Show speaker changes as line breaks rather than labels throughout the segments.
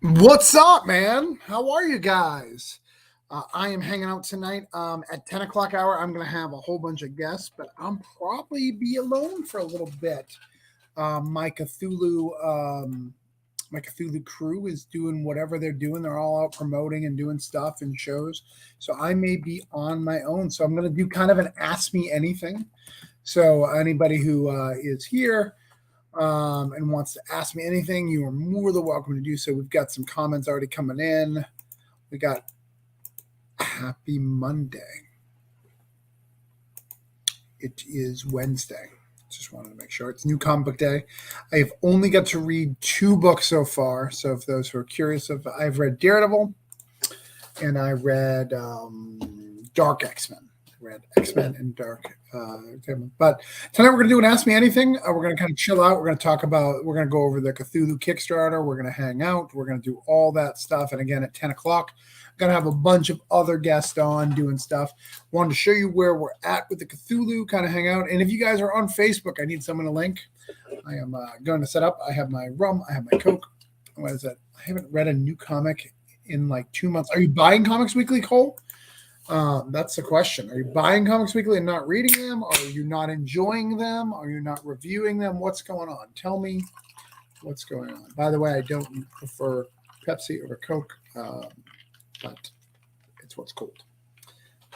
What's up, man? How are you guys? I am hanging out tonight at 10 o'clock hour. I'm going to have a whole bunch of guests, but I'll probably be alone for a little bit. My Cthulhu crew is doing whatever they're doing. They're all out promoting and doing stuff and shows. So I may be on my own. So I'm going to do kind of an Ask Me Anything. So anybody who is here and wants to ask me anything, you are more than welcome to do so. We've got some comments already coming in. We got Happy Monday. It is Wednesday. Just wanted to make sure. It's New Comic Book Day. I've only got to read 2 books so far. So if those who are curious, I've read Daredevil and I read Dark X-Men. Read X-Men and Dark. But tonight we're going to do an Ask Me Anything. We're going to kind of chill out. We're going to go over the Cthulhu Kickstarter. We're going to hang out. We're going to do all that stuff. And again, at 10 o'clock, I'm going to have a bunch of other guests on doing stuff. Wanted to show you where we're at with the Cthulhu, kind of hang out. And if you guys are on Facebook, I need someone to link. I am going to set up. I have my rum. I have my Coke. What is that? I haven't read a new comic in like 2 months. Are you buying Comics Weekly, Cole? That's the question. Are you buying Comics Weekly and not reading them? Are you not enjoying them? Are you not reviewing them? What's going on? Tell me what's going on. By the way, I don't prefer Pepsi over Coke, but it's what's cold.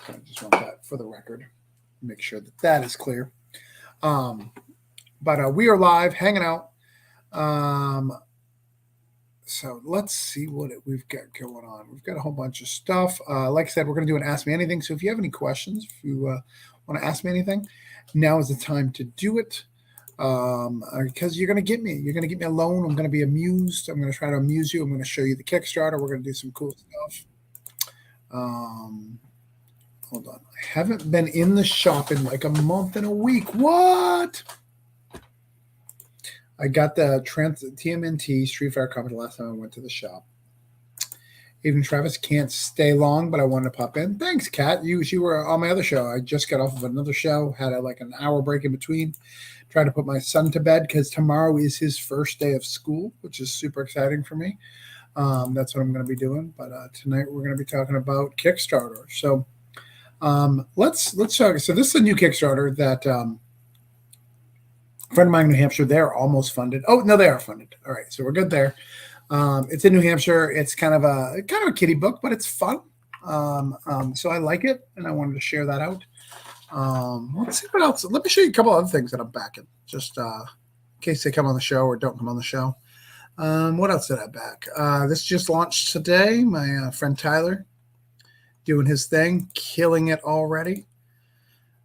So I just want that for the record. Make sure that is clear. But we are live, hanging out. So let's see what we've got going on. We've got a whole bunch of stuff. Like I said, we're going to do an Ask Me Anything. So if you have any questions, if you want to ask me anything, now is the time to do it. Because you're going to get me. You're going to get me alone. I'm going to be amused. I'm going to try to amuse you. I'm going to show you the Kickstarter. We're going to do some cool stuff. Hold on. I haven't been in the shop in like a month and a week. What? I got the TMNT Street Fighter comic the last time I went to the shop. Even Travis can't stay long, but I wanted to pop in. Thanks, Kat. You were on my other show. I just got off of another show, had like an hour break in between. Tried to put my son to bed because tomorrow is his first day of school, which is super exciting for me. That's what I'm going to be doing. But tonight we're going to be talking about Kickstarter. So let's talk. So this is a new Kickstarter that a friend of mine in New Hampshire, they're almost funded. Oh, no, they are funded. All right, so we're good there. It's in New Hampshire. It's kind of a kiddie book, but it's fun. So I like it, and I wanted to share that out. Let's see what else. Let me show you a couple other things that I'm backing, just in case they come on the show or don't come on the show. What else did I back? This just launched today. My friend Tyler doing his thing, killing it already.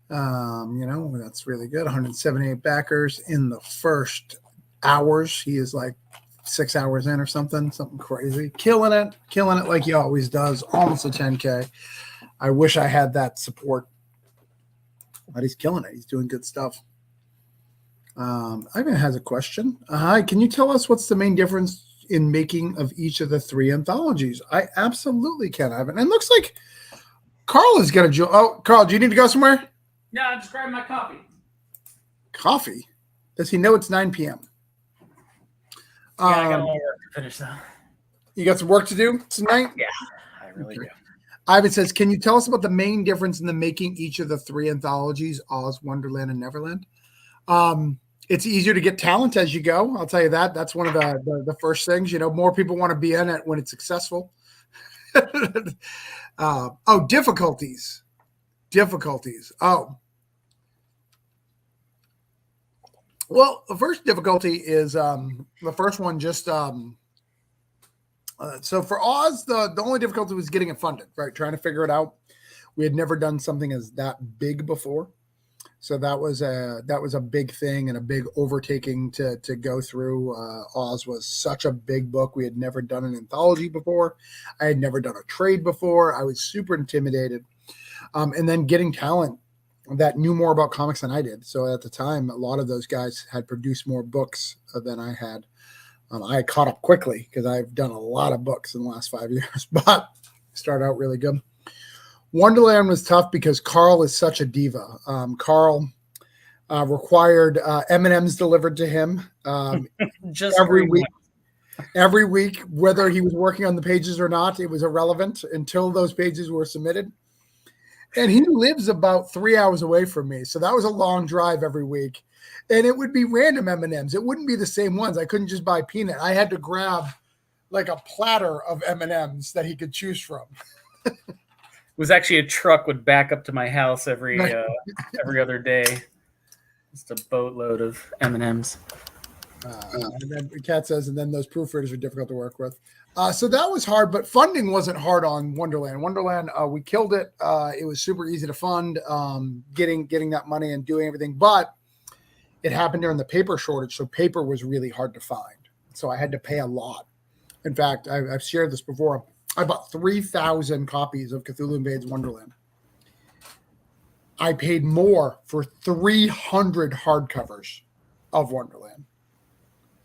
That's really good. 178 backers in the first hours. He is like 6 hours in or something crazy. Killing it like he always does. Almost a 10K. I wish I had that support, but he's killing it. He's doing good stuff. Ivan has a question. Hi, can you tell us what's the main difference in making of each of the 3 anthologies? I absolutely can, Ivan. And it looks like Carl is going to join. Oh, Carl, do you need to go somewhere?
No, I'm just grabbing my coffee.
Coffee? Does he know it's 9 p.m.?
Yeah, I got a lot of work to finish, though.
You got some work to do tonight?
Yeah, I really do.
Ivan says, can you tell us about the main difference in the making each of the 3 anthologies, Oz, Wonderland, and Neverland? It's easier to get talent as you go. I'll tell you that. That's one of the first things. More people want to be in it when it's successful. Difficulties. Oh. Well, the first difficulty is the first one just so for Oz, the only difficulty was getting it funded, right? Trying to figure it out. We had never done something as that big before. So that was a big thing and a big overtaking to go through. Oz was such a big book. We had never done an anthology before. I had never done a trade before. I was super intimidated. And then getting talent that knew more about comics than I did. So at the time, a lot of those guys had produced more books than I had. I caught up quickly because I've done a lot of books in the last 5 years, but started out really good. Wonderland was tough because Carl is such a diva. Carl required M&Ms delivered to him
just
every week. Every week, whether he was working on the pages or not, it was irrelevant until those pages were submitted. And he lives about 3 hours away from me. So that was a long drive every week. And it would be random M&Ms. It wouldn't be the same ones. I couldn't just buy peanut. I had to grab like a platter of M&Ms that he could choose from.
It was actually a truck would back up to my house every other day. Just a boatload of M&Ms.
And then Kat says, and then those proofreaders are difficult to work with. So that was hard, but funding wasn't hard on Wonderland. Wonderland, we killed it. It was super easy to fund, getting that money and doing everything. But it happened during the paper shortage, so paper was really hard to find. So I had to pay a lot. In fact, I've shared this before. I bought 3,000 copies of Cthulhu Invades Wonderland. I paid more for 300 hardcovers of Wonderland.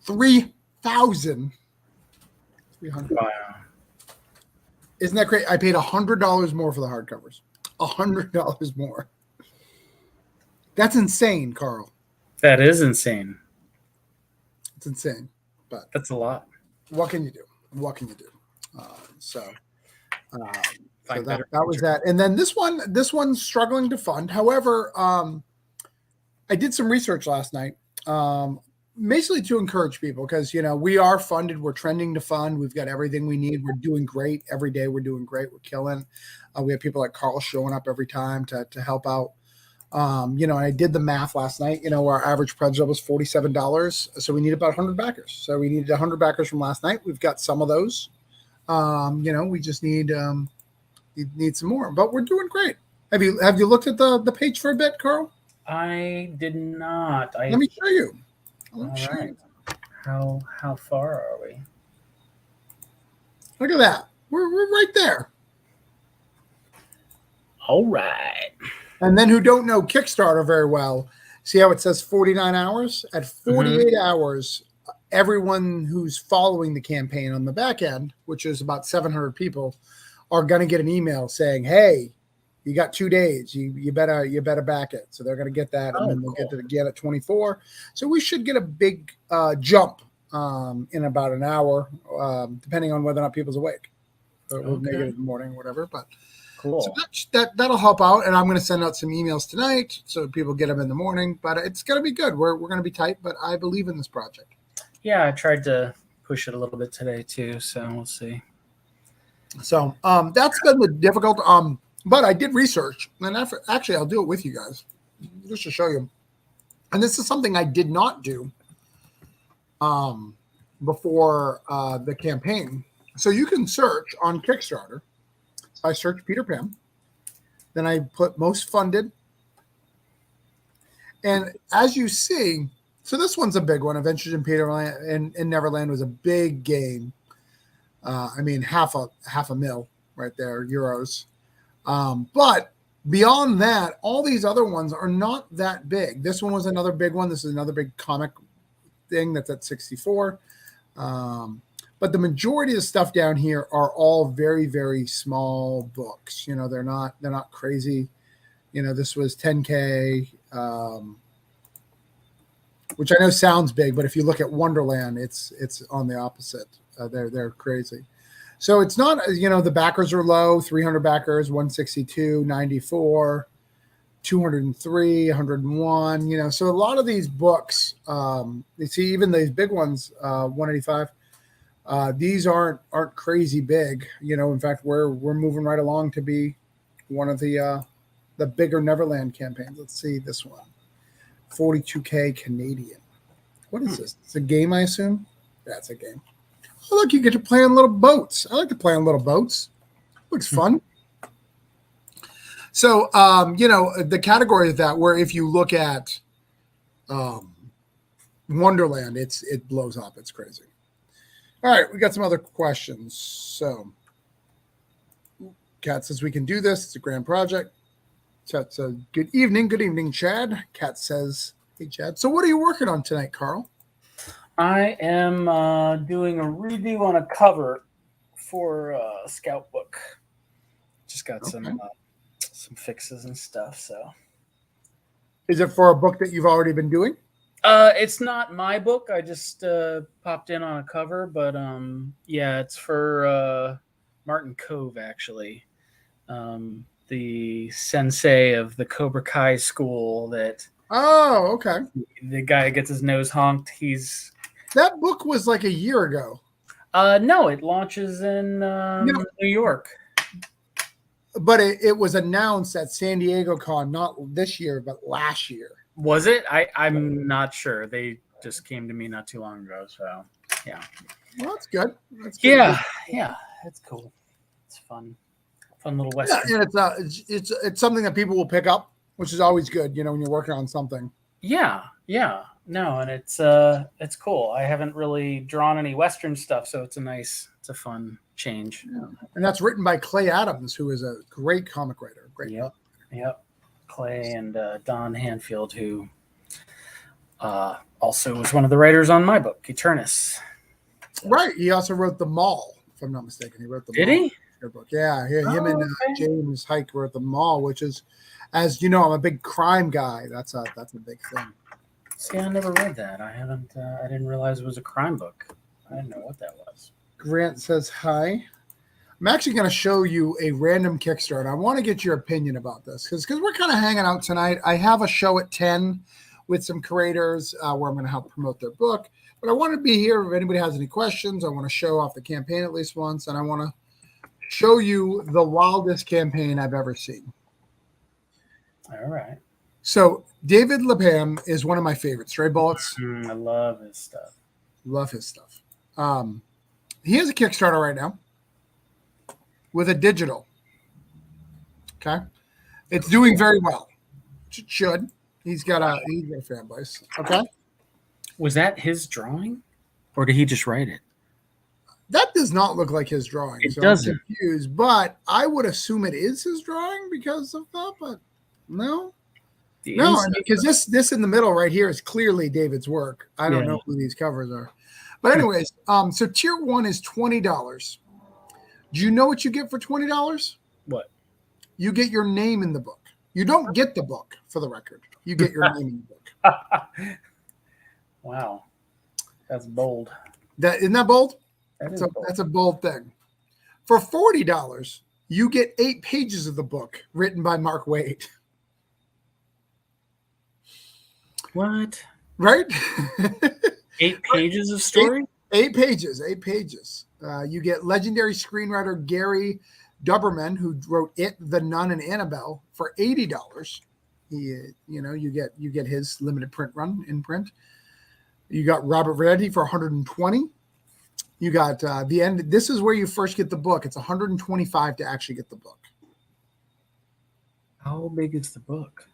3,000. 300.
Wow.
Isn't that great? I paid $100 more for the hardcovers. $100 more. That's insane, Carl.
That is insane.
It's insane. But
that's a lot.
What can you do? What can you do? So that was that. And then this one's struggling to fund. However, I did some research last night, basically to encourage people because, we are funded. We're trending to fund. We've got everything we need. We're doing great every day. We're doing great. We're killing. We have people like Carl showing up every time to help out. I did the math last night. Our average pledge was $47. So we need about 100 backers. So we needed 100 backers from last night. We've got some of those. We just need some more, but we're doing great. Have you looked at the page for a bit, Carl?
I did not.
Let me show you.
All right. How far are we?
Look at that. We're right there.
All right.
And then who don't know Kickstarter very well, see how it says 49 hours? At 48 hours, everyone who's following the campaign on the back end, which is about 700 people, are going to get an email saying, hey, you got 2 days. You better back it. So they're going to get that, and then they'll get it again at 24. So we should get a big jump in about an hour, depending on whether or not people's awake. We'll make it in the morning, whatever. But
cool.
So that'll help out, and I'm going to send out some emails tonight so people get them in the morning. But it's going to be good. We're going to be tight, but I believe in this project.
Yeah, I tried to push it a little bit today too, so we'll see.
So that's been the difficult. But I did research, and actually I'll do it with you guys just to show you. And this is something I did not do before the campaign. So you can search on Kickstarter. I search Peter Pan. Then I put most funded. And as you see, so this one's a big one. Adventures in Peterland in Neverland was a big game. Half a mil right there, euros. But beyond that, all these other ones are not that big. This one was another big one. This is another big comic thing that's at 64. But the majority of the stuff down here are all very, very small books. They're not crazy. This was 10K, which I know sounds big, but if you look at Wonderland, it's on the opposite. They're crazy. So it's not, the backers are low, 300 backers, 162, 94, 203, 101, so a lot of these books, you see even these big ones, 185, these aren't crazy big, in fact, we're moving right along to be one of the bigger Neverland campaigns. Let's see this one, 42K Canadian. What is this? It's a game, I assume? That's a game. Oh, look, you get to play on little boats. I like to play on little boats. Looks fun. So, the category of that, where if you look at Wonderland, it blows up. It's crazy. All right, we got some other questions. So, Kat says we can do this. It's a grand project. Chat says, good evening, Chad. Kat says, hey, Chad. So what are you working on tonight, Carl?
I am doing a redo on a cover for a Scout book. Just got some fixes and stuff. So,
is it for a book that you've already been doing?
It's not my book. I just popped in on a cover, but yeah, it's for Martin Cove actually, the sensei of the Cobra Kai school. That
Oh, okay.
the guy gets his nose honked. He's
That book was like a year ago.
no, it launches in New York.
But it was announced at San Diego Con, not this year, but last year.
Was it? I'm not sure. They just came to me not too long ago. So yeah.
Well, that's good. That's good.
Yeah, it's cool. It's fun little western.
Yeah, and it's something that people will pick up, which is always good, when you're working on something.
Yeah. No, and it's cool. I haven't really drawn any western stuff, so it's a fun change.
Yeah. And that's written by Clay Adams, who is a great comic writer. Great.
Yep. Clay and Don Hanfield, who also was one of the writers on my book, Eternus.
Right. He also wrote The Mall, if I'm not mistaken. He wrote The Mall.
Did he?
Book. Yeah. Him and James Hike wrote The Mall, which is, as you know, I'm a big crime guy. That's a big thing.
See, I never read that. I haven't. I didn't realize it was a crime book. I didn't know what that was.
Grant says hi. I'm actually going to show you a random Kickstarter. I want to get your opinion about this because we're kind of hanging out tonight. I have a show at 10 with some creators where I'm going to help promote their book. But I want to be here if anybody has any questions. I want to show off the campaign at least once, and I want to show you the wildest campaign I've ever seen.
All right.
So David Lapham is one of my favorites. Stray Bullets.
I love his stuff.
Love his stuff. He has a Kickstarter right now with a digital. Okay. It's doing very well. It should. He's got a fan base. Okay.
Was that his drawing? Or did he just write it?
That does not look like his drawing.
It doesn't.
I'm confused, but I would assume it is his drawing because of that, but no. Because this in the middle right here is clearly David's work. I don't know who these covers are. But anyways, so tier 1 is $20. Do you know what you get for $20?
What?
You get your name in the book. You don't get the book, for the record. You get your name in the book.
Wow. That's bold.
Isn't that bold?
Bold.
That's a bold thing. For $40, you get 8 pages of the book written by Mark Waid.
What?
Right?
8 pages of story?
8 pages. You get legendary screenwriter Gary Duberman, who wrote It, The Nun, and Annabelle, for $80. You get his limited print run in print. You got Robert Veretti for $120. You got the end. This is where you first get the book. It's $125 to actually get the book.
How big is the book?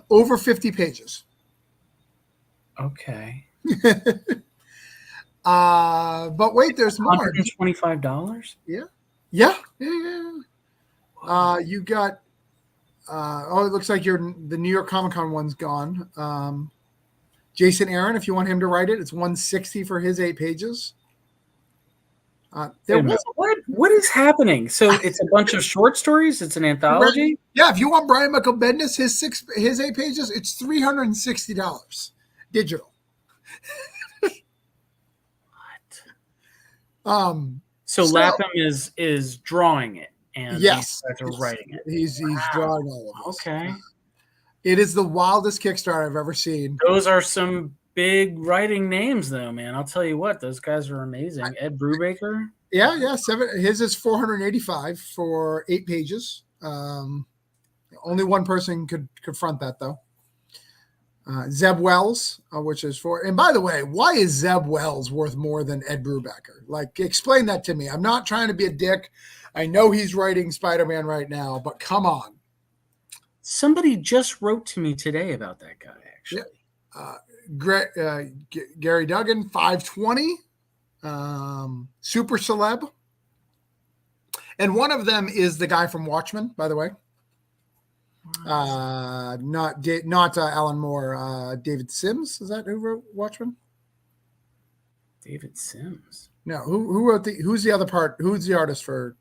Over 50 pages.
Okay.
But wait, there's more.
$125?
Yeah. You got. It looks like the New York Comic Con one's gone. Jason Aaron, if you want him to write it, it's $160 for his 8 pages.
What is happening? So it's a bunch of short stories. It's an anthology.
Yeah, if you want Brian Michael Bendis, his 8 pages, it's $360 digital.
What? So Lapham is drawing it, and
yes,
these guys are writing it.
He's drawing all of this.
Okay.
It is the wildest Kickstarter I've ever seen.
Those are some big writing names, though, man. I'll tell you what, those guys are amazing. Ed Brubaker.
Yeah. His is $485 for 8 pages. Only one person could confront that, though. Zeb Wells, which is and by the way, why is Zeb Wells worth more than Ed Brubaker? Like, explain that to me. I'm not trying to be a dick. I know he's writing Spider-Man right now, but come on.
Somebody just wrote to me today about that guy, actually.
Yeah. Gary Duggan, $520. Super celeb. And one of them is the guy from Watchmen, by the way. Not Alan Moore. David Sims, is that who wrote Watchmen?
David Sims.
No, who wrote who's the other part? Who's the artist for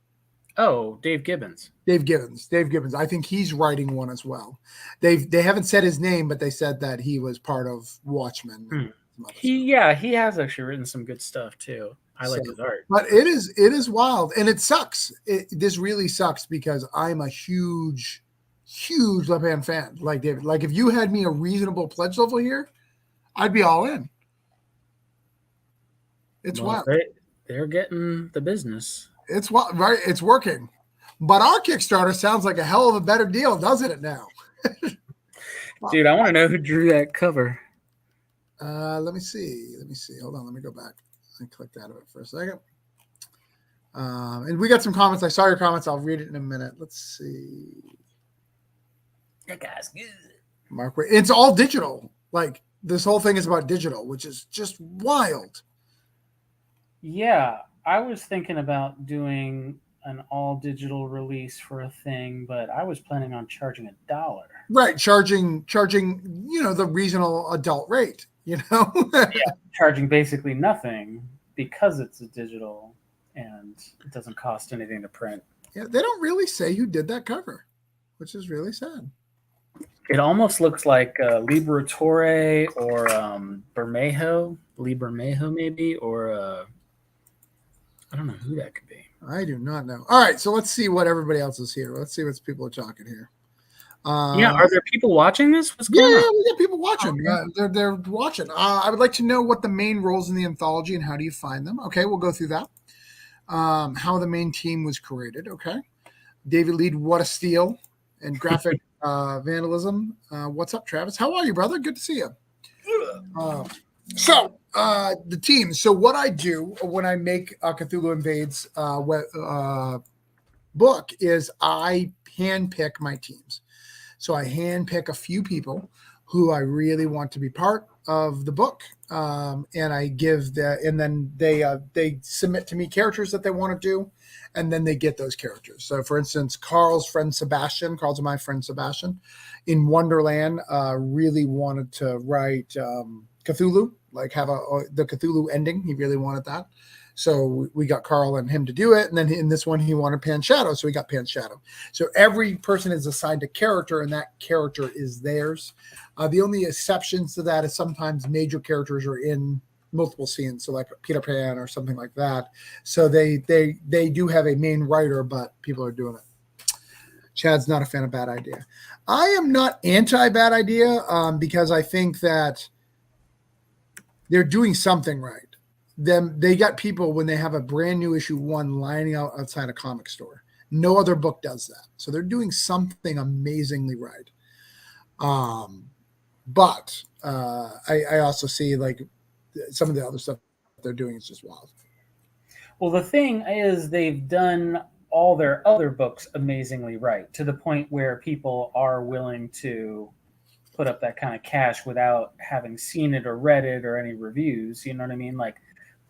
Oh, Dave Gibbons.
Dave Gibbons. Dave Gibbons. I think he's writing one as well. They haven't said his name, but they said that he was part of Watchmen. And some other stuff.
He has actually written some good stuff too. I like his art.
But it is wild, and it sucks. This really sucks because I'm a huge left-hand fan, like David. Like if you had me a reasonable pledge level here, I'd be all in. It's wild.
They're getting the business.
It's what right. It's working, but our Kickstarter sounds like a hell of a better deal, doesn't it? Now,
dude, I want to know who drew that cover.
Let me see. Hold on. Let me go back. I clicked out of it for a second. And we got some comments. I saw your comments. I'll read it in a minute. Let's see.
That guy's good.
Mark, it's all digital. Like this whole thing is about digital, which is just wild.
Yeah, I was thinking about doing an all digital release for a thing, but I was planning on charging $1.
Right, charging, the reasonable adult rate,
Yeah, charging basically nothing because it's a digital and it doesn't cost anything to print.
Yeah, they don't really say who did that cover, which is really sad.
It almost looks like Liberatore or Bermejo, Lee Bermejo maybe, or I don't know who that could be.
I do not know. All right, so let's see what everybody else is here. Let's see what people are talking here.
Are there people watching this? What's going on?
Yeah, we got people watching. They're watching. I would like to know what the main roles in the anthology and how do you find them. Okay, we'll go through that. How the main team was created. Okay, David Lead, what a steal, and graphic vandalism. What's up, Travis? How are you, brother? Good to see you. So the team. So what I do when I make a Cthulhu Invades book is I handpick my teams. So I handpick a few people who I really want to be part of the book, and I give and then they submit to me characters that they want to do, and then they get those characters. So, for instance, Carl's my friend Sebastian, in Wonderland, really wanted to write Cthulhu, like have the Cthulhu ending. He really wanted that. So we got Carl and him to do it. And then in this one, he wanted Pan Shadow. So we got Pan Shadow. So every person is assigned a character, and that character is theirs. The only exceptions to that is sometimes major characters are in multiple scenes. So like Peter Pan or something like that. So they do have a main writer, but people are doing it. Chad's not a fan of Bad Idea. I am not anti-Bad Idea because I think that they're doing something right. They got people when they have a brand new issue 1 lining out outside a comic store. No other book does that. So they're doing something amazingly right. But I also see like some of the other stuff they're doing is just wild.
Well, the thing is they've done all their other books amazingly right, to the point where people are willing to put up that kind of cash without having seen it or read it or any reviews. You know what I mean? Like,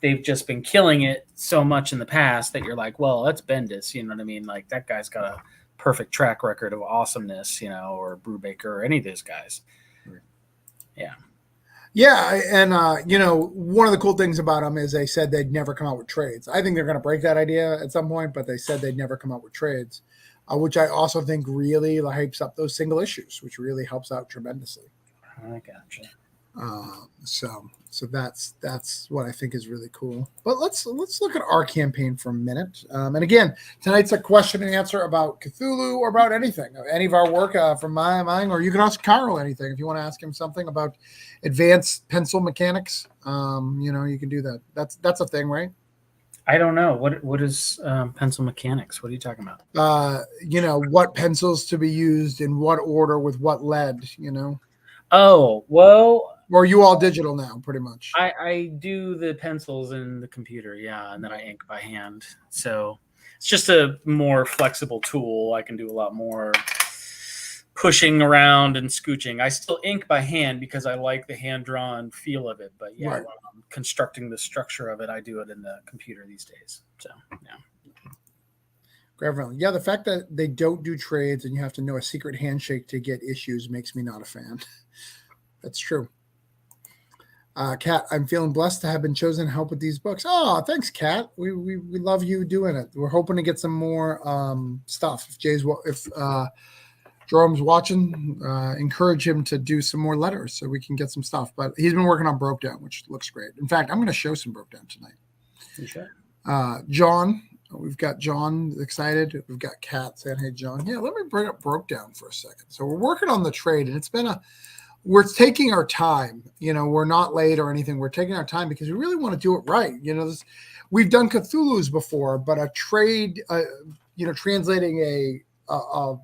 they've just been killing it so much in the past that you're like, well, that's Bendis. You know what I mean? Like, that guy's got a perfect track record of awesomeness, or Brubaker or any of those guys. Yeah.
Yeah. And, one of the cool things about them is they said they'd never come out with trades. I think they're going to break that idea at some point, but they said they'd never come out with trades, which I also think really hypes up those single issues, which really helps out tremendously.
I gotcha.
So that's what I think is really cool. But let's look at our campaign for a minute. And again, tonight's a question and answer about Cthulhu or about anything, any of our work from mine, or you can ask Carl anything if you want to ask him something about advanced pencil mechanics. You can do that. That's a thing, right?
I don't know. What is pencil mechanics? What are you talking about?
What pencils to be used in what order with what lead.
Oh, well.
Or are you all digital now, pretty much?
I do the pencils in the computer, yeah, and then I ink by hand. So it's just a more flexible tool. I can do a lot more pushing around and scooching. I still ink by hand because I like the hand-drawn feel of it. But yeah,
right.
When I'm constructing the structure of it, I do it in the computer these days. So yeah.
Yeah, the fact that they don't do trades and you have to know a secret handshake to get issues makes me not a fan. That's true. Kat, I'm feeling blessed to have been chosen to help with these books. Oh, thanks, Kat. We love you doing it. We're hoping to get some more stuff. If Jerome's watching, encourage him to do some more letters so we can get some stuff. But he's been working on Broke Down, which looks great. In fact, I'm going to show some Broke Down tonight.
You should.
John, we've got John excited. We've got Kat saying, "Hey, John, yeah, let me bring up Broke Down for a second." So we're working on the trade, and we're taking our time. We're not late or anything. We're taking our time because we really want to do it right. We've done Cthulhu's before, but a trade, translating a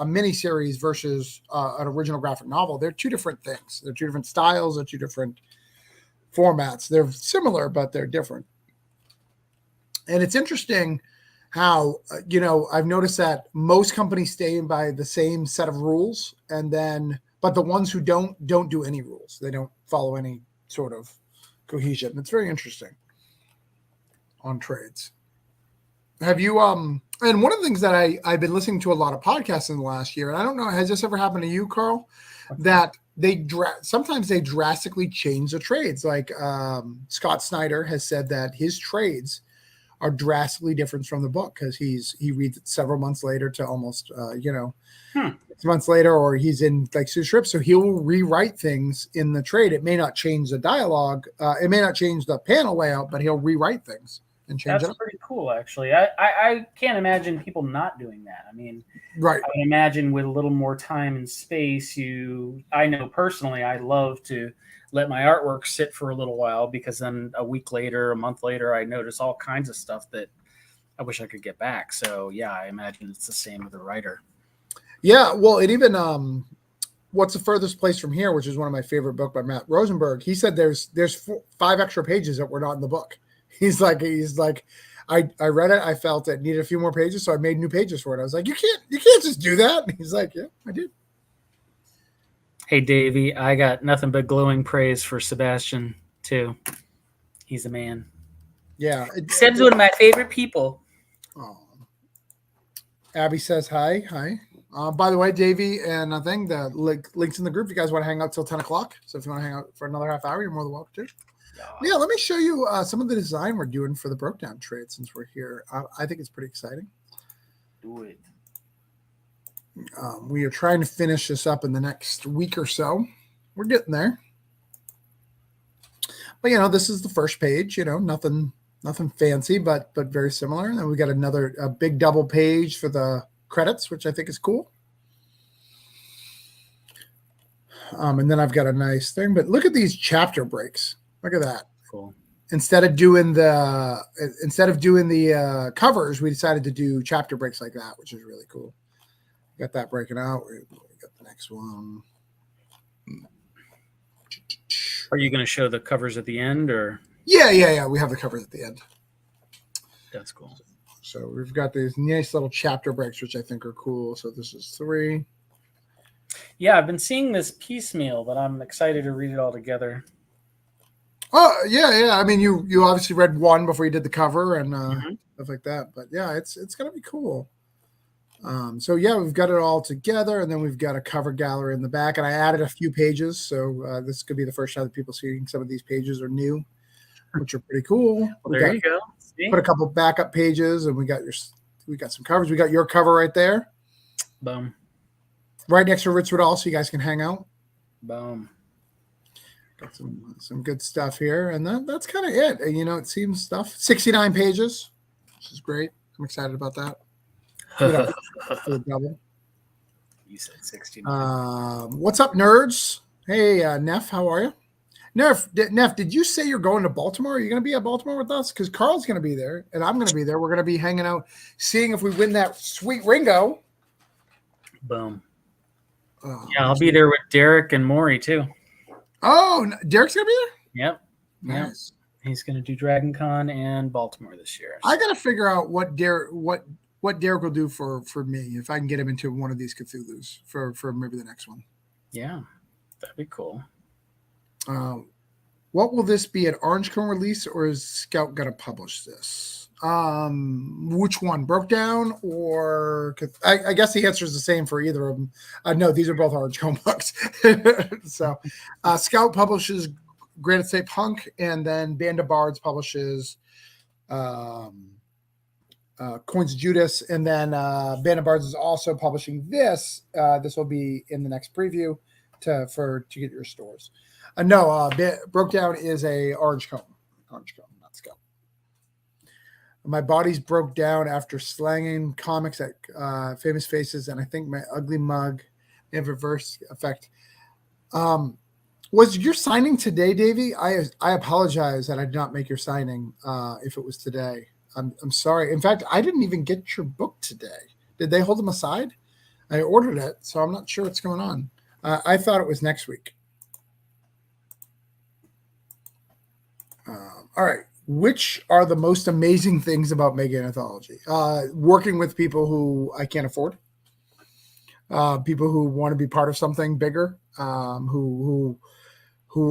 miniseries versus an original graphic novel, they're two different things. They're two different styles. They're two different formats. They're similar, but they're different. And it's interesting how, I've noticed that most companies stay by the same set of rules, but the ones who don't do any rules. They don't follow any sort of cohesion. It's very interesting on trades. Have you, and one of the things that I've been listening to a lot of podcasts in the last year, and I don't know, has this ever happened to you, Carl, that sometimes they drastically change the trades? Like Scott Snyder has said that his trades are drastically different from the book because he reads it several months later to almost 6 months later, or he's in like Sue Strip, so he'll rewrite things in the trade. It may not change the dialogue, it may not change the panel layout, but he'll rewrite things and change it.
That's pretty cool, actually. I can't imagine people not doing that. I mean,
right.
I imagine with a little more time and space, I know personally, I love to let my artwork sit for a little while because then a week later, a month later, I notice all kinds of stuff that I wish I could get back. So yeah, I imagine it's the same with a writer.
Yeah, well, and even What's the Furthest Place from Here, which is one of my favorite books by Matt Rosenberg. He said there's 5 extra pages that were not in the book. He's like, I read it, I felt it needed a few more pages, so I made new pages for it. I was like, you can't just do that. And he's like, yeah, I did.
Hey, Davey, I got nothing but glowing praise for Sebastian too. He's a man.
Yeah,
Seb's one of my favorite people.
Oh. Abby says hi. By the way, Davey and I think the links in the group. If you guys want to hang out till 10 o'clock, so if you want to hang out for another half hour, you're more than welcome to. Yeah, let me show you some of the design we're doing for the Broke Down trade since we're here. I think it's pretty exciting.
Do it.
We are trying to finish this up in the next week or so. We're getting there. But, this is the first page, nothing fancy, but very similar. And then we got a big double page for the credits, which I think is cool. And then I've got a nice thing, but look at these chapter breaks. Look at that.
Cool.
Instead of doing the covers, we decided to do chapter breaks like that, which is really cool. Got that breaking out. We got the next one.
Are you going to show the covers at the end, or?
Yeah. We have the covers at the end.
That's cool.
So we've got these nice little chapter breaks, which I think are cool. So this is 3.
Yeah, I've been seeing this piecemeal, but I'm excited to read it all together.
Oh, yeah. I mean, you obviously read 1 before you did the cover and stuff like that. But yeah, it's going to be cool. So yeah, we've got it all together, and then we've got a cover gallery in the back, and I added a few pages. So this could be the first time that people seeing some of these pages are new, which are pretty cool.
Well, there you go. See?
Put a couple backup pages, and we got some covers. We got your cover right there.
Boom.
Right next to Rich Woodall, so you guys can hang out.
Boom.
Got some good stuff here, and that's kind of it. And it seems stuff 69 pages, which is great. I'm excited about that. For the double.
You said 16.
What's up, nerds? Hey, Neff, how are you? Neff, did you say you're going to Baltimore? Are you going to be at Baltimore with us? Because Carl's going to be there, and I'm going to be there. We're going to be hanging out, seeing if we win that sweet Ringo.
Boom. Yeah, I'll be there with Derek and Maury too.
Oh, Derek's going to be there?
Yep.
Nice.
Yep. He's going to do Dragon Con and Baltimore this year.
So. I got to figure out what Derek will do for me if I can get him into one of these Cthulhu's for maybe the next one.
Yeah, that'd be cool.
What will this be, an Orange Cone release, or is Scout going to publish this? Which one, Broke Down or I guess the answer is the same for either of them. No, these are both Orange Cone books. So Scout publishes Granite State Punk, and then Band of Bards publishes Coins of Judas, and then Band of Bards is also publishing this. This will be in the next preview to get your stores. Broke Down is a Orange Cone, not Scout. My bodies broke down after slanging comics at Famous Faces, and I think my ugly mug may have reverse effect. Was your signing today, Davey? I apologize that I did not make your signing. If it was today, I'm sorry. In fact, I didn't even get your book today. Did they hold them aside? I ordered it, so I'm not sure what's going on. I thought it was next week. All right. Which are the most amazing things about Mega Anthology? Working with people who I can't afford, people who want to be part of something bigger, who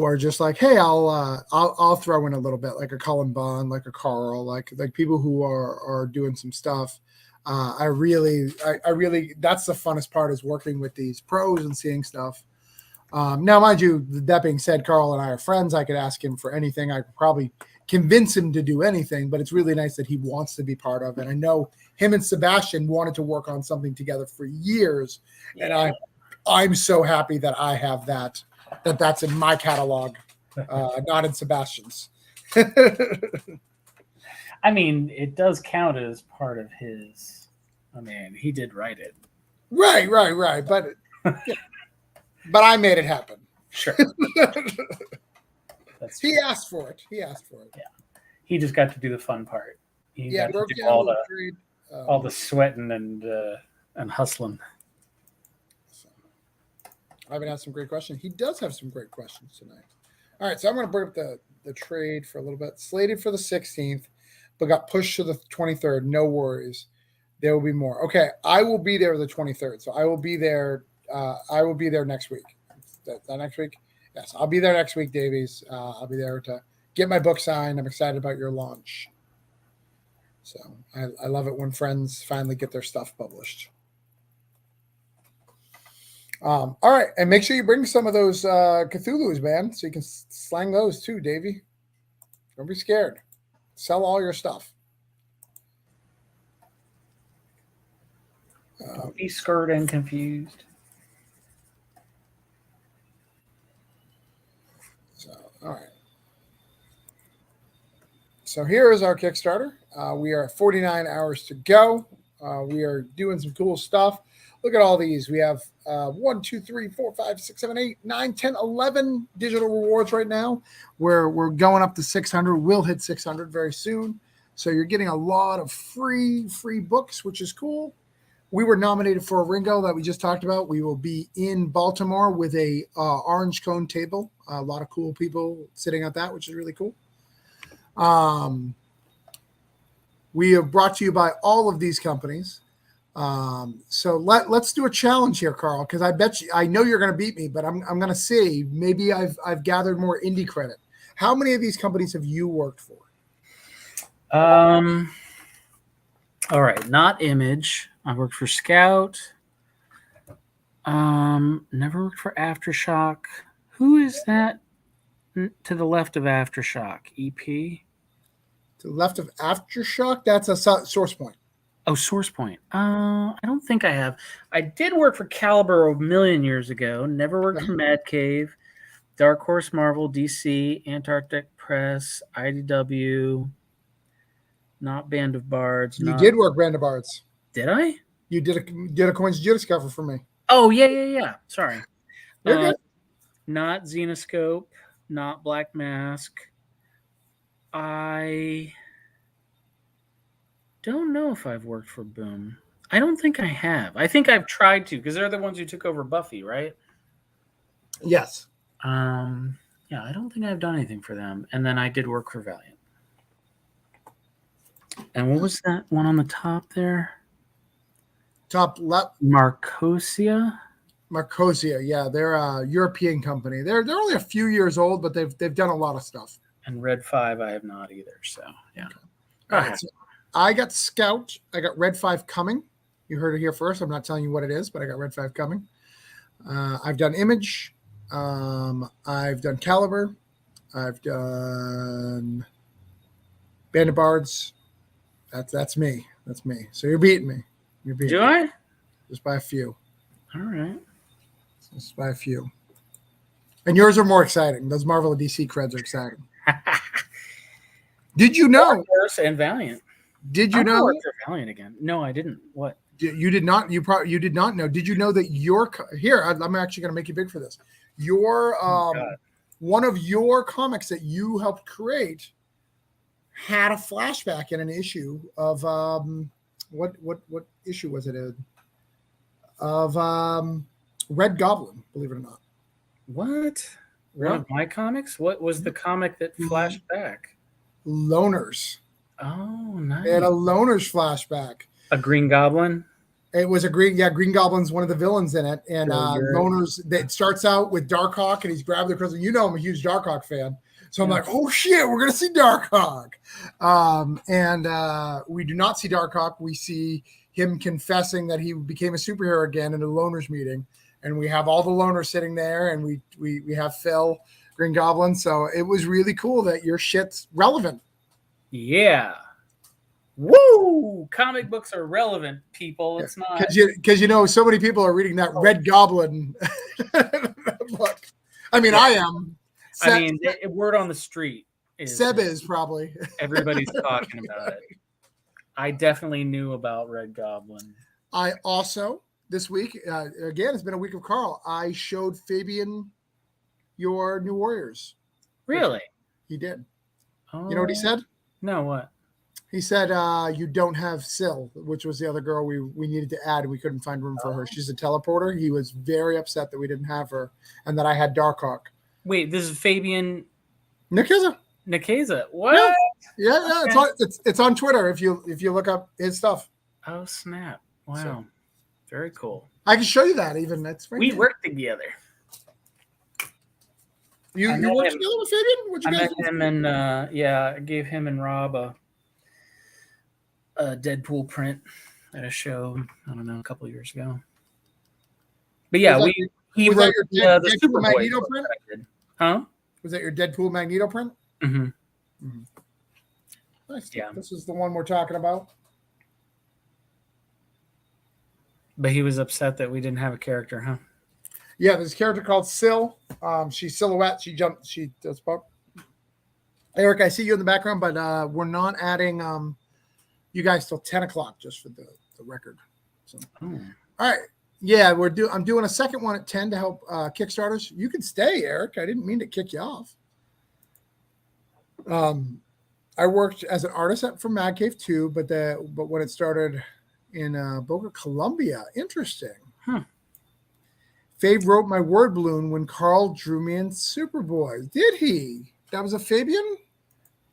are just like, hey, I'll throw in a little bit, like a Cullen Bunn, like a Carl, like people who are doing some stuff. I really, that's the funnest part, is working with these pros and seeing stuff. Now, mind you, that being said, Carl and I are friends. I could ask him for anything. I could probably convince him to do anything, but it's really nice that he wants to be part of it. I know him and Sebastian wanted to work on something together for years, and I'm so happy that I have that's in my catalog, not in Sebastian's.
I mean, it does count as part of his. I mean, he did write it.
Right. But but I made it happen.
Sure.
He asked for it.
Yeah. He just got to do the fun part. He got to do all the sweating and hustling.
So, Ivan has some great questions. He does have some great questions tonight. All right, so I'm going to bring up the trade for a little bit. Slated for the 16th, but got pushed to the 23rd. No worries. There will be more. Okay, I will be there the 23rd. So I will be there. I will be there next week. That next week? Yes, I'll be there next week, Davies. I'll be there to get my book signed. I'm excited about your launch. So I love it when friends finally get their stuff published. All right, and make sure you bring some of those Cthulhu's, man, so you can slang those too, Davey. Don't be scared. Sell all your stuff.
Don't be scared and confused.
All right. So here is our Kickstarter. We are at 49 hours to go. We are doing some cool stuff. Look at all these. We have 1, 2, 3, 4, 5, 6, 7, 8, 9, 10, 11 digital rewards right now. We're going up to 600. We'll hit 600 very soon. So you're getting a lot of free books, which is cool. We were nominated for a Ringo that we just talked about. We will be in Baltimore with a Orange Cone table. A lot of cool people sitting at that, which is really cool. We are brought to you by all of these companies. So let's do a challenge here, Carl, because I know you're going to beat me, but I'm going to see. Maybe I've gathered more indie credit. How many of these companies have you worked for?
All right, not Image. I worked for Scout. Never worked for Aftershock. Who is that to the left of Aftershock? EP?
To the left of Aftershock? That's a SourcePoint.
Oh, SourcePoint. I don't think I have. I did work for Caliber a million years ago. Never worked for Mad Cave, Dark Horse, Marvel, DC, Antarctic Press, IDW. Not Band of Bards.
You did work Band of Bards.
Did I?
You did a Coins of Judas cover for me.
Oh, yeah. Sorry.
You're good.
Not Xenoscope. Not Black Mask. I don't know if I've worked for Boom. I don't think I have. I think I've tried to, because they're the ones who took over Buffy, right?
Yes.
Yeah, I don't think I've done anything for them. And then I did work for Valiant. And what was that one on the top there?
Top left.
Marcosia,
yeah, they're a European company. They're only a few years old, but they've done a lot of stuff.
And Red 5, I have not either. So yeah.
Okay. All right. So I got Scout. I got Red 5 coming. You heard it here first. I'm not telling you what it is, but I got Red 5 coming. I've done Image. I've done Caliber. I've done Bandit Bards. That's me. That's me. So you're beating me. You're beating
Do
me.
I?
Just by a few.
All right.
Just by a few. And yours are more exciting. Those Marvel and DC creds are exciting. Did you know?
Dark Horse and Valiant.
Did you
I'm gonna
know?
work for Valiant again. No, I didn't. What?
You did not. You did not know. Did you know that here? I'm actually going to make you big for this. Your
God.
one of your comics that you helped create had a flashback in an issue of what issue was it in? Of Red Goblin, believe it or not.
What? One
Yeah.
of my comics? What was the comic that flashed back?
Loners.
Oh, nice.
It had a Loners flashback.
A Green Goblin?
It was Green Goblin's one of the villains in it. And Loners, that starts out with Darkhawk and he's grabbed the crystal. You know, I'm a huge Darkhawk fan. So I'm like, oh shit, we're going to see Darkhawk. And we do not see Darkhawk. We see him confessing that he became a superhero again in a Loners meeting. And we have all the Loners sitting there and we have Phil, Green Goblin. So it was really cool that your shit's relevant.
Yeah. Woo! Comic books are relevant, people. It's not.
Because you know, so many people are reading that Red Goblin book. I mean, I am.
Word on the street is
Seb is probably.
everybody's talking about it. I definitely knew about Red Goblin.
I also this week again. It's been a week of Carl. I showed Fabian your New Warriors.
Really?
He did.
Oh,
You know what he said?
No, what?
He said you don't have Syl, which was the other girl we needed to add, and we couldn't find room for her. She's a teleporter. He was very upset that we didn't have her, and that I had Darkhawk.
Wait, this is Fabian
Nikiza.
What?
Yeah. It's on Twitter if you look up his stuff.
Oh snap! Wow,
So-
very cool.
I can show you that even. That's right
We
there.
worked together.
You
I met
worked
him.
together with Fabian? What'd you
I
guys
met
do?
him and I gave him and Rob a Deadpool print at a show. I don't know, a couple of years ago. But yeah,
Was
he
was
wrote
that your
the
Deadpool
Superboy
Magneto
book
print?
that I did. Huh?
Was that your Deadpool Magneto print?
Mm-hmm.
Nice.
Yeah.
This is the one we're talking about.
But he was upset that we didn't have a character, huh?
Yeah, there's a character called Syl. She's Silhouette. She does pop. Eric, I see you in the background, but we're not adding you guys till 10 o'clock just for the record. So
Oh.
all right. Yeah, I'm doing a second one at 10 to help Kickstarters. You can stay, Eric. I didn't mean to kick you off. I worked as an artist from Mad Cave too, but when it started in Boca, Colombia, interesting.
Huh.
Fave wrote my word balloon when Carl drew me in Superboy. Did he? That was a Fabian?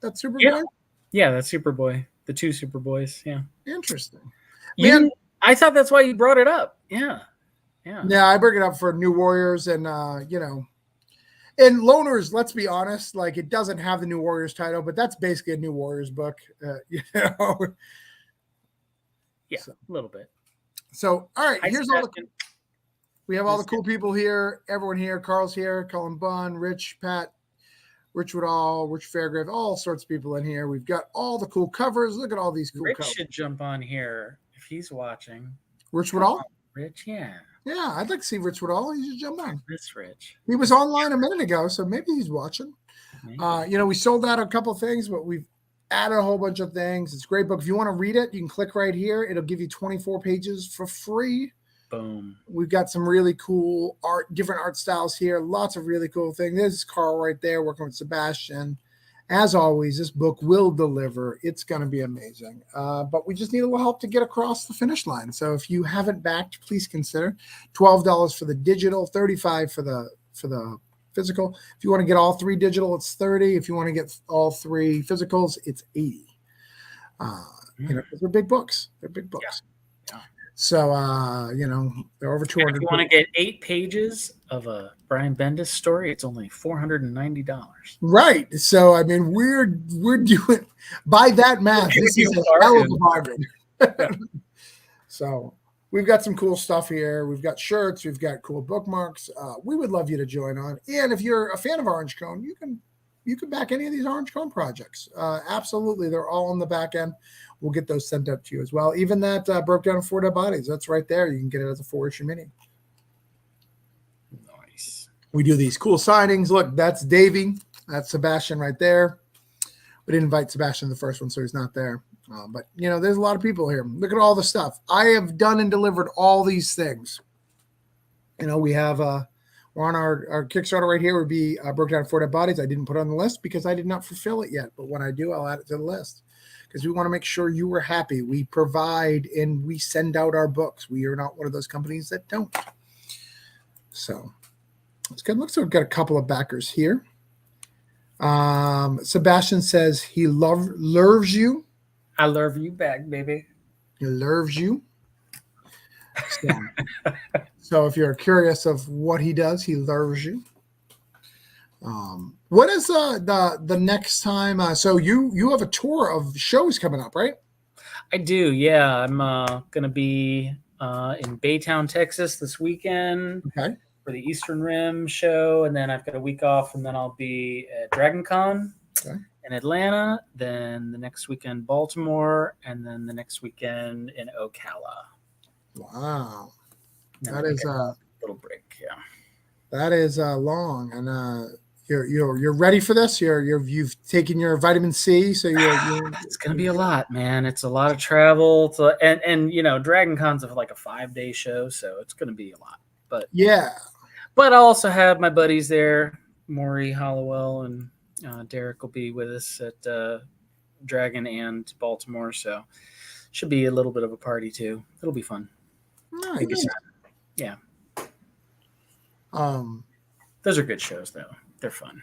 That Superboy?
Yeah. Yeah, that's Superboy. The two Superboys. Yeah.
Interesting.
Man,
Man.
I thought that's why you brought it up. Yeah. Yeah.
Yeah, I bring it up for New Warriors and and Loners, let's be honest, like it doesn't have the New Warriors title, but that's basically a New Warriors book.
Yeah,
So-
a little bit.
So, all right,
Hi,
here's all the
Sebastian.
we have all the
Yes,
cool people here, everyone here. Carl's here, Colin Bunn, Rich, Pat, Rich Woodall, Rich Fairgrave, all sorts of people in here. We've got all the cool covers. Look at all these cool
Rich
covers.
should jump on here if he's watching.
Rich Woodall?
Rich, yeah.
Yeah, I'd like to see Rich Woodall. He should jump on.
This Rich.
He was online a minute ago, so maybe he's watching.
Maybe.
We sold out a couple things, but we've added a whole bunch of things. It's a great book. If you want to read it, you can click right here. It'll give you 24 pages for free.
Boom.
We've got some really cool different art styles here. Lots of really cool things. There's Carl right there working with Sebastian. As always, this book will deliver. It's going to be amazing. But we just need a little help to get across the finish line. So if you haven't backed, please consider $12 for the digital, $35 for the physical. If you want to get all three digital, it's $30. If you want to get all three physicals, it's $80. They're big books. They're big books.
Yeah.
So they're over 200.
If you want to get 8 pages of a Brian Bendis story, it's only $490.
Right. So I mean, we're doing by that math. This is a hell of a bargain. So we've got some cool stuff here. We've got shirts. We've got cool bookmarks. We would love you to join on. And if you're a fan of Orange Cone, you can you can back any of these Orange Cone projects. Absolutely, they're all on the back end. We'll get those sent out to you as well. Even that Broke Down 4 Dead Bodies, that's right there. You can get it as a 4-issue mini.
Nice.
We do these cool signings. Look, that's Davey. That's Sebastian right there. We didn't invite Sebastian in the first one, so he's not there. But, there's a lot of people here. Look at all the stuff. I have done and delivered all these things. We have we're on our Kickstarter right here would be Broke Down 4 Dead Bodies. I didn't put it on the list because I did not fulfill it yet. But when I do, I'll add it to the list because we want to make sure you are happy. We provide and we send out our books. We are not one of those companies that don't. So it's good. Looks like we've got a couple of backers here. Sebastian says he loves you.
I love you back, baby.
He loves you. So if you're curious of what he does, he loves you. What is the next time? So you have a tour of shows coming up, right?
I do. Yeah, I'm gonna be in Baytown, Texas this weekend.
Okay.
For the Eastern Rim show, and then I've got a week off, and then I'll be at Dragon Con in Atlanta, then the next weekend Baltimore, and then the next weekend in Ocala.
Wow.
That is a little break, yeah.
That is long, and you're ready for this. You've taken your vitamin C, so you're
it's gonna be a lot, man. It's a lot of travel, and Dragon Con's like a 5-day show, so it's gonna be a lot. But
yeah.
But I'll also have my buddies there, Maury Hollowell and Derek will be with us at Dragon and Baltimore, so should be a little bit of a party too. It'll be fun.
Nice.
Yeah.
Those
are good shows though. They're fun.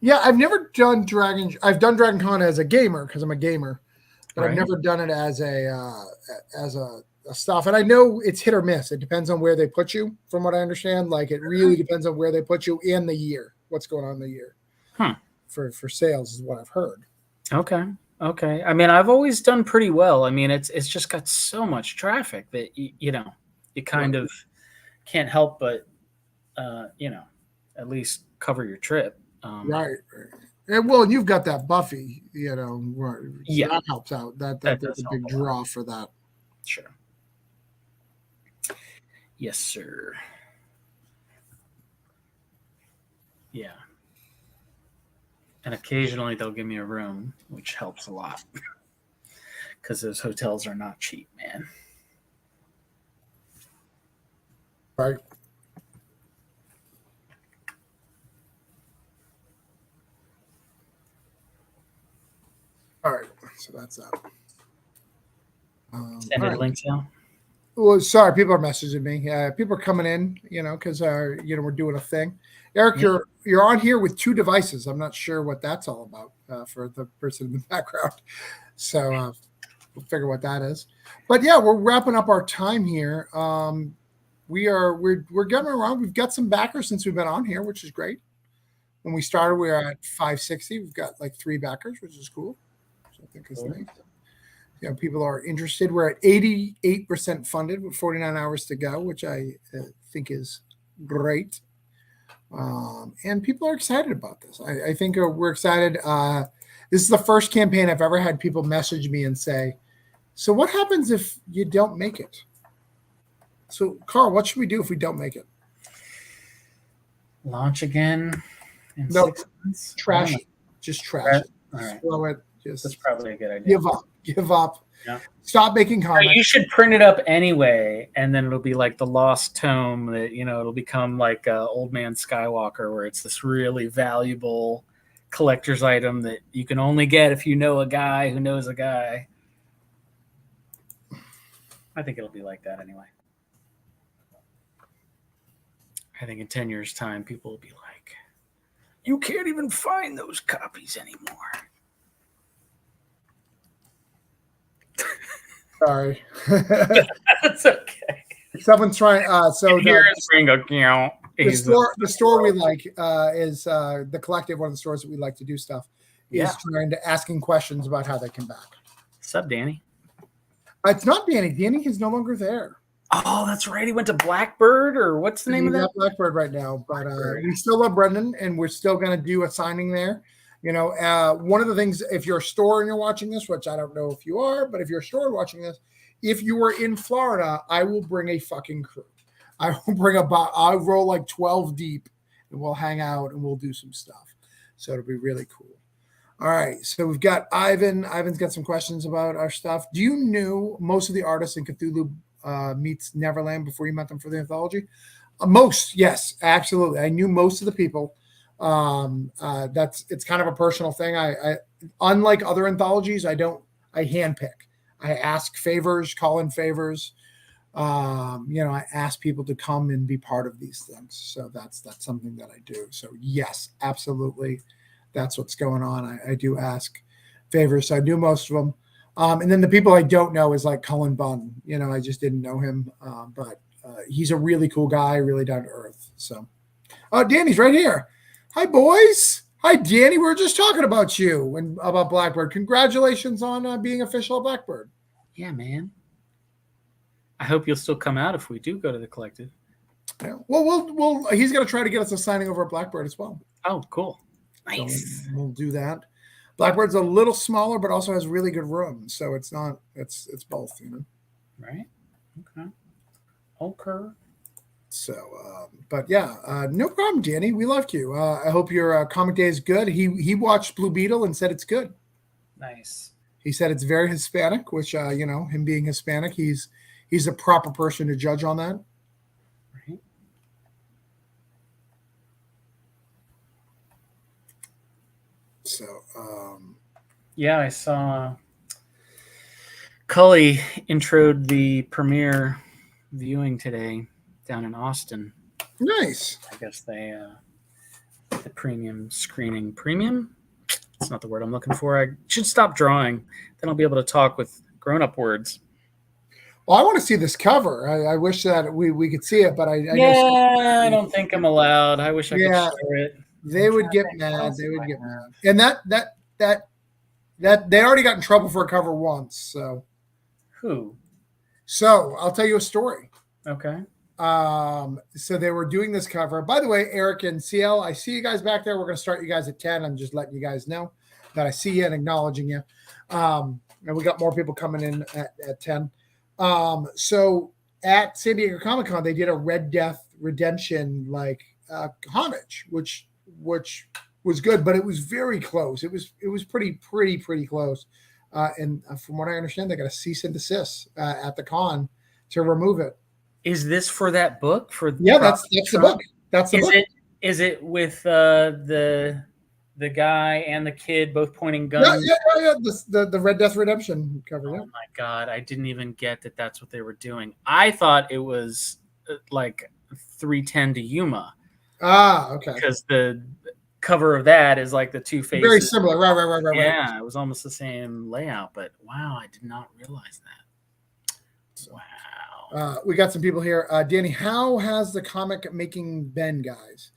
Yeah, I've never done Dragon. I've done Dragon Con as a gamer because I'm a gamer, but
Right.
I've never done it as a stuff. And I know it's hit or miss. It depends on where they put you, from what I understand. Like it really depends on where they put you in the year. What's going on in the year? For sales is what I've heard.
Okay. I mean, I've always done pretty well. I mean, it's just got so much traffic that you kind of can't help but at least cover your trip.
Right. And well, you've got that Buffy, so that helps out. That's a big draw for that.
Sure. Yes, sir. Yeah. And occasionally they'll give me a room, which helps a lot because those hotels are not cheap, man.
Right. All right. So that's that.
Send me the links now.
Well, sorry, people are messaging me. People are coming in, because we're doing a thing. Eric, you're on here with 2 devices. I'm not sure what that's all about for the person in the background. So we'll figure what that is. But yeah, we're wrapping up our time here. We're getting around. We've got some backers since we've been on here, which is great. When we started, we were at 560. We've got like 3 backers, which is cool. So I think it's nice. People are interested. We're at 88% funded with 49 hours to go, which I think is great. And people are excited about this. I think we're excited. This is the first campaign I've ever had people message me and say, so what happens if you don't make it? So, Carl, what should we do if we don't make it?
Launch again in 6 months?
Trash it. Just trash it.
All right.
Throw it.
That's probably a good idea.
Give up.
Yeah.
Stop making comments.
You should print it up anyway, and then it'll be like the lost tome that it'll become like Old Man Skywalker, where it's this really valuable collector's item that you can only get if you know a guy who knows a guy. I think it'll be like that anyway. I think in 10 years' time, people will be like, you can't even find those copies anymore.
Sorry.
That's okay.
Someone's trying. So the store we like is the Collective. One of the stores that we like to do stuff is trying to asking questions about how they can back.
What's up, Danny?
It's not Danny. Danny is no longer there.
Oh, that's right. He went to Blackbird, or what's the name of
He's
that?
at Blackbird right now, but
Blackbird.
we still love Brendan, and we're still going to do a signing there. One of the things, if you're a store and you're watching this, which I don't know if you are, but if you're a store watching this, if you were in Florida, I will bring a fucking crew. I will bring I'll roll like 12 deep, and we'll hang out and we'll do some stuff. So it'll be really cool. All right, so we've got Ivan. Ivan's got some questions about our stuff. Do you know most of the artists in Cthulhu meets Neverland before you met them for the anthology? Most, yes, absolutely. I knew most of the people. It's kind of a personal thing. I unlike other anthologies, I handpick. I ask favors, call in favors. I ask people to come and be part of these things. So that's something that I do. So yes, absolutely. That's what's going on. I do ask favors. So I do most of them. And then the people I don't know is like Cullen Bunn. I just didn't know him. But he's a really cool guy, really down to earth. So, Danny's right here. Hi, boys. Hi, Danny. We were just talking about you and about Blackbird. Congratulations on being official at Blackbird.
Yeah, man. I hope you'll still come out if we do go to the collective.
Yeah. Well, he's going to try to get us a signing over at Blackbird as well.
Oh, cool. Nice.
So we'll do that. Blackbird's a little smaller, but also has really good rooms. So it's both,
Right. Okay.
So, but yeah, no problem, Danny. We loved you. I hope your comic day is good. He watched Blue Beetle and said it's good.
Nice.
He said it's very Hispanic, which him being Hispanic, he's a proper person to judge on that.
Right.
So,
yeah, I saw Cully introed the premiere viewing today down in Austin.
Nice.
I guess they the premium screening. Premium? That's not the word I'm looking for. I should stop drawing. Then I'll be able to talk with grown-up words.
Well, I want to see this cover. I wish that we could see it, but I
don't think I'm allowed. I wish I could share it.
They would get mad. They would get mad. And that they already got in trouble for a cover once. So
who?
So I'll tell you a story.
Okay.
So they were doing this cover. By the way, Eric and CL, I see you guys back there. We're going to start you guys at 10. I'm just letting you guys know that I see you and acknowledging you. And we got more people coming in at 10. So at San Diego Comic-Con, they did a Red Death Redemption homage, which was good, but it was very close. It was pretty close. And from what I understand, they got a cease and desist at the con to remove it.
Is this for that book?
That's the book. That's the book.
Is it with the guy and the kid both pointing guns?
Yeah. The Red Death Redemption cover.
Oh my god, I didn't even get that. That's what they were doing. I thought it was like 310 to Yuma.
Ah, okay.
Because the cover of that is like the two faces.
Very similar. Right.
Yeah, it was almost the same layout, but wow, I did not realize that. Wow.
We got some people here. Danny, how has the comic making been, guys?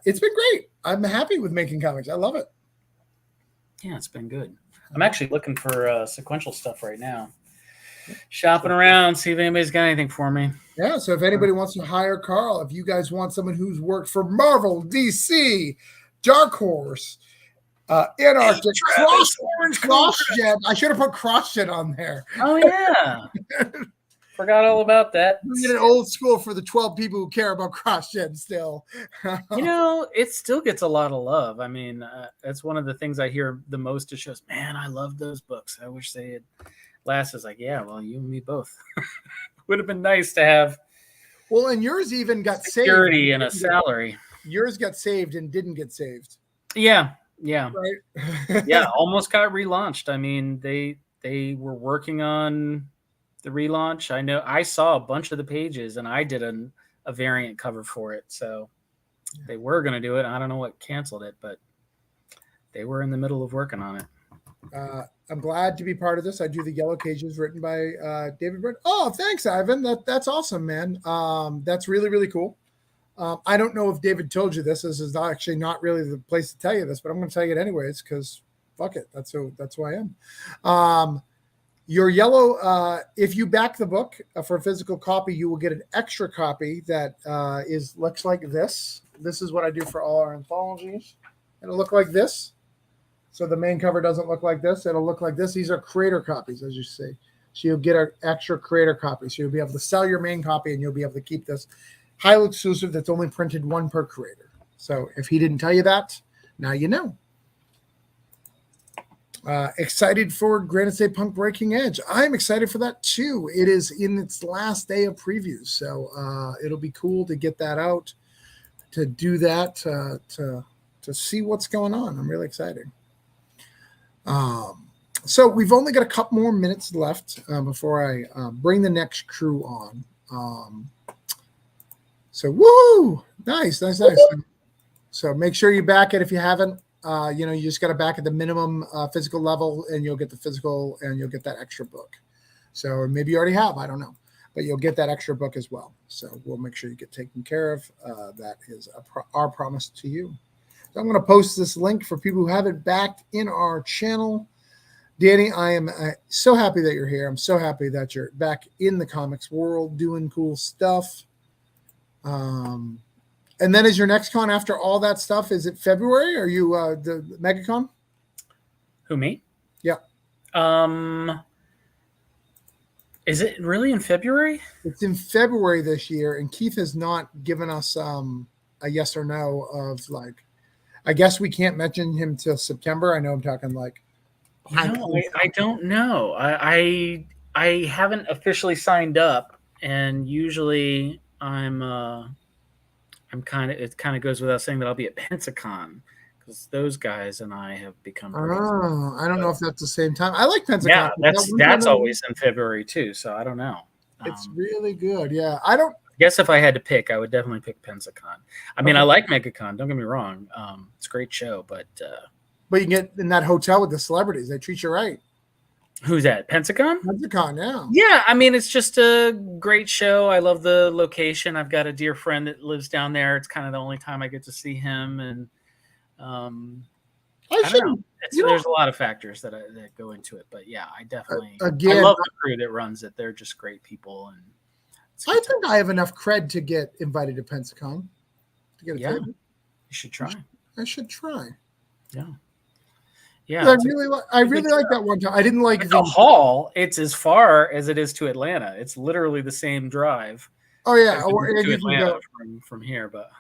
It's been great. I'm happy with making comics. I love it.
Yeah, it's been good. I'm actually looking for sequential stuff right now. Shopping around, see if anybody's got anything for me.
Yeah, so if anybody wants to hire Carl, if you guys want someone who's worked for Marvel, DC, Dark Horse, Antarctic, CrossGen. I should have put CrossGen on there.
Oh, yeah. Forgot all about that.
We get an old school for the 12 people who care about CrossGen still.
It still gets a lot of love. I mean, that's one of the things I hear the most. It shows, man, I love those books. I wish they had last. Is like, yeah, well, you and me both. Would have been nice to have.
Well, and yours even got
security and a salary.
Yours got saved and didn't get saved.
Yeah.
Right.
Yeah, almost got relaunched. I mean, they were working on the relaunch. I know I saw a bunch of the pages and I did a variant cover for it. So they were going to do it. I don't know what canceled it, but they were in the middle of working on it.
I'm glad to be part of this. I do the Yellow Cages written by David Byrne. Oh, thanks, Ivan. That's awesome, man. That's really, really cool. I don't know if David told you this. This is actually not really the place to tell you this, but I'm going to tell you it anyways because fuck it. That's who I am. Your yellow, if you back the book for a physical copy, you will get an extra copy that looks like this. This is what I do for all our anthologies. It'll look like this. So the main cover doesn't look like this. It'll look like this. These are creator copies, as you see. So you'll get an extra creator copy. So you'll be able to sell your main copy, and you'll be able to keep this highly exclusive that's only printed one per creator. So if he didn't tell you that, now you know. Excited for Granite State Punk Breaking Edge. I'm excited for that too. It is in its last day of previews, so it'll be cool to get that out, to do that, to see what's going on. I'm really excited. So we've only got a couple more minutes left before I bring the next crew on. So woo! Nice. So make sure you back it if you haven't. You just got to back at the minimum physical level, and you'll get the physical, and you'll get that extra book. So maybe you already have, I don't know, but you'll get that extra book as well. So we'll make sure you get taken care of. That is our promise to you. So I'm going to post this link for people who haven't backed in our channel. Danny, I am so happy that you're here. I'm so happy that you're back in the comics world doing cool stuff. And then is your next con after all that stuff? Is it February? Are you the MegaCon?
Who, me?
Yeah.
Is it really in February?
It's in February this year, and Keith has not given us a yes or no of like. I guess we can't mention him till September. I know I'm talking like.
I don't know. I haven't officially signed up, and usually I'm kind of, it kind of goes without saying that I'll be at Pensacon, because those guys and I have become.
Oh, I don't know if that's the same time. I like Pensacon.
Yeah, that's always in February too. So I don't know.
It's really good. Yeah,
I guess if I had to pick, I would definitely pick Pensacon. I mean, I like MegaCon. Don't get me wrong. It's a great show, but
you can get in that hotel with the celebrities. They treat you right.
Who's that? Pensacon?
Pensacon, yeah.
Yeah, I mean, it's just a great show. I love the location. I've got a dear friend that lives down there. It's kind of the only time I get to see him, and I don't know. There's a lot of factors that go into it, but yeah, I definitely I love the crew that runs it. They're just great people, and
I think I have enough cred to get invited to Pensacon. To get a table.
You should try.
I should try.
Yeah.
Yeah, I really like that one time. I didn't like
the hall. It's as far as it is to Atlanta. It's literally the same drive.
Oh yeah,
to Atlanta from here, but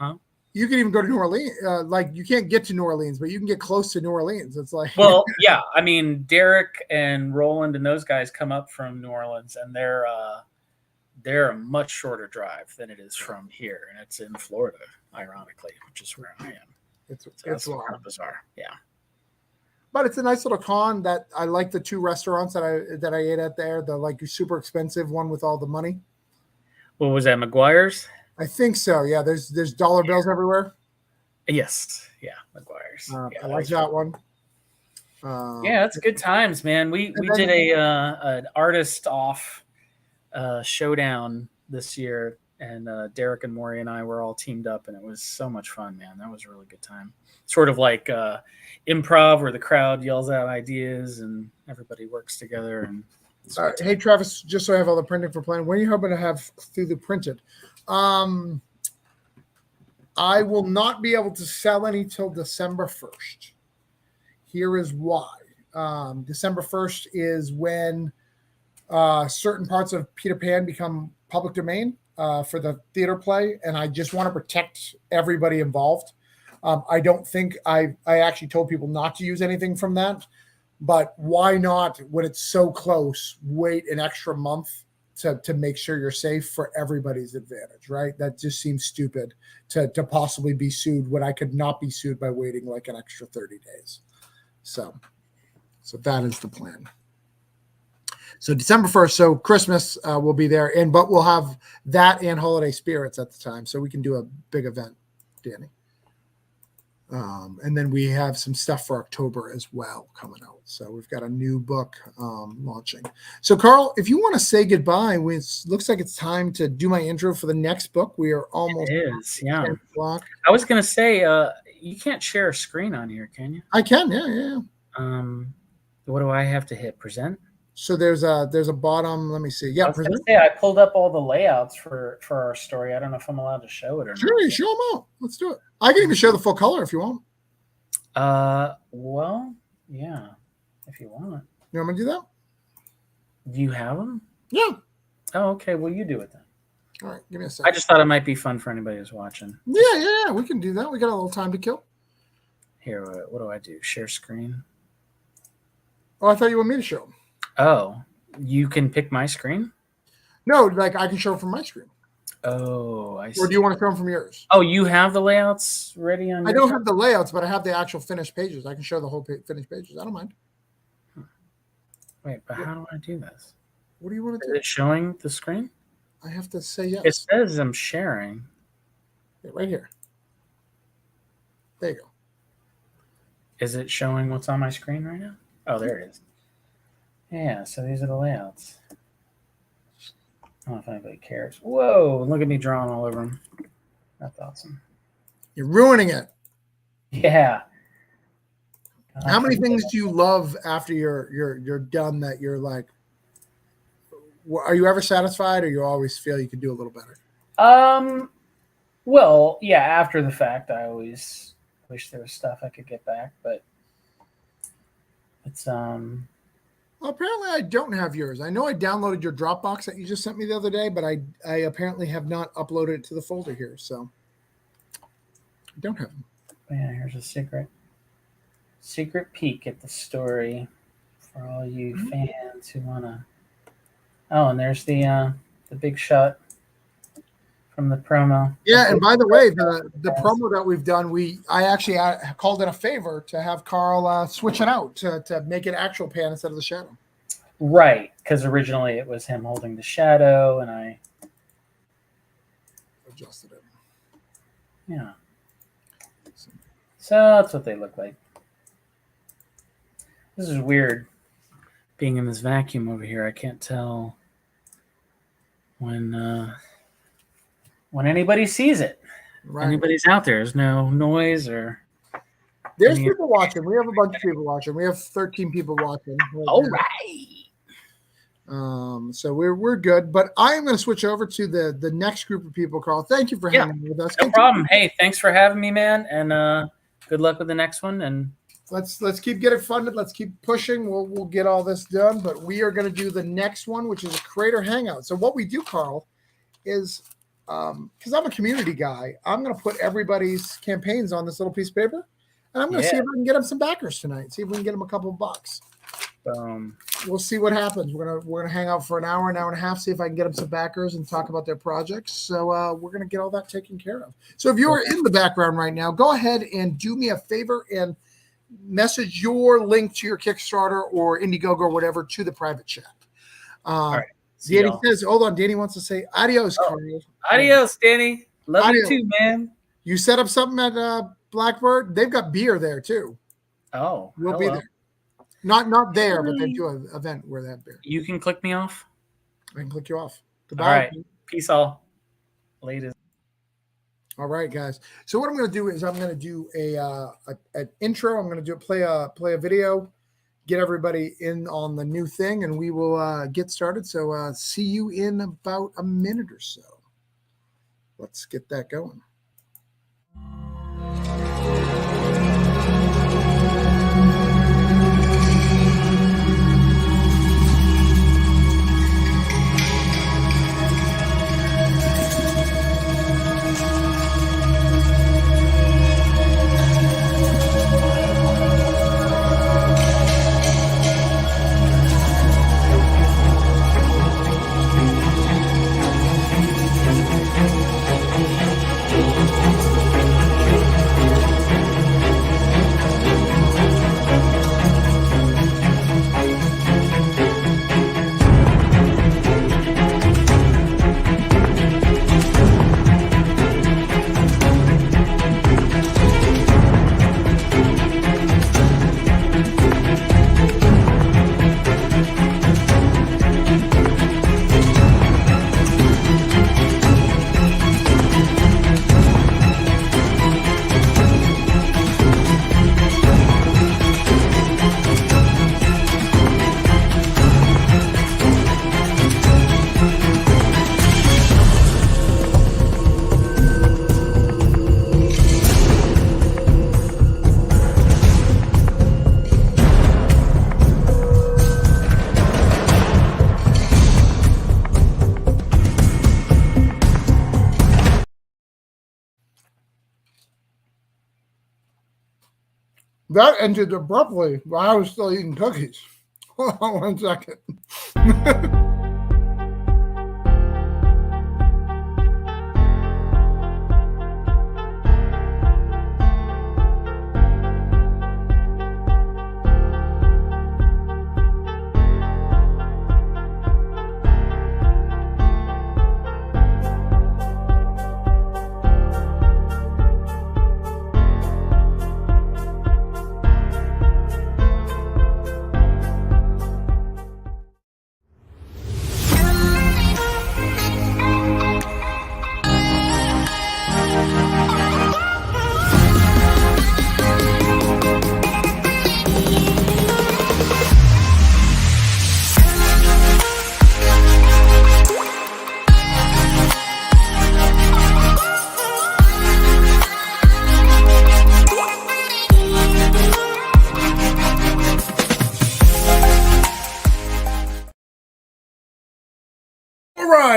you can even go to New Orleans. Like you can't get to New Orleans, but you can get close to New Orleans. It's like
yeah. I mean, Derek and Roland and those guys come up from New Orleans, and they're a much shorter drive than it is from here, and it's in Florida, ironically, which is where I am.
It's
kind of bizarre, yeah.
But it's a nice little con that I like the two restaurants that I ate at there. The like super expensive one with all the money.
What was that, McGuire's?
I think so. Yeah, there's dollar bills everywhere.
Yes, yeah, McGuire's.
I like that one.
Yeah, it's good times, man. We did an artist off showdown this year, and Derek and Maury and I were all teamed up, and it was so much fun, man. That was a really good time. Sort of like improv, where the crowd yells out ideas and everybody works together. And
hey, Travis, just so I have all the printing for planning, when are you hoping to have through the printed? I will not be able to sell any till December 1st. Here is why. December 1st is when certain parts of Peter Pan become public domain for the theater play, and I just want to protect everybody involved. I don't think I actually told people not to use anything from that, but why not, when it's so close, wait an extra month to make sure you're safe for everybody's advantage, right? That just seems stupid to possibly be sued when I could not be sued by waiting like an extra 30 days. So that is the plan. So December 1st, so Christmas will be there, but we'll have that and Holiday Spirits at the time, so we can do a big event, Danny. And then we have some stuff for October as well coming out. So we've got a new book launching. So Carl, if you want to say goodbye, it looks like it's time to do my intro for the next book. We are almost.
It is, yeah. I was going to say, you can't share a screen on here, can you?
I can, yeah.
What do I have to hit? Present?
So there's a bottom. Let me see.
I
Yeah,
was going to
present.
say I pulled up all the layouts for our story. I don't know if I'm allowed to show it or
Sure, you show them out. Let's do it. I can even show the full color if you want.
not. Well, yeah, if you want.
You want me to do that?
Do you have them?
Yeah.
Oh, okay. Well, you do it then.
All right. Give me a second.
I just thought it might be fun for anybody who's watching.
Yeah. We can do that. We got a little time to kill.
Here, what do I do? Share screen?
Oh, I thought you wanted me to show them.
Oh, you can pick my screen?
No, like I can show them from my screen.
Oh, I see.
Or do you want to show them from yours?
Oh, you have the layouts ready on
I
your
don't
phone?
have the layouts, but I have the actual finished pages. I can show the whole finished pages. I don't mind.
Wait, but how do I do this?
What do you want to
Is
do?
it showing the screen?
I have to say yes.
It says I'm sharing.
Yeah, right here. There you go.
Is it showing what's on my screen right now? Oh, there it is. Yeah, so these are the layouts. I don't know if anybody cares. Whoa, look at me drawing all over them. That's awesome.
You're ruining it.
Yeah.
How many things do you love after you're done that you're like, are you ever satisfied or you always feel you could do a little better?
Well, yeah, after the fact, I always wish there was stuff I could get back, but it's
Well, apparently I don't have yours. I know I downloaded your Dropbox that you just sent me the other day, but I apparently have not uploaded it to the folder here, so I don't have them.
yeah, here's a secret peek at the story for all you fans who wanna. Oh, and there's the big shot from the promo.
Yeah, and by the way, the promo that we've done, I actually called it a favor to have Carl switch it out to make it actual pan instead of the shadow.
Right, because originally it was him holding the shadow, and I
Adjusted it.
yeah. So that's what they look like. This is weird. Being in this vacuum over here, I can't tell when anybody sees it.
Right.
Anybody's out there. There's no noise or.
There's people watching. We have a bunch of people watching. We have 13 people watching.
All right.
So we're good. But I am going to switch over to the next group of people, Carl. Thank you for hanging with us.
No problem. Hey, thanks for having me, man. And good luck with the next one. And
let's keep getting funded. Let's keep pushing. We'll get all this done. But we are going to do the next one, which is a creator hangout. So what we do, Carl, is because I'm a community guy, I'm going to put everybody's campaigns on this little piece of paper, and I'm going to see if I can get them some backers tonight. See if we can get them a couple of bucks. We'll see what happens. We're gonna hang out for an hour and a half, see if I can get them some backers and talk about their projects. So we're gonna get all that taken care of. So if you're in the background right now, go ahead and do me a favor and message your link to your Kickstarter or Indiegogo or whatever to the private chat.
all right.
Danny says, hold on. Danny wants to say adios, Carl.
Adios, Danny. Love you too, man.
You set up something at Blackbird. They've got beer there too.
Oh,
We'll be there. Not there, but they do an event where they have beer.
You can click me off.
I can click you off. Goodbye.
All right. Peace all. Later.
All right, guys. So what I'm going to do is I'm going to do an intro. I'm going to play a video, get everybody in on the new thing, and we will get started. So see you in about a minute or so. Let's get that going. That ended abruptly while I was still eating cookies. Hold on 1 second.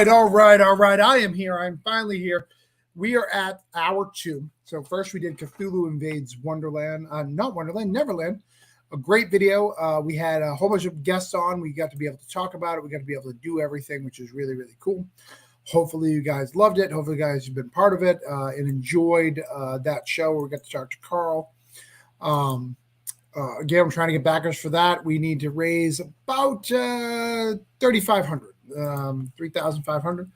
All right. I am here. I'm finally here. We are at hour 2. So first we did Cthulhu Invades Wonderland. Not Wonderland, Neverland. A great video. We had a whole bunch of guests on. We got to be able to talk about it. We got to be able to do everything, which is really, really cool. Hopefully you guys loved it. Hopefully you guys have been part of it and enjoyed that show where we got to talk to Carl. Again, I'm trying to get backers for that. We need to raise about 3,500. 3,500.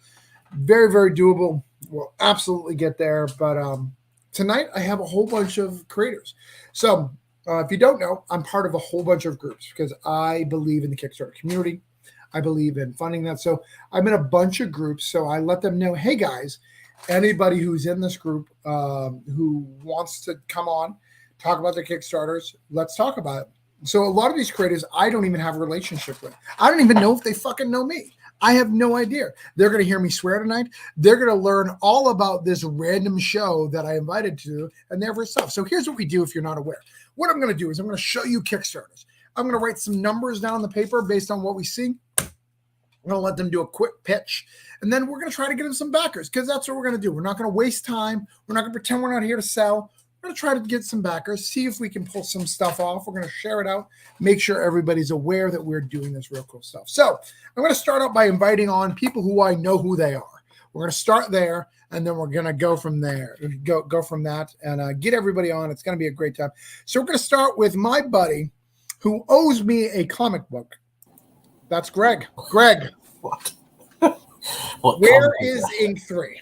Very, very doable. We'll absolutely get there. But tonight I have a whole bunch of creators. So if you don't know, I'm part of a whole bunch of groups because I believe in the Kickstarter community. I believe in funding that. So I'm in a bunch of groups. So I let them know, hey guys, anybody who's in this group who wants to come on, talk about their Kickstarters, let's talk about it. So a lot of these creators I don't even have a relationship with. I don't even know if they fucking know me. I have no idea. They're going to hear me swear tonight. They're going to learn all about this random show that I invited to and their stuff. So here's what we do if you're not aware. What I'm going to do is I'm going to show you Kickstarters. I'm going to write some numbers down on the paper based on what we see. I'm going to let them do a quick pitch. And then we're going to try to get them some backers because that's what we're going to do. We're not going to waste time. We're not going to pretend we're not here to sell. We're going to try to get some backers, see if we can pull some stuff off. We're going to share it out, make sure everybody's aware that we're doing this real cool stuff. So I'm going to start out by inviting on people who I know who they are. We're going to start there, and then we're going to go from there, go from that, and get everybody on. It's going to be a great time. So we're going to start with my buddy who owes me a comic book. That's Greg. Greg,
What
where is Ink 3?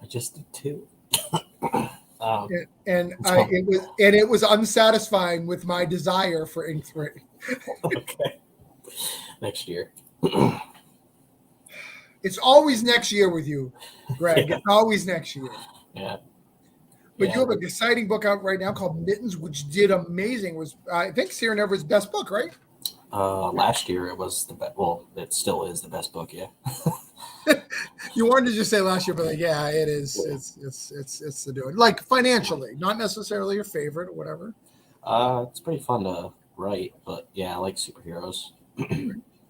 I just did 2.
It was unsatisfying with my desire for Ink 3.
Okay. Next year.
It's always next year with you, Greg.
Yeah.
It's always next year.
Yeah.
But you have an exciting book out right now called Mittens, which did amazing. Was I think Sierra Nevada's best book, right?
Last year it was the best. Well, it still is the best book. Yeah.
You wanted to just say last year, but like, yeah, it is. It's the doing. Like financially, not necessarily your favorite or whatever.
It's pretty fun to write, but yeah, I like superheroes.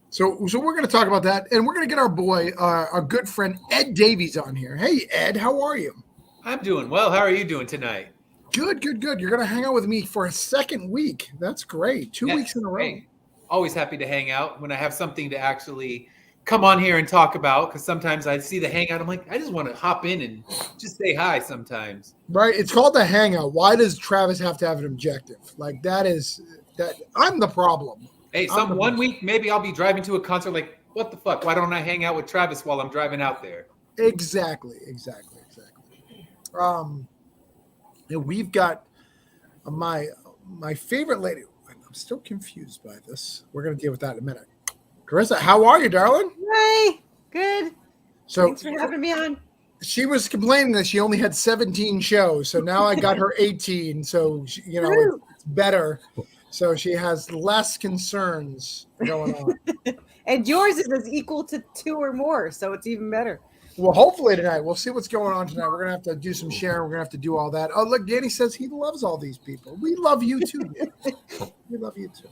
So we're going to talk about that, and we're going to get our boy, our good friend Ed Davies on here. Hey, Ed, how are you?
I'm doing well. How are you doing tonight?
Good. You're going to hang out with me for a second week. That's great. 2 weeks in a row.
Hey, always happy to hang out when I have something to actually come on here and talk about, because sometimes I see the hangout. I'm like, I just want to hop in and just say hi sometimes.
Right. It's called the hangout. Why does Travis have to have an objective? Like that I'm the problem.
Hey, one week, maybe I'll be driving to a concert like, what the fuck? Why don't I hang out with Travis while I'm driving out there?
Exactly. And we've got my favorite lady. I'm still confused by this. We're going to deal with that in a minute. Carissa, how are you, darling?
Hi, good.
So
Thanks for having me on.
She was complaining that she only had 17 shows. So now I got her 18. So, it's better. So she has less concerns going on.
And yours is equal to 2 or more. So it's even better.
Well, hopefully tonight. We'll see what's going on tonight. We're going to have to do some sharing. We're going to have to do all that. Oh, look, Danny says he loves all these people. We love you too, Danny. We love you too.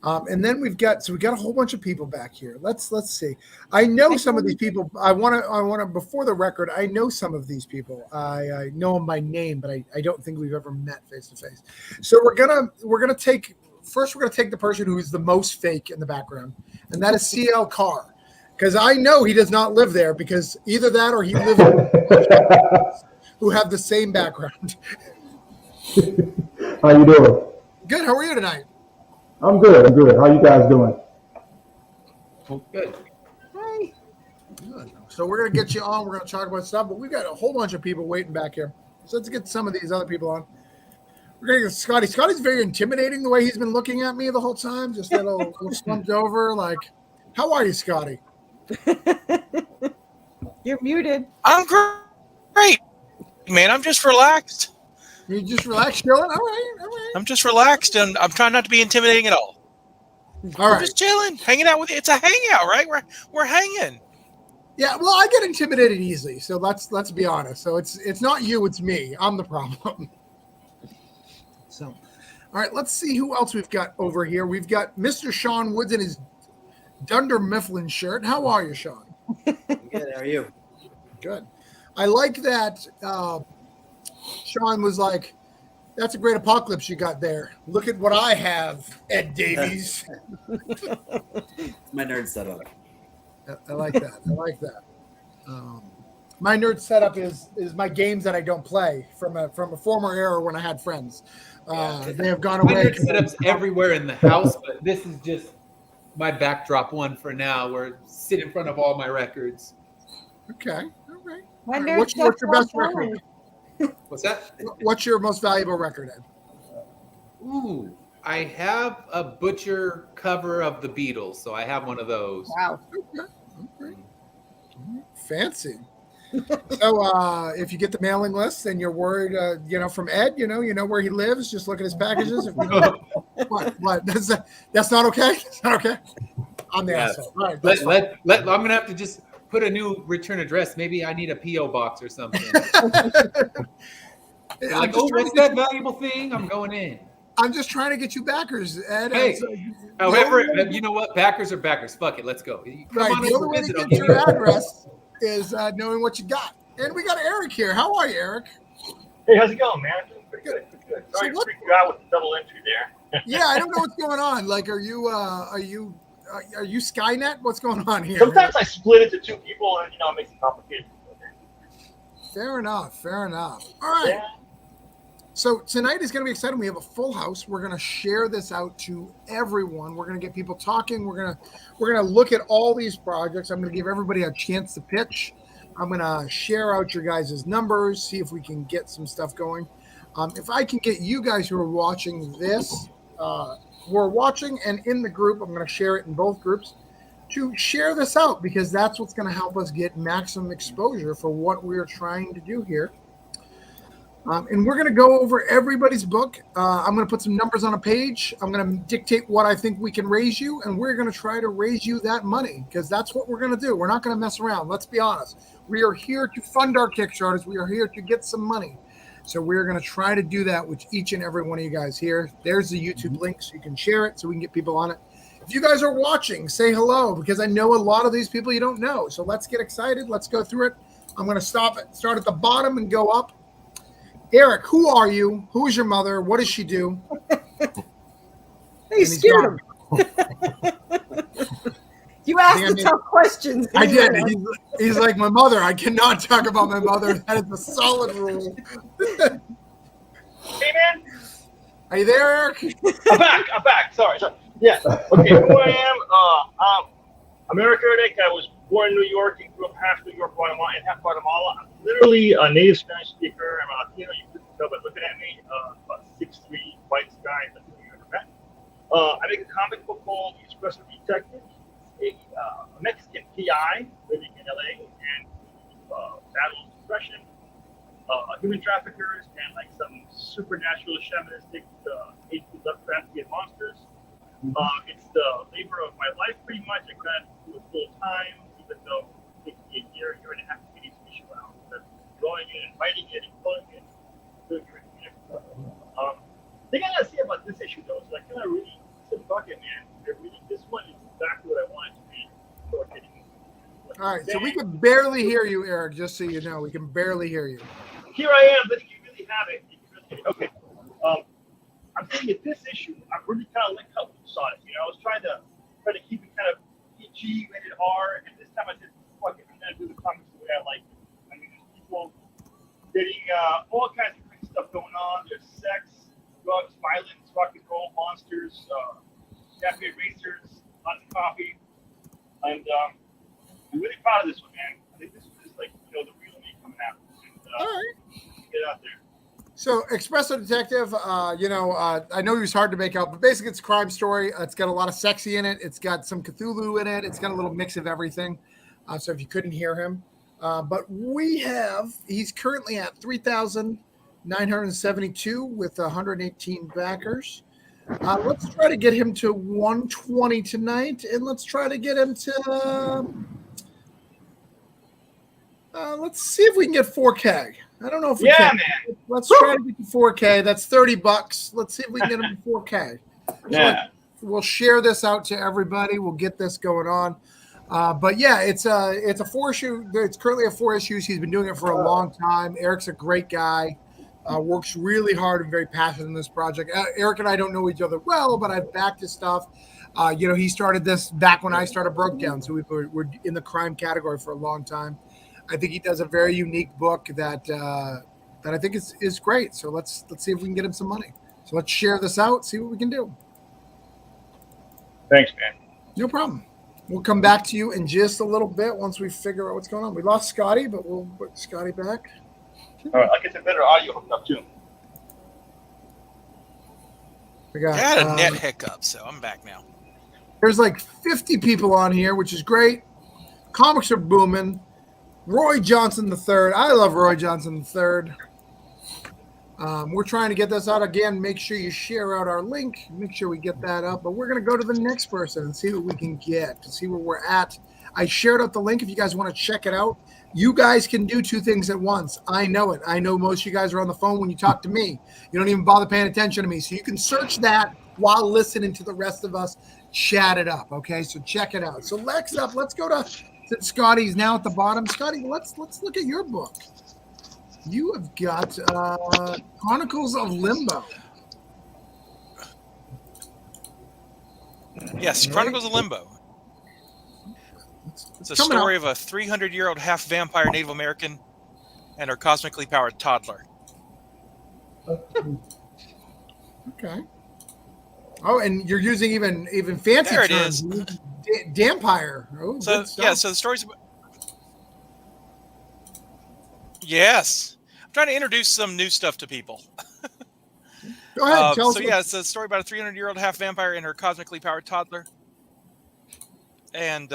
And then we got a whole bunch of people back here. Let's see. I know some of these people. I want to before the record. I know some of these people. I know them by name, but I don't think we've ever met face to face. So we're gonna take the person who is the most fake in the background, and that is CL Carr, because I know he does not live there, because either that or he lives who have the same background.
How you doing?
Good. How are you tonight?
I'm good. How you guys doing?
Good.
Hi.
Good. So we're gonna get you on. We're gonna talk about stuff, but we've got a whole bunch of people waiting back here. So let's get some of these other people on. We're gonna get Scotty. Scotty's very intimidating the way he's been looking at me the whole time, just a little slumped over. Like, how are you, Scotty?
You're muted.
I'm great, man. I'm just relaxed.
You just relax, chilling. All right.
I'm just relaxed, and I'm trying not to be intimidating at all.
All
I'm
right.
just chilling, hanging out with you. It's a hangout, right? We're hanging.
Yeah. Well, I get intimidated easily, so let's be honest. So it's not you, it's me. I'm the problem. So, all right. Let's see who else we've got over here. We've got Mr. Sean Woods in his Dunder Mifflin shirt. How are you, Sean?
Good. How are you?
Good. I like that. Sean was like, "That's a great apocalypse you got there. Look at what I have, Ed Davies."
My nerd setup.
I like that. My nerd setup is my games that I don't play from a former era when I had friends. They have gone
My
away.
nerd setup's everywhere in the house, but this is just my backdrop one for now, where I sit in front of all my records.
Okay. All right.
My
All right.
nerd
What's your
stuff's
best
all
record?
gone.
What's that?
What's your most valuable record, Ed?
Ooh, I have a Butcher cover of the Beatles, so I have one of those.
Wow.
Okay. All right. Fancy. So if you get the mailing list and you're worried, from Ed, you know where he lives. Just look at his packages. What? That's not okay. That's not okay. I'm the
Yes.
asshole. All right. That's
I'm gonna have to just put a new return address. Maybe I need a PO box or something. They're
I'm
like,
just
oh,
trying
what's
to get-
that valuable thing? I'm going in.
I'm just trying to get you backers, Ed.
Hey,
So-
however, you know what? Backers are backers. Fuck it, let's go. Come
Right.
on
The
over,
only way to
visit. I'll
get
give you
your
a-
address is knowing what you got. And we got Eric here. How are you, Eric?
Hey, how's it going, man? Doing pretty good.
So
Sorry to
what-
freak you out with the double entry there.
Yeah, I don't know what's going on. Like, are you Skynet? What's going on here?
Sometimes I split it to two people, and it makes it complicated.
Fair enough. All right.
Yeah.
So tonight is going to be exciting. We have a full house. We're going to share this out to everyone. We're going to get people talking. We're going to look at all these projects. I'm going to give everybody a chance to pitch. I'm going to share out your guys' numbers, see if we can get some stuff going. If I can get you guys who are watching this, we're watching and in the group, I'm going to share it in both groups, to share this out, because that's what's going to help us get maximum exposure for what we're trying to do here. And we're going to go over everybody's book. I'm going to put some numbers on a page. I'm going to dictate what I think we can raise you, and we're going to try to raise you that money, because that's what we're going to do. We're not going to mess around. Let's be honest. We are here to fund our Kickstarters. We are here to get some money. So we're going to try to do that with each and every one of you guys here. There's the YouTube link so you can share it so we can get people on it. If you guys are watching, say hello, because I know a lot of these people you don't know. So let's get excited. Let's go through it. I'm going to start at the bottom and go up. Eric, who are you? Who is your mother? What does she do?
You scared him. You asked
Damn
the
it.
tough questions.
I did. He's like, my mother. I cannot talk about my mother. That is a solid rule.
Hey, man.
Are you there, Eric?
I'm back. Sorry. Yeah. Okay, who I am, I'm Eric Erdick. I was born in New York and grew up half New York, Guatemala, and half Guatemala. I'm literally a native Spanish speaker. I'm a Latino. You couldn't tell by looking at me. About 6'3", white guy. That's who you ever met. I make a comic book called The Espresso Detective. It's a Mexican PI living in LA and battles depression, human traffickers, and like some supernatural shamanistic H.P. Lovecraftian monsters. It's the labor of my life, pretty much. I kind of do it full time, even though it takes me a year and a half to get each issue out. But drawing it and writing it and pulling it, doing it. The thing I gotta say about this issue, though, is I kind of really fuck it, man. This one is exactly what I want it to be. So we're getting-
All right, so we can barely hear you, Eric. Just so you know, we can barely hear you.
Here I am, letting you really have it. Okay. I'm thinking this issue, I really kind of linked up with Sonic. You know, I was trying to keep it kind of PG, rated R, and this time I said, fuck it, I'm gonna do the comics the way I like it. I mean, there's people getting all kinds of crazy stuff going on. There's sex, drugs, violence, rock and roll, monsters, cafe racers, lots of coffee, and I'm really proud of this one, man. I think this is like, the real me coming out. And,
All right.
get out there.
So, Espresso Detective, I know he was hard to make out, but basically it's a crime story. It's got a lot of sexy in it. It's got some Cthulhu in it. It's got a little mix of everything. So if you couldn't hear him, but he's currently at 3,972 with 118 backers. Let's try to get him to 120 tonight, and let's try to get him to, let's see if we can get 4K. I don't know if we can.
Man.
Let's try to get to 4K. That's $30. Let's see if we can get them to 4K.
Yeah.
We'll share this out to everybody. We'll get this going on. But yeah, it's a 4-issue. It's currently a 4 issues. He's been doing it for a long time. Eric's a great guy. Works really hard and very passionate in this project. Eric and I don't know each other well, but I've backed his stuff. He started this back when I started Broke Down, so we're in the crime category for a long time. I think he does a very unique book that I think is great. So let's see if we can get him some money. So let's share this out, see what we can do.
Thanks, man.
No problem. We'll come back to you in just a little bit once we figure out what's going on. We lost Scotty, but we'll put Scotty back.
All right, I'll get some better audio hooked up too.
We got,
I had a net hiccup, so I'm back now.
There's like 50 people on here, which is great. Comics are booming. Roy Johnson III. I love Roy Johnson III. We're trying to get this out again. Make sure you share out our link. Make sure we get that up. But we're going to go to the next person and see what we can get to see where we're at. I shared out the link if you guys want to check it out. You guys can do 2 things at once. I know it. I know most of you guys are on the phone when you talk to me. You don't even bother paying attention to me. So you can search that while listening to the rest of us chat it up. Okay, so check it out. So next up, let's go to Scotty's now at the bottom. Scotty, let's look at your book. You have got Chronicles of Limbo.
Yes, Chronicles of Limbo. It's a story of a 300-year-old half-vampire Native American and her cosmically powered toddler.
Okay. Oh, and you're using even fancy
There it
terms.
is.
Dampire. Oh,
So
good stuff.
yeah, so the story's about... Yes, I'm trying to introduce some new stuff to people.
Go ahead. Tell us.
So yeah, it's a story about a 300-year-old half-vampire and her cosmically powered toddler. And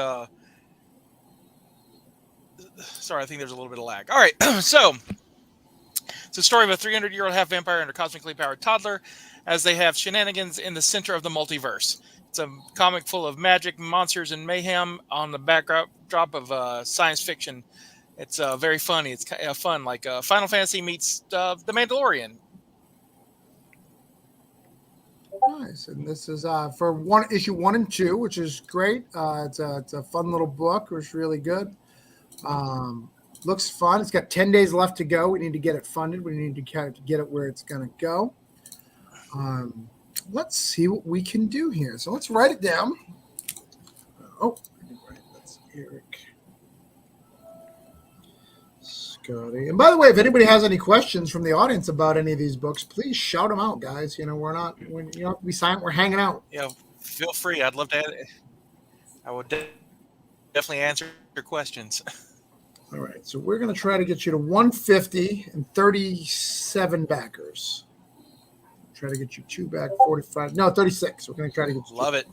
sorry, I think there's a little bit of lag. All right, so it's a story of a 300-year-old half-vampire and her cosmically powered toddler as they have shenanigans in the center of the multiverse. It's a comic full of magic, monsters, and mayhem on the backdrop of science fiction. It's very funny. It's kind of fun, like Final Fantasy meets The Mandalorian.
Nice. And this is for issue 1 and 2, which is great. It's a fun little book. It's really good. Looks fun. It's got 10 days left to go. We need to get it funded. We need to get it where it's going to go. Let's see what we can do here. So let's write it down. Oh, that's Eric. Scotty. And by the way, if anybody has any questions from the audience about any of these books, please shout them out, guys. You know, we're not, we silent. We're hanging out.
Yeah, feel free. I'd love to. I would definitely answer your questions.
All right. So we're going to try to get you to 150 and 37 backers. Try to get you 2 back, 45. No, 36. We're going to try to get you.
Love it.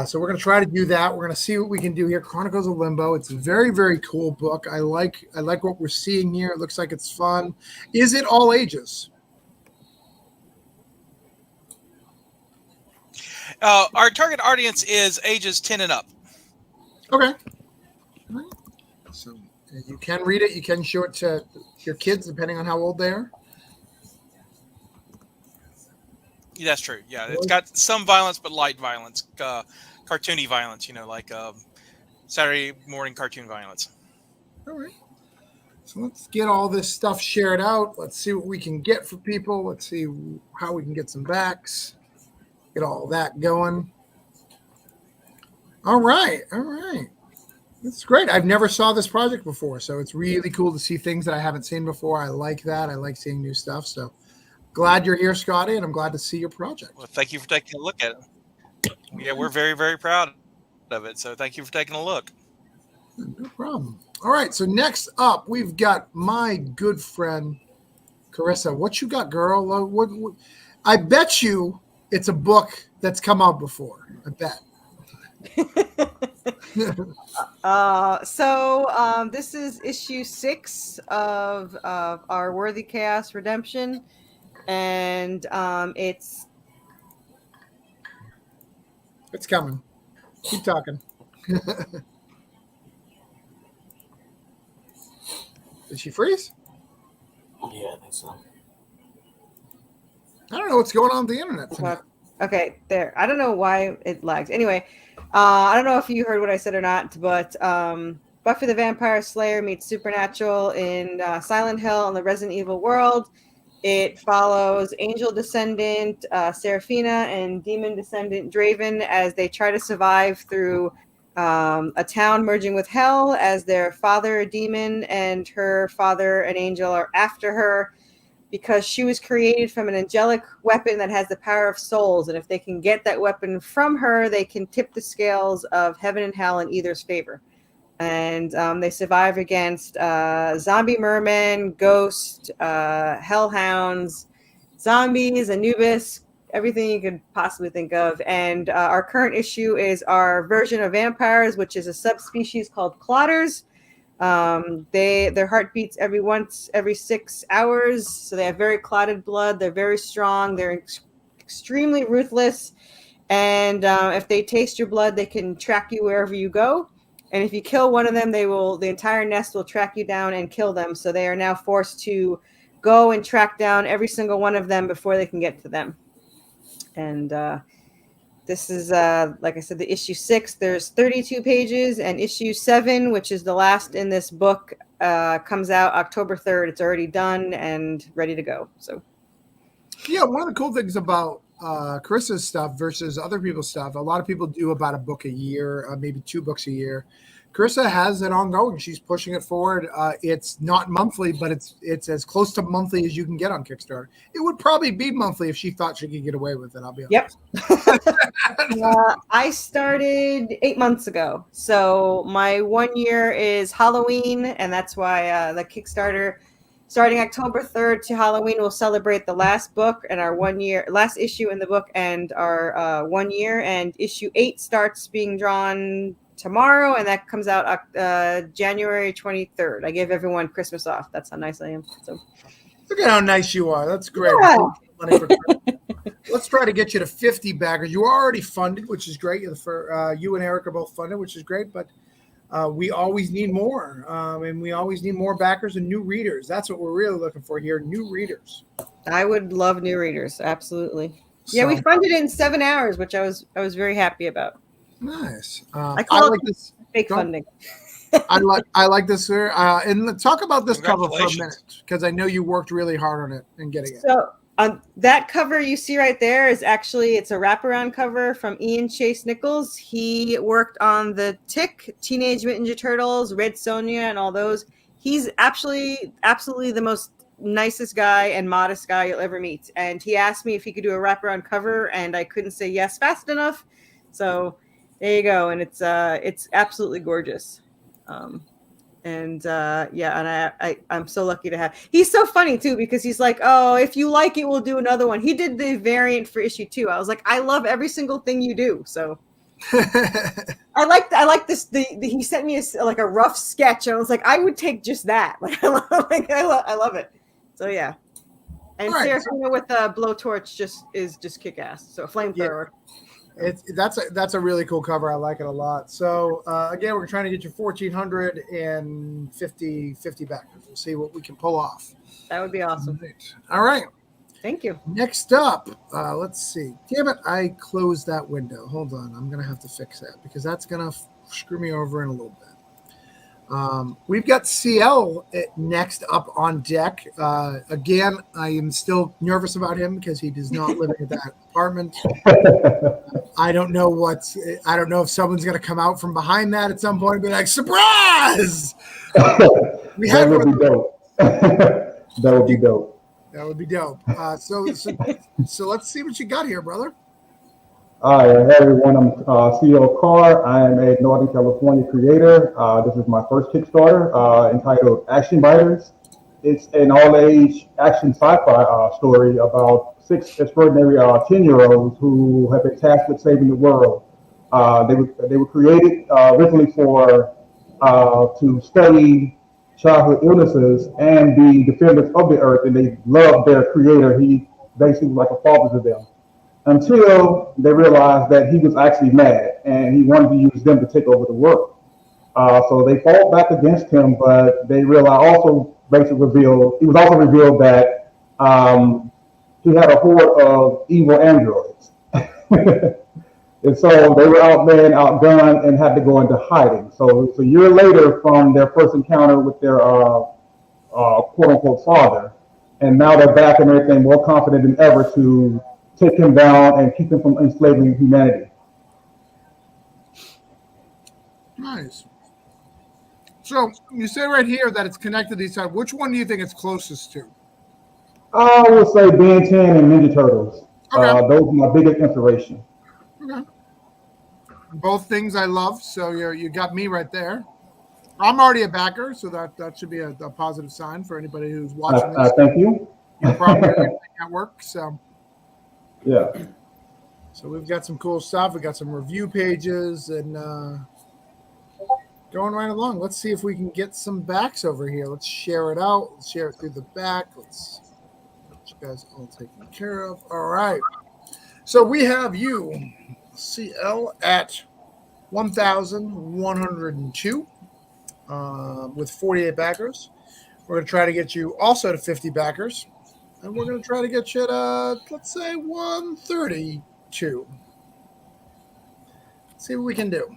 So we're going to try to do that. We're going to see what we can do here. Chronicles of Limbo. It's a very, very cool book. I like what we're seeing here. It looks like it's fun. Is it all ages?
Our target audience is ages 10 and up.
Okay. All right. So you can read it. You can show it to your kids, depending on how old they are.
Yeah, that's true. Yeah, it's got some violence, but light violence, cartoony violence. Like Saturday morning cartoon violence.
All right. So let's get all this stuff shared out. Let's see what we can get for people. Let's see how we can get some backs. Get all that going. All right. That's great. I've never saw this project before, so it's really cool to see things that I haven't seen before. I like that. I like seeing new stuff. So glad you're here, Scotty, and I'm glad to see your project.
Well, thank you for taking a look at it. Yeah, we're very, very proud of it. So thank you for taking a look.
No problem. All right. So next up, we've got my good friend, Carissa. What you got, girl? What I bet you it's a book that's come out before. I bet.
This is issue 6 of our Worthy Chaos Redemption, and it's
coming. Keep talking. Did she freeze?
Yeah, I think so.
I don't know what's going on with the internet tonight.
Okay, there. I don't know why it lags. Anyway, I don't know if you heard what I said or not, but Buffy the Vampire Slayer meets Supernatural in Silent Hill in the Resident Evil world. It follows Angel Descendant Seraphina and Demon Descendant Draven as they try to survive through a town merging with Hell, as their father, a demon, and her father, an angel, are after her because she was created from an angelic weapon that has the power of souls. And if they can get that weapon from her, they can tip the scales of heaven and hell in either's favor. And they survive against zombie mermen, ghost, hellhounds, zombies, Anubis, everything you could possibly think of. And our current issue is our version of vampires, which is a subspecies called clotters. Their heart beats every 6 hours, so they have very clotted blood. They're very strong. They're extremely ruthless, and if they taste your blood, they can track you wherever you go. And if you kill one of them, the entire nest will track you down and kill them. So they are now forced to go and track down every single one of them before they can get to them. And this is, like I said, the issue 6. There's 32 pages, and issue 7, which is the last in this book, comes out October 3rd. It's already done and ready to go. So,
yeah, one of the cool things about Carissa's stuff versus other people's stuff, a lot of people do about a book a year, maybe 2 books a year. Carissa has it ongoing. She's pushing it forward. It's not monthly, but it's as close to monthly as you can get on Kickstarter. It would probably be monthly if she thought she could get away with it. I'll be honest.
Yep. I started 8 months ago. So my 1 year is Halloween, and that's why the Kickstarter, starting October 3rd to Halloween, will celebrate the last book and our last issue in the book and our 1 year. And issue 8 starts being drawn tomorrow, and that comes out January 23rd. I gave everyone Christmas off. That's how nice I am. So
look at how nice you are. That's great.
Yeah.
Let's try to get you to 50 backers. You are already funded, which is great. You and Eric are both funded, which is great. But we always need more, and we always need more backers and new readers. That's what we're really looking for here: new readers.
I would love new readers. Absolutely. Yeah, we funded it in 7 hours, which I was very happy about.
Nice.
I call
like
it
this
fake funding.
I like this, sir. And talk about this cover for a
Congratulations.
minute, because I know you worked really hard on it and getting it.
So that cover you see right there is actually, it's a wraparound cover from Ian Chase Nichols. He worked on the Tick, Teenage Mutant Ninja Turtles, Red Sonja, and all those. He's absolutely the most nicest guy and modest guy you'll ever meet. And he asked me if he could do a wraparound cover, and I couldn't say yes fast enough. So there you go. And it's absolutely gorgeous. And I'm so lucky to have. He's so funny too, because he's like, "Oh, if you like it, we'll do another one." He did the variant for issue 2. I was like, "I love every single thing you do." So I like this. He sent me a rough sketch. I was like, I would take just that. I love it. So yeah. And
Right.
Seraphina with a blowtorch is just kick ass. So flamethrower.
That's a really cool cover. I like it a lot. So again, we're trying to get you 1,450 backers. We'll see what we can pull off.
That would be awesome.
All right.
Thank you.
Next up, let's see. Damn it, I closed that window. Hold on. I'm going to have to fix that because that's going to screw me over in a little bit. We've got CL next up on deck. Again, I am still nervous about him because he does not live in that apartment. I don't know if someone's going to come out from behind that at some point and be like, surprise! We had
That would be dope. That would be dope.
That would be dope. So let's see what you got here, brother.
Hi, everyone. I'm CEO Carr. I am a Northern California creator. This is my first Kickstarter entitled Action Biters. It's an all-age action sci-fi story about 6 extraordinary 10-year-olds who have been tasked with saving the world. They were created originally to study childhood illnesses and be defenders of the earth, and they loved their creator. He basically was like a father to them, until they realized that he was actually mad and he wanted to use them to take over the world. So they fought back against him, but they realized it was also revealed that he had a horde of evil androids. And so they were outgunned and had to go into hiding. So it's a year later from their first encounter with their quote unquote father. And now they're back and everything, more confident than ever to take him down and keep him from enslaving humanity.
Nice. So you say right here that it's connected to each other. Which one do you think it's closest to?
I would say Ben 10 and Ninja Turtles.
Okay.
Those are my biggest inspiration.
Okay. Both things I love, so you got me right there. I'm already a backer, so that should be a positive sign for anybody who's watching this.
Thank you.
You're probably at work, so.
Yeah.
So we've got some cool stuff. We got some review pages and going right along. Let's see if we can get some backs over here. Let's share it out. Let's share it through the back. Let's get you guys all taken care of. All right. So we have you, CL, at 1,102 with 48 backers. We're going to try to get you also to 50 backers. And we're going to try to get you at, let's say, 132. Let's see what we can do.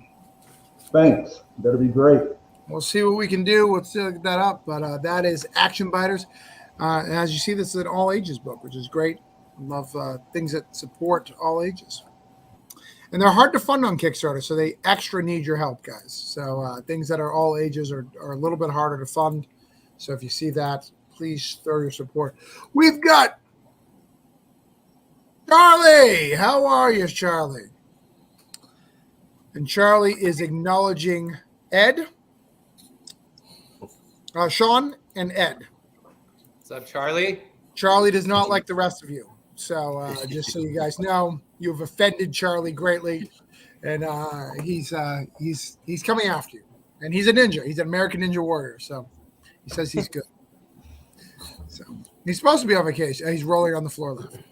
Thanks. That'll be great.
We'll see what we can do. We'll look that up. But that is Action Biters. And as you see, this is an all ages book, which is great. I love things that support all ages. And they're hard to fund on Kickstarter, so they extra need your help, guys. So things that are all ages are a little bit harder to fund. So if you see that, please throw your support. We've got Charlie. How are you, Charlie? And Charlie is acknowledging Ed, Sean, and Ed.
What's up, Charlie?
Charlie does not like the rest of you. So just so you guys know, you've offended Charlie greatly, and he's coming after you. And he's a ninja. He's an American Ninja Warrior. So he says he's good. So he's supposed to be on vacation. He's rolling on the floor laughing.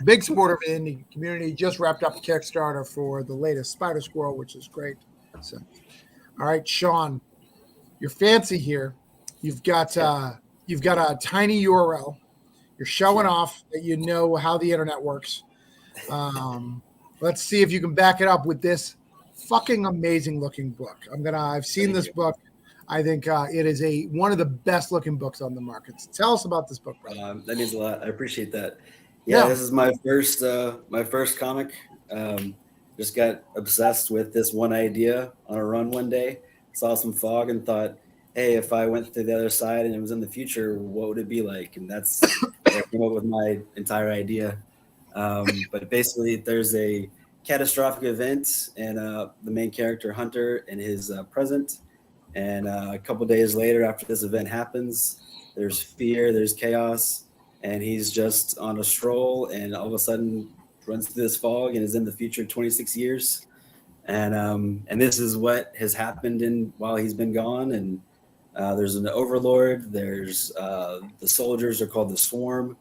Big supporter of the indie community. Just wrapped up a Kickstarter for the latest Spider Squirrel, which is great. So, all right, Sean, you're fancy here. You've got a tiny URL. You're showing off that you know how the internet works. Let's see if you can back it up with this fucking amazing looking book. I've seen this book. I think it is one of the best looking books on the market. So tell us about this book, brother.
That means a lot. I appreciate that. Yeah, this is my first comic. Just got obsessed with this one idea on a run one day. Saw some fog and thought, hey, if I went to the other side and it was in the future, what would it be like? And that's I came up with my entire idea. But basically, there's a catastrophic event, and the main character Hunter in his present. And a couple days later, after this event happens, there's fear, there's chaos, and he's just on a stroll, and all of a sudden runs through this fog and is in the future 26 years. And this is what has happened while he's been gone. And there's an overlord. There's the soldiers are called the Swarm.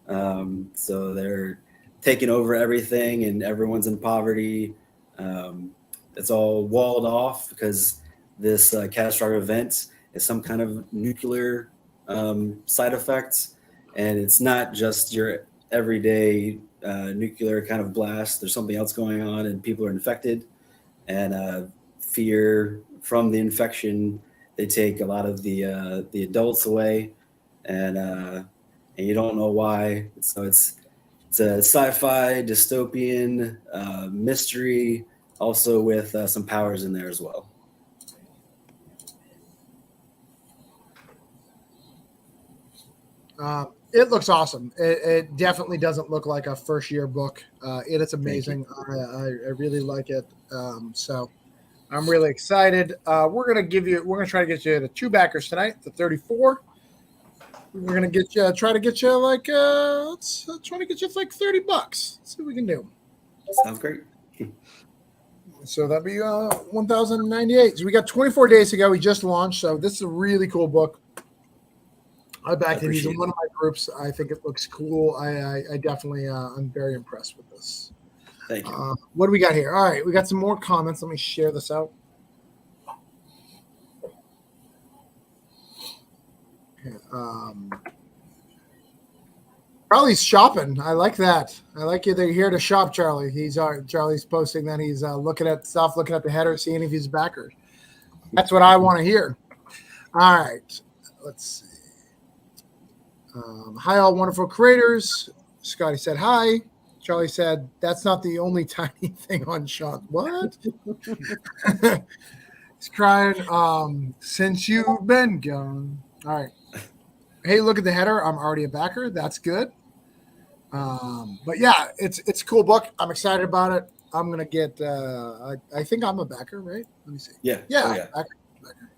So they're taking over everything, and everyone's in poverty. It's all walled off because this catastrophic event is some kind of nuclear side effect. and it's not just your everyday nuclear kind of blast. There's something else going on, and people are infected, and fear from the infection. They take a lot of the adults away, and you don't know why. So it's a sci-fi dystopian mystery, also with some powers in there as well.
It looks awesome. It definitely doesn't look like a first year book. It is amazing. I really like it. So I'm really excited. We're gonna try to get you the 2 backers tonight, the 34. We're gonna try to get you like let's try to get you like $30. Let's see what we can do.
Sounds great.
So that'd be 1,098. So we got 24 days to go. We just launched, so this is a really cool book. I backed it. He's in one of my groups. I think it looks cool. I definitely I'm very impressed with this.
Thank you.
What do we got here? All right, we got some more comments. Let me share this out. Charlie's shopping. I like that. I like you. They're here to shop, Charlie. Charlie's posting that he's looking at stuff, looking at the header, seeing if he's backer. That's what I want to hear. All right, let's see. Hi, all wonderful creators. Scotty said hi. Charlie said, that's not the only tiny thing on Sean. What? He's crying. Since you've been gone. All right. Hey, look at the header. I'm already a backer. That's good. But yeah, it's a cool book. I'm excited about it. I'm going to get, I think I'm a backer, right? Let me see.
Yeah.
Yeah.
Oh, yeah.
Backer.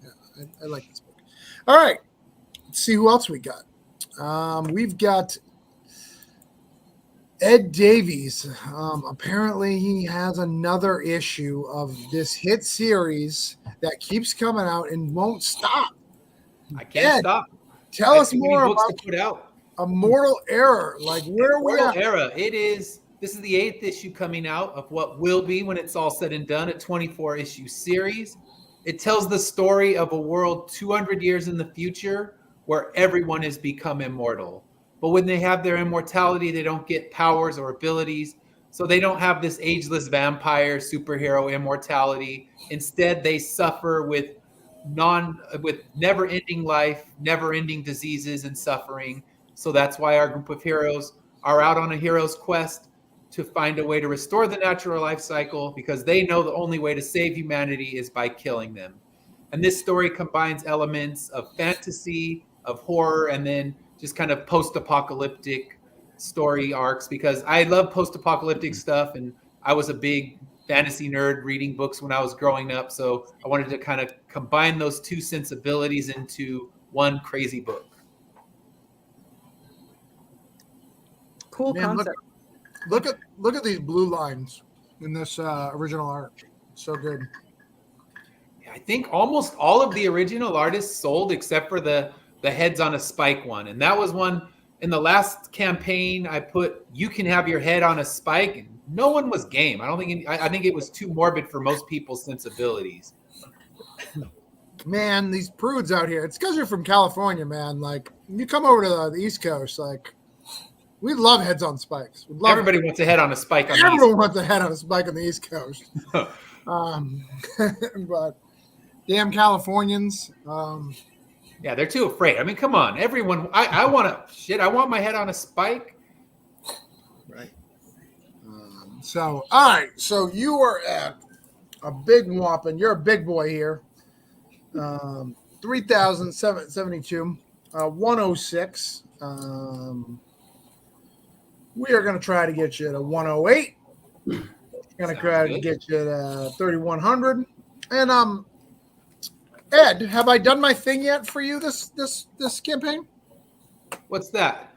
Yeah. I like this book. All right. Let's see who else we got. We've got Ed Davies. Apparently he has another issue of this hit series that keeps coming out and won't stop.
I can't
Ed,
stop.
Tell us
Too many
more
books
about
to put out.
A Mortal Error. Like, where are we
Mortal
at?
Era. This is the 8th issue coming out of what will be, when it's all said and done, a 24-issue series. It tells the story of a world 200 years in the future where everyone has become immortal. But when they have their immortality, they don't get powers or abilities. So they don't have this ageless vampire superhero immortality. Instead, they suffer with never-ending life, never-ending diseases and suffering. So that's why our group of heroes are out on a hero's quest to find a way to restore the natural life cycle, because they know the only way to save humanity is by killing them. And this story combines elements of fantasy, of horror, and then just kind of post-apocalyptic story arcs, because I love post-apocalyptic stuff, and I was a big fantasy nerd reading books when I was growing up. So I wanted to kind of combine those two sensibilities into one crazy book.
Cool
Man,
concept.
look at these blue lines in this original art. So good.
I think almost all of the original artists sold except for the heads on a spike one. And that was one in the last campaign. I put, you can have your head on a spike, and no one was game. I think it was too morbid for most people's sensibilities.
Man, these prudes out here. It's because you're from California, man. Like, you come over to the East Coast, like, we love heads on spikes.
Everybody wants a head on a spike on the East
Everyone wants a head on a spike on the East Coast. But damn Californians.
Yeah, they're too afraid. I mean, come on, everyone. I want my head on a spike.
Right. So, all right. So you are at a big whopping. You're a big boy here. 3,772, 106. We are going to try to get you to 108. Going to try to get you to 3,100. And Ed, have I done my thing yet for you this campaign?
What's that?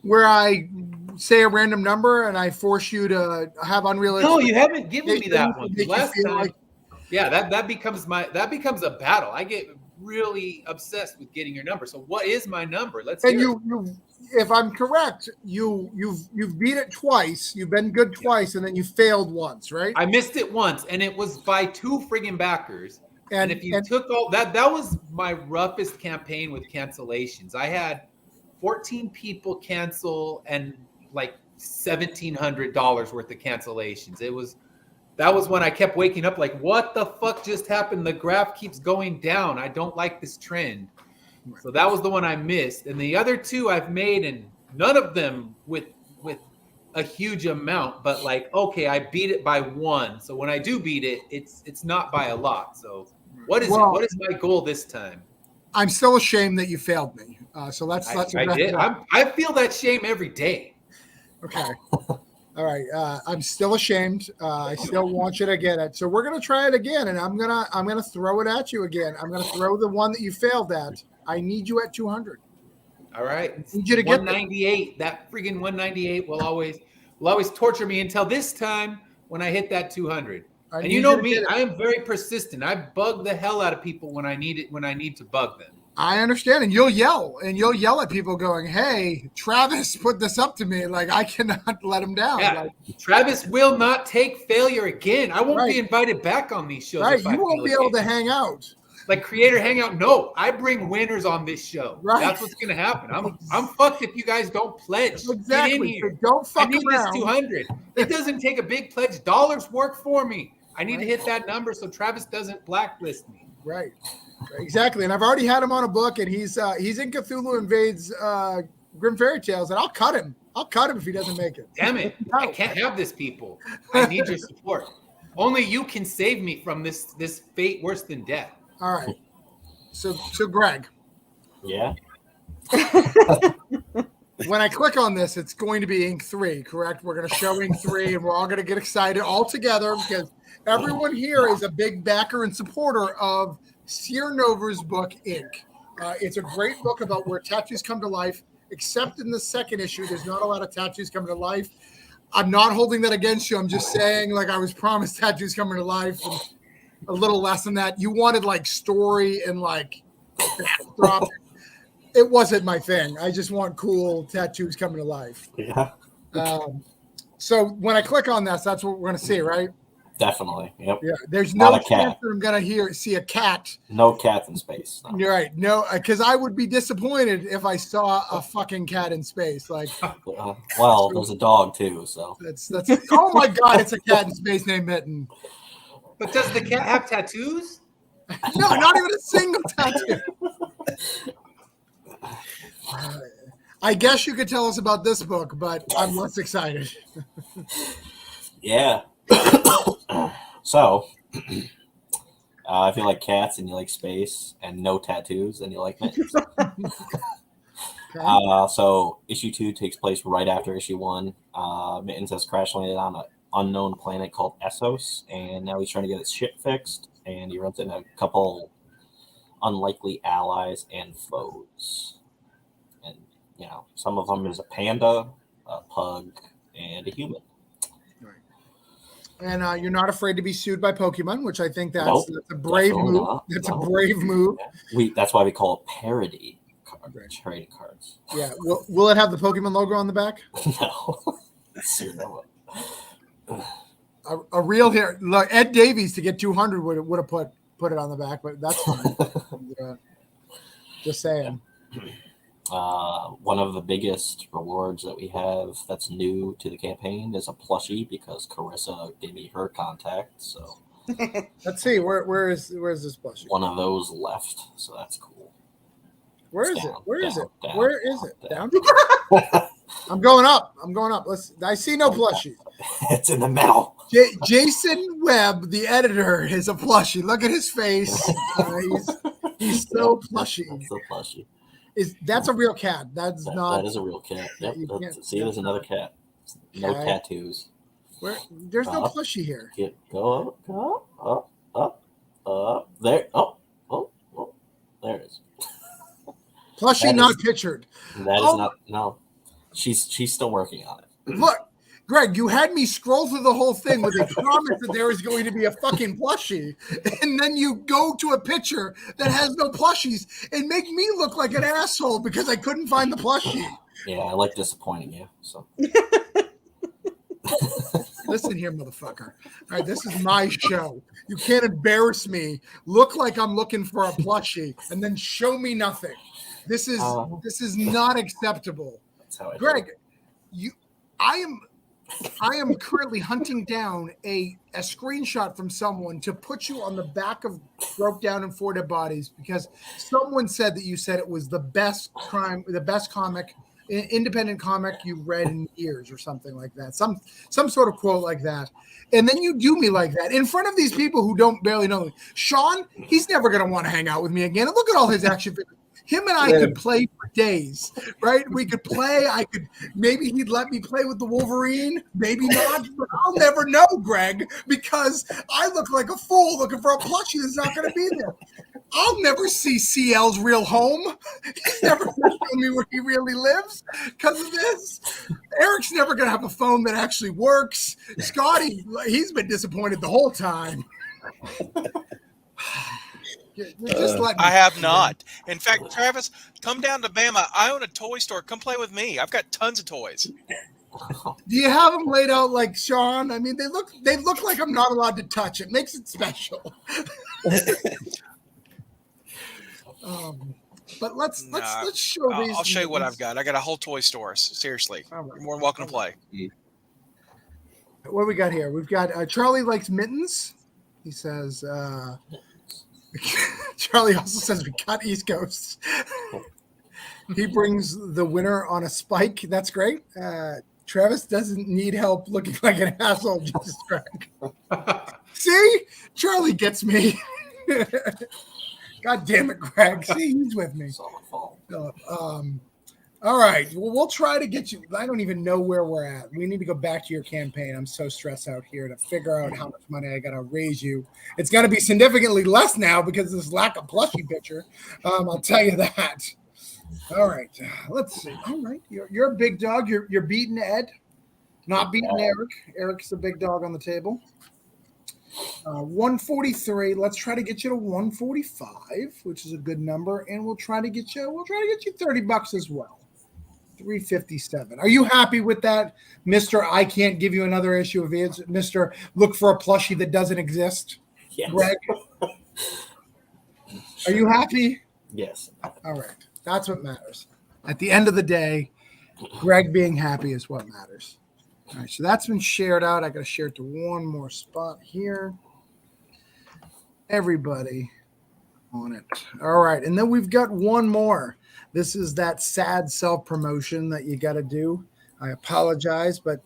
Where I say a random number and I force you to have unrealistic.
No, you haven't given me that one.
Make you
Last
feel
time,
like-
yeah, that becomes a battle. I get really obsessed with getting your number. So what is my number? Let's
And
hear it.
you, if I'm correct, you've beat it twice. You've been good twice, and then you failed once, right?
I missed it once, and it was by 2 friggin' backers. And if you
and-
took all that was my roughest campaign with cancellations. I had 14 people cancel and like $1,700 worth of cancellations. That was when I kept waking up like, what the fuck just happened? The graph keeps going down. I don't like this trend. So that was the one I missed. And the other two I've made, and none of them with a huge amount, but like, okay, I beat it by 1. So when I do beat it, it's not by a lot. So what is it? What is my goal this time?
I'm still ashamed that you failed me. So let's
I did. I feel that shame every day.
Okay. All right. I'm still ashamed. I still want you to get it. So we're gonna try it again, and I'm gonna throw it at you again. I'm gonna throw the one that you failed at. I need you at 200.
All right.
I need you to get
198. That friggin' 198 will always torture me until this time when I hit that 200. And you know me, I am very persistent. I bug the hell out of people when I need to bug them.
I understand, and you'll yell at people going, "Hey, Travis put this up to me. Like, I cannot let him down."
Yeah.
Like,
Travis will not take failure again. I won't be invited back on these shows.
Right, you won't be able to hang out.
Like Creator Hangout. No, I bring winners on this show.
Right.
That's what's gonna happen. I'm fucked if you guys don't pledge.
Exactly.
Get in here.
So don't fuck
I need
around.
this 200. It doesn't take a big pledge. Dollars work for me. I need to hit that number so Travis doesn't blacklist me.
Right. Exactly. And I've already had him on a book, and he's in Cthulhu Invades Grim Fairy Tales, and I'll cut him. I'll cut him if he doesn't make it.
Damn it. I can't have this, people. I need your support. Only you can save me from this fate worse than death.
All right. So Greg.
Yeah.
When I click on this, it's going to be Ink 3, correct? We're going to show Ink 3, and we're all going to get excited all together because everyone here is a big backer and supporter of Seer Nova's book, Ink. It's a great book about where tattoos come to life, except in the second issue. There's not a lot of tattoos coming to life. I'm not holding that against you. I'm just saying, like, I was promised tattoos coming to life, and a little less than that. You wanted, like, story and, like, backdrop. It wasn't my thing. I just want cool tattoos coming to life.
Yeah.
So when I click on this, that's what we're going to see, right?
Definitely. Yep.
Yeah. There's
Not
no
a cat.
chance that I'm going to see a cat.
No cats in space. No.
You're right. No, because I would be disappointed if I saw a fucking cat in space. Like,
Well, there's a dog too, so
that's. Oh my God! It's a cat in space named Mitten.
But does the cat have tattoos?
No, not even a single tattoo. I guess you could tell us about this book, but I'm less excited.
yeah. So, if you like cats and you like space and no tattoos, then you like mittens. So issue 2 takes place right after issue 1. Mittens has crash landed on an unknown planet called Essos, and now he's trying to get his ship fixed, and he runs into a couple unlikely allies and foes. And, you know, some of them is a panda, a pug, and a human.
And you're not afraid to be sued by Pokemon, which I think that's a brave
definitely
move.
not.
That's
No.
a brave move.
That's why we call it parody trading cards.
Yeah. Will it have the Pokemon logo on the back?
No. Zero.
A real here. Look, Ed Davies to get 200 would have put it on the back, but that's fine. Just saying.
One of the biggest rewards that we have that's new to the campaign is a plushie because Carissa gave me her contact. So
Let's see. Where is this plushie?
one of those left. So that's cool.
Where is
It's
it?
down,
Where is
down,
it?
down,
Where is it?
down.
Down? I'm going up. I see no plushie.
It's in the middle.
Jason Webb, the editor, is a plushie. Look at his face. He's so plushy.
That's the plushie.
That's a real cat. That's not.
That is a real cat. Yep.
you can't-
See, there's another cat. No
Okay.
tattoos.
There's no
Up.
plushie here.
Go up. There. Oh. There it is.
Plushie
That
not
is-
pictured.
That is
Oh.
not. No. She's still working on it.
Look, Greg, you had me scroll through the whole thing with a promise that there was going to be a fucking plushie, and then you go to a picture that has no plushies and make me look like an asshole because I couldn't find the plushie.
Yeah, I like disappointing you. So
Listen here, motherfucker. All right, this is my show. You can't embarrass me, look like I'm looking for a plushie, and then show me nothing. This is not acceptable.
That's how I do it.
Greg, I am currently hunting down a screenshot from someone to put you on the back of Broke Down in 4 Dead Bodies, because someone said that you said it was the best comic, independent comic you've read in years or something like that. Some sort of quote like that. And then you do me like that in front of these people who don't barely know me. Sean, he's never going to want to hang out with me again. And look at all his action figures. Him and I could play for days, right? We could play. Maybe he'd let me play with the Wolverine, maybe not, but I'll never know, Greg, because I look like a fool looking for a plushie that's not going to be there. I'll never see CL's real home. He's never going to show me where he really lives because of this. Eric's never going to have a phone that actually works. Scotty, he's been disappointed the whole time.
I have not. In fact, Travis, come down to Bama. I own a toy store. Come play with me. I've got tons of toys.
Do you have them laid out like Sean? I mean, they look like I'm not allowed to touch. It makes it special. But let's show these.
I'll show you what I've got. I got a whole toy store. Seriously,
right.
You're more than welcome to play.
What we got here? We've got Charlie likes mittens. He says. Charlie also says we got East Coast. He brings the winner on a spike. That's great. Travis doesn't need help looking like an asshole. Jesus Christ. See? Charlie gets me. God damn it, Greg. See, he's with me. All right. Well, we'll try to get you. I don't even know where we're at. We need to go back to your campaign. I'm so stressed out here to figure out how much money I got to raise you. It's got to be significantly less now because of this lack of plushie picture. I'll tell you that. All right. Let's see. All right. You're a big dog. You're beating Ed. Not beating Eric. Eric's a big dog on the table. 143. Let's try to get you to 145, which is a good number, and we'll try to get you $30 as well. 357. Are you happy with that, Mr. I can't give you another issue of it, Mr. Look for a plushie that doesn't exist?
Yes.
Greg? Are you happy?
Yes.
All right. That's what matters. At the end of the day, Greg being happy is what matters. All right, so that's been shared out. I got to share it to one more spot here. Everybody on it. All right, and then we've got one more. This is that sad self-promotion that you got to do. I apologize, but,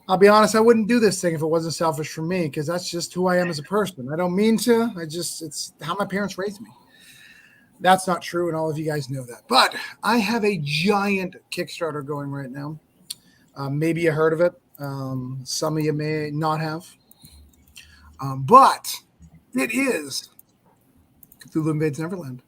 I'll be honest, I wouldn't do this thing if it wasn't selfish for me, because that's just who I am as a person. I don't mean to. It's how my parents raised me. That's not true, and all of you guys know that. But I have a giant Kickstarter going right now. Maybe you heard of it. Some of you may not have. But it is Cthulhu Invades Neverland.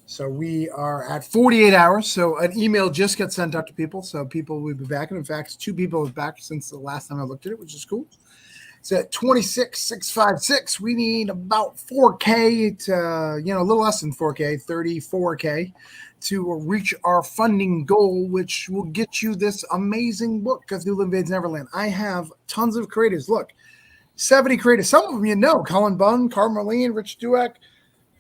So we are at 48 hours. So an email just got sent out to people. So people will be back. And in fact, 2 people have back since the last time I looked at it, which is cool. It's at 26,656. We need about 4K to, a little less than 4K, 34K to reach our funding goal, which will get you this amazing book, Cthulhu Invades Neverland. I have tons of creators. Look, 70 creators. Some of them you know. Colin Bunn, Carl Merlin, Rich Dueck,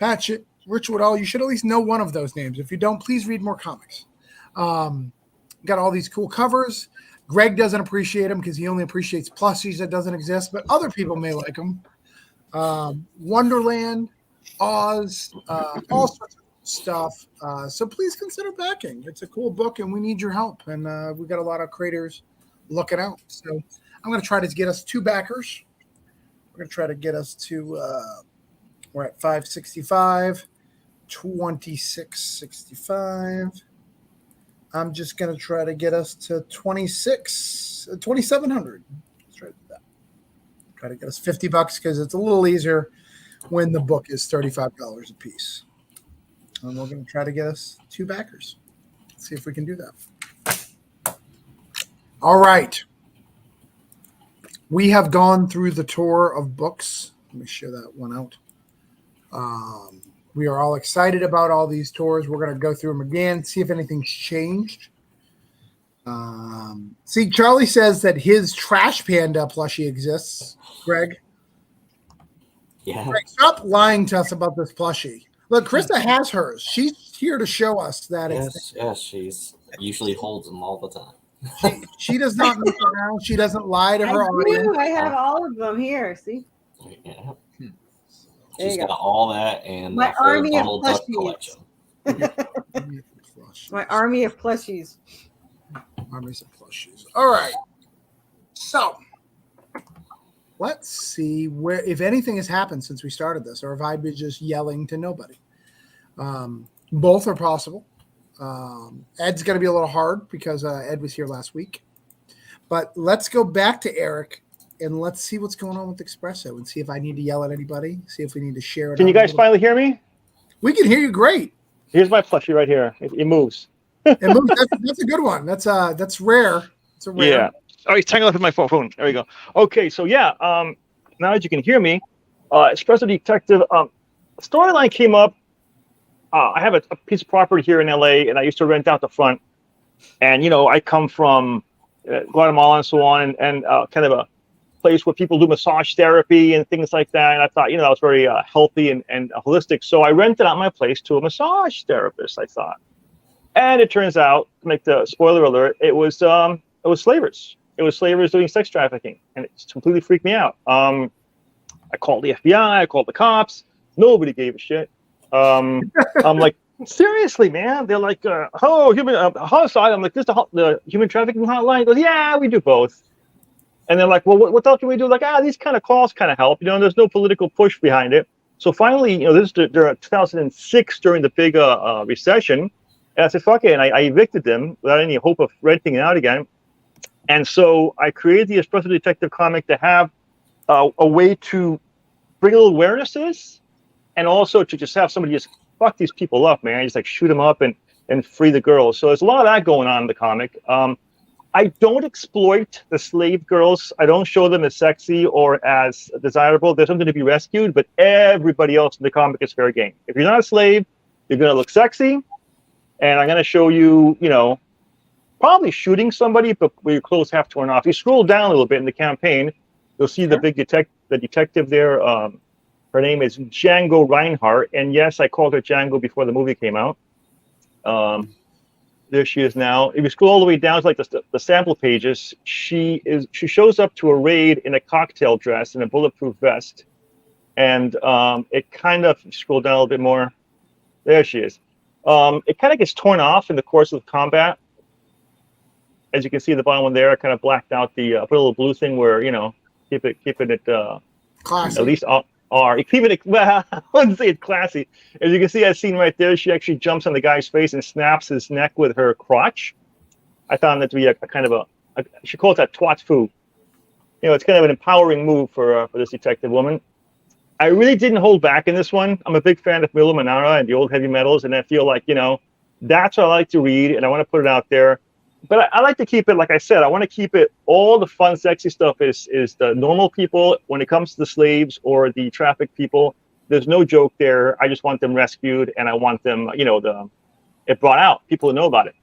Patchett, Rich Woodall. You should at least know one of those names. If you don't, please read more comics. Got all these cool covers. Greg doesn't appreciate them because he only appreciates plushies that doesn't exist, but other people may like them. Wonderland, Oz, all sorts of stuff. So please consider backing. It's a cool book, and we need your help. And we've got a lot of creators looking out. So I'm going to try to get us 2 backers. We're going to try to get us to, we're at 565, 2665. I'm just going to try to get us to 2,700. Let's try to do that. Try to get us $50 because it's a little easier when the book is $35 a piece. And we're going to try to get us 2 backers. Let's see if we can do that. All right. We have gone through the tour of books. Let me share that one out. We are all excited about all these tours. We're going to go through them again, see if anything's changed. See, Charlie says that his Trash Panda plushie exists. Greg?
Yeah.
Greg, stop lying to us about this plushie. Look, Krista has hers. She's here to show us that
Yes, she's usually holds them all the time.
she does not mess around. She doesn't lie to
I
her audience.
do. I have all of them here. See,
Yeah.
There
She's
you go.
got all that and
My
the whole
army of
Donald Duck
plushies.
collection.
my army of plushies.
Armies of plushies. All right. So let's see where, if anything has happened since we started this, or if I've been just yelling to nobody. Both are possible. Ed's going to be a little hard because Ed was here last week. But let's go back to Eric and let's see what's going on with Espresso and see if I need to yell at anybody, see if we need to share it.
Can you guys finally hear me?
We can hear you great.
Here's my plushie right here. It moves.
It moves. That's a good one. That's rare. It's a rare.
Yeah. Oh, he's tangled up in my phone. There we go. Okay, so yeah, now that you can hear me, Espresso Detective storyline came up. I have a piece of property here in LA, and I used to rent out the front. And I come from Guatemala and so on, and kind of a place where people do massage therapy and things like that. And I thought, that was very healthy and holistic. So I rented out my place to a massage therapist, I thought. And it turns out, to make the spoiler alert, it was slavers. It was slavers doing sex trafficking, and it completely freaked me out. I called the FBI, I called the cops. Nobody gave a shit. I'm like, seriously, man? They're like, human homicide. I'm like, this the human trafficking hotline? He goes, yeah, we do both. And they're like, well, what else can we do? Like, these kind of calls kind of help. There's no political push behind it. So finally, this is during 2006 during the big recession. And I said, fuck it. And I evicted them without any hope of renting it out again. And so I created the Espresso Detective comic to have a way to bring a little awarenesses and also to just have somebody just fuck these people up, man. Just like shoot them up and free the girls. So there's a lot of that going on in the comic. I don't exploit the slave girls. I don't show them as sexy or as desirable. There's something to be rescued, but everybody else in the comic is fair game. If you're not a slave, you're going to look sexy. And I'm going to show you, probably shooting somebody, but with your clothes half torn off. You scroll down a little bit in the campaign, you'll see the big detective there. Her name is Django Reinhardt. And yes, I called her Django before the movie came out. There she is now. If you scroll all the way down to like the sample pages, she shows up to a raid in a cocktail dress and a bulletproof vest. And it kind of, scroll down a little bit more. There she is. It kind of gets torn off in the course of combat. As you can see, the bottom one there, I kind of blacked out the put a little blue thing where keeping it
classy.
At least keeping it. Well, I wouldn't say it's classy. As you can see, that scene right there, she actually jumps on the guy's face and snaps his neck with her crotch. I found that to be a kind of she calls that twat foo. It's kind of an empowering move for this detective woman. I really didn't hold back in this one. I'm a big fan of Milo Manara and the old heavy metals, and I feel like, that's what I like to read, and I want to put it out there. But I like to keep it, like I said, I want to keep it, all the fun, sexy stuff is the normal people. When it comes to the slaves or the trafficked people, there's no joke there. I just want them rescued, and I want them, it brought out, people to know about it.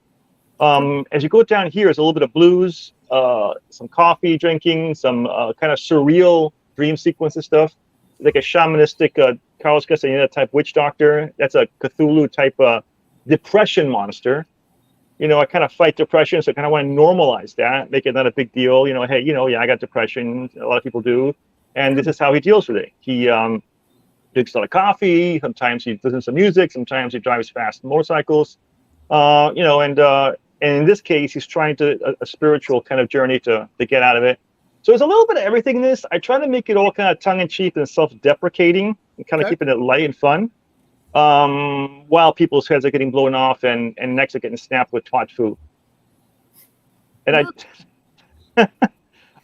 As you go down here, there's a little bit of blues, some coffee drinking, some kind of surreal dream sequences stuff. Like a shamanistic Carlos Castaneda type witch doctor. That's a Cthulhu type depression monster. I kind of fight depression, so I kind of want to normalize that, make it not a big deal. Hey, I got depression. A lot of people do, and this is how he deals with it. He drinks a lot of coffee. Sometimes he listens to music. Sometimes he drives fast motorcycles. And in this case, he's trying to a spiritual kind of journey to get out of it. So there's a little bit of everything in this. I try to make it all kind of tongue-in-cheek and self-deprecating and kind of keeping it light and fun, while people's heads are getting blown off and necks are getting snapped with twat foo. And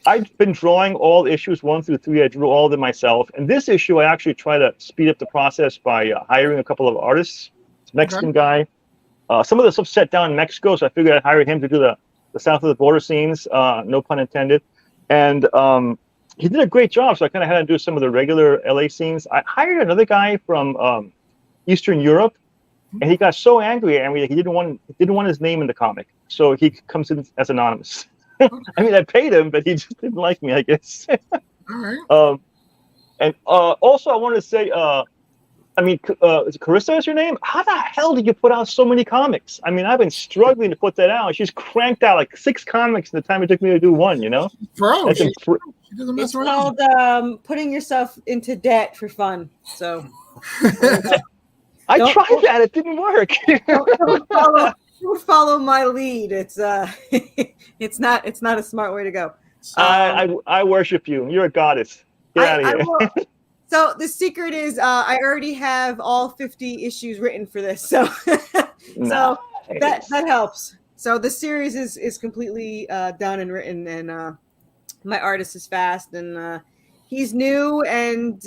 I've been drawing all issues 1 through 3. I drew all of them myself. And this issue, I actually try to speed up the process by hiring a couple of artists. It's a Mexican guy. Some of the stuff set down in Mexico, so I figured I'd hire him to do the south of the border scenes, no pun intended. And he did a great job, so I kind of had to do some of the regular LA scenes. I hired another guy from Eastern Europe, and he got so angry at me that he didn't want his name in the comic, so he comes in as anonymous. I mean, I paid him, but he just didn't like me, I guess.
All right.
And also, I wanted to say, I mean, is it Carissa is your name? How the hell did you put out so many comics? I mean, I've been struggling to put that out. She's cranked out like 6 comics in the time it took me to do one, you know?
Bro,
That's
she
impre-
doesn't mess
It's
around.
called putting yourself into debt for fun. So
I
Don't-
tried that. It didn't work.
don't follow my lead. It's it's not a smart way to go.
I worship you. You're a goddess. Get out of here.
will- so the secret is I already have all 50 issues written for this. So so that helps. So the series is completely done and written, and my artist is fast, and he's new, and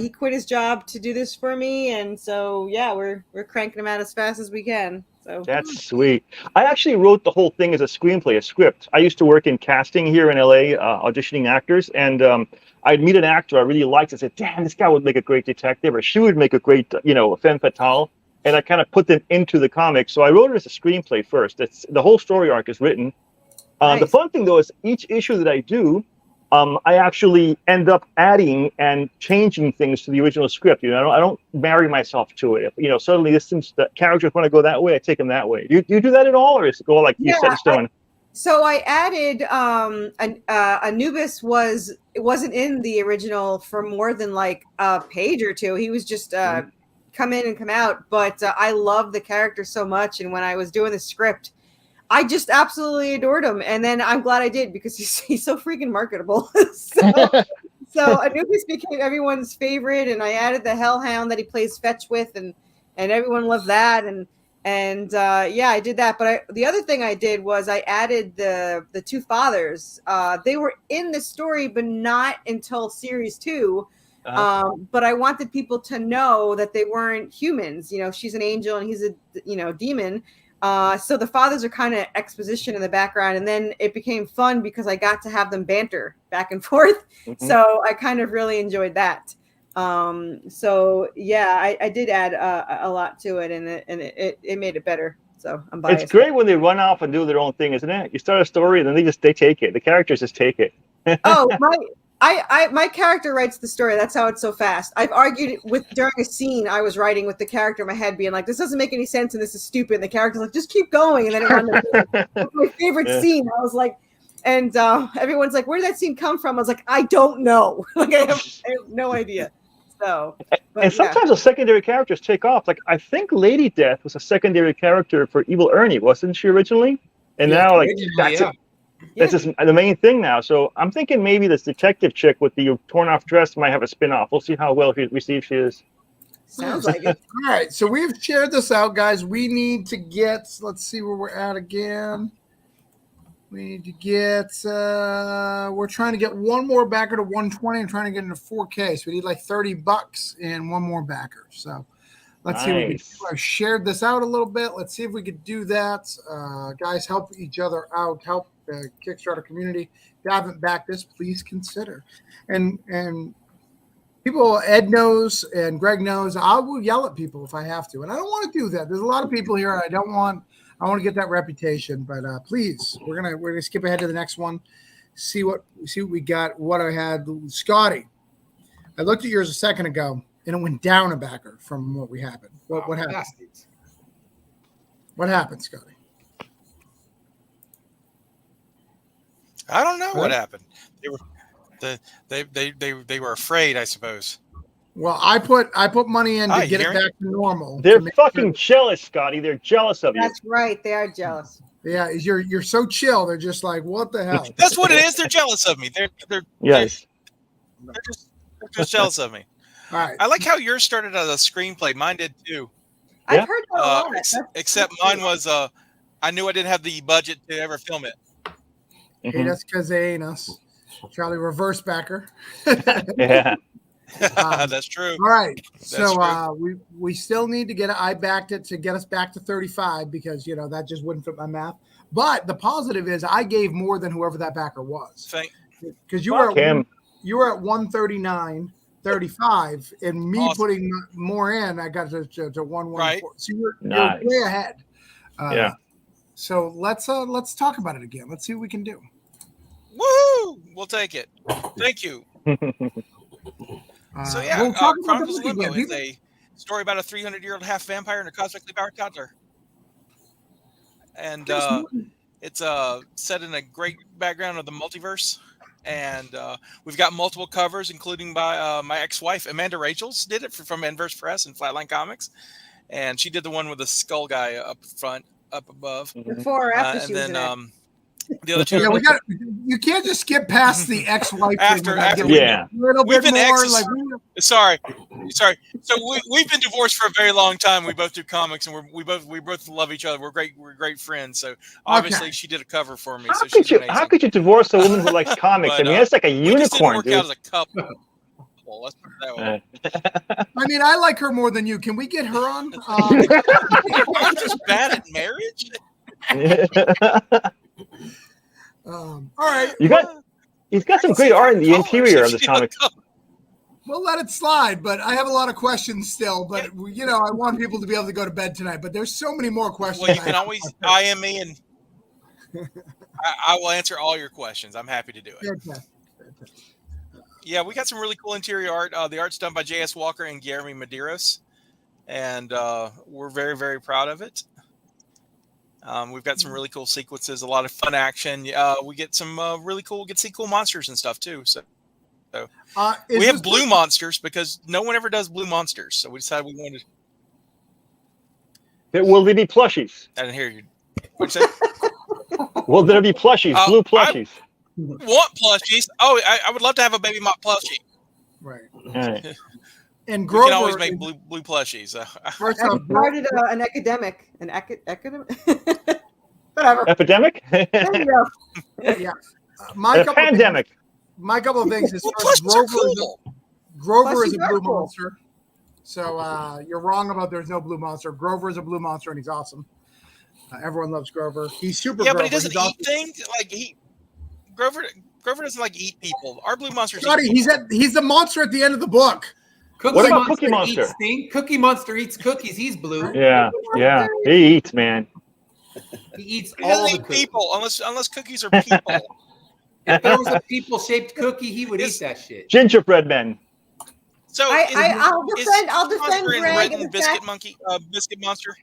he quit his job to do this for me, and so yeah, we're cranking him out as fast as we can. So
That's sweet. I actually wrote the whole thing as a screenplay, a script. I used to work in casting here in LA, auditioning actors, and I'd meet an actor I really liked. I said, "Damn, this guy would make a great detective, or she would make a great, femme fatale." And I kind of put them into the comic. So I wrote it as a screenplay first. The whole story arc is written. The
Nice.
fun thing though is each issue that I do, I actually end up adding and changing things to the original script. I don't marry myself to it. If, suddenly the characters want to go that way, I take them that way. Do you do that at all, or is it go like you set in stone?
So I added Anubis wasn't in the original for more than like a page or two. He was just come in and come out. But I love the character so much, and when I was doing the script, I just absolutely adored him. And then I'm glad I did, because he's so freaking marketable. So Anubis became everyone's favorite, and I added the Hellhound that he plays fetch with, and everyone loved that. And yeah, I did that. But the other thing I did was I added the two fathers. They were in the story, but not until series 2. But I wanted people to know that they weren't humans. She's an angel and he's a demon. So the fathers are kind of exposition in the background, and then it became fun because I got to have them banter back and forth.
Mm-hmm.
So I kind of really enjoyed that. So yeah, I did add a lot to it, and it made it better. So I'm biased.
It's great when they run off and do their own thing, isn't it? You start a story and then they take it. The characters just take it.
Oh, my character writes the story. That's how it's so fast. I've argued during a scene I was writing with the character in my head, being like, "This doesn't make any sense and this is stupid." And the character's like, "Just keep going." And then it wound up my favorite scene. I was like, and everyone's like, "Where did that scene come from?" I was like, "I don't know." Like I have no idea. So,
and sometimes the secondary characters take off. Like I think Lady Death was a secondary character for Evil Ernie, wasn't she originally? And now like that's it. This is the main thing now. So I'm thinking maybe this detective chick with the torn off dress might have a spin-off. We'll see how well received she is.
Sounds like it.
All right, so we've shared this out, guys. We need to get, let's see where we're at again. We need to get, we're trying to get one more backer to 120 and trying to get into 4K. So we need like $30 and one more backer. So let's see. I've shared this out a little bit. Let's see if we could do that. Guys, help each other out. Help the Kickstarter community. If you haven't backed this, please consider. And people, Ed knows and Greg knows, I will yell at people if I have to. And I don't want to do that. There's a lot of people here. I want to get that reputation, but please, we're gonna skip ahead to the next one. See what we got. What I had, Scotty. I looked at yours a second ago, and it went down a backer from what we happened. What happened?
Bastards.
What happened, Scotty?
I don't know what happened. They were afraid, I suppose.
Well, I put money in to get it back to normal.
They're fucking jealous, Scotty. They're jealous of you.
That's right. They are jealous.
Yeah, you're so chill. They're just like, what the hell?
That's what it is. They're jealous of me. They're just jealous of me.
All right.
I like how yours started as a screenplay. Mine did too.
I've heard that a lot.
Except mine was I knew I didn't have the budget to ever film it.
Okay, that's because they ain't us. Charlie, reverse backer.
Yeah.
That's true.
All right.
That's
So we still need to get it. I backed it to get us back to 35 because that just wouldn't fit my math. But the positive is I gave more than whoever that backer was. Because you were at 139.35, and me putting more in, I got to 114.
Right.
So you're way ahead.
Yeah.
So let's talk about it again. Let's see what we can do.
Woo! We'll take it. Thank you. So yeah,
we'll talk about
Chronicles
the
of Limbo
movie
is story about a 300-year-old half vampire and a cosmically powered toddler. And it's set in a great background of the multiverse. And we've got multiple covers, including by my ex-wife, Amanda Rachels, did it from Inverse Press and Flatline Comics. And she did the one with the skull guy up front, up above.
Before or after she
and
was
then
in it.
the other two.
Yeah, you can't just skip past the ex-wife.
After,
a little
we've
bit
been
more.
exes. Sorry. So we've been divorced for a very long time. We both do comics, and we both love each other. We're great friends. So obviously, she did a cover for me. So she's amazing.
How could you divorce a woman who likes comics?
But,
I mean, that's like a
we just didn't
unicorn,
work
dude.
out as a couple. Well, let's put it that way.
I mean, I like her more than you. Can we get her on?
I'm just bad at marriage.
All right.
He's got some great art in the interior of this comic.
We'll let it slide, but I have a lot of questions still. But I want people to be able to go to bed tonight. But there's so many more questions.
Well, you can always IM me, and I will answer all your questions. I'm happy to do it.
Fantastic.
Yeah, we got some really cool interior art. The art's done by J.S. Walker and Guillermo Medeiros, and we're very, very proud of it. We've got some really cool sequences, a lot of fun action. We get some really cool, we get to see cool monsters and stuff too. So we have blue monsters because no one ever does blue monsters. So we decided we wanted.
Will there be plushies?
I didn't hear you. What'd you say?
Will there be plushies? Blue plushies?
Want plushies? Oh, I would love to have a Baby Mop plushie.
Right.
Right.
And
We
Grover
can always make blue plushies.
First
I
off,
started an academic. Academic? Whatever.
Epidemic?
There you go.
yeah.
A pandemic.
My couple of things is
Well,
first,
plushies are
Grover is
Plushies
a
are
blue
cool.
monster. So you're wrong about there's no blue monster. Grover is a blue monster and he's awesome. Everyone loves Grover. He's super.
Yeah,
Grover.
but he doesn't
He's awesome.
eat things. Like Grover doesn't like eat people. Our blue monsters.
Scotty,
eat people.
he's the monster at the end of the book.
What about Cookie Monster?
Eats things. Cookie Monster eats cookies. He's blue.
Yeah. He eats, man.
He eats
He
all
doesn't
the
eat
cookies.
people unless cookies are people.
If there was a people-shaped cookie, he would eat that shit.
Gingerbread men.
So
I'll
is
defend
Monster and
Greg
Red
in
and
the
Biscuit
fact-
Monkey, Biscuit Monster.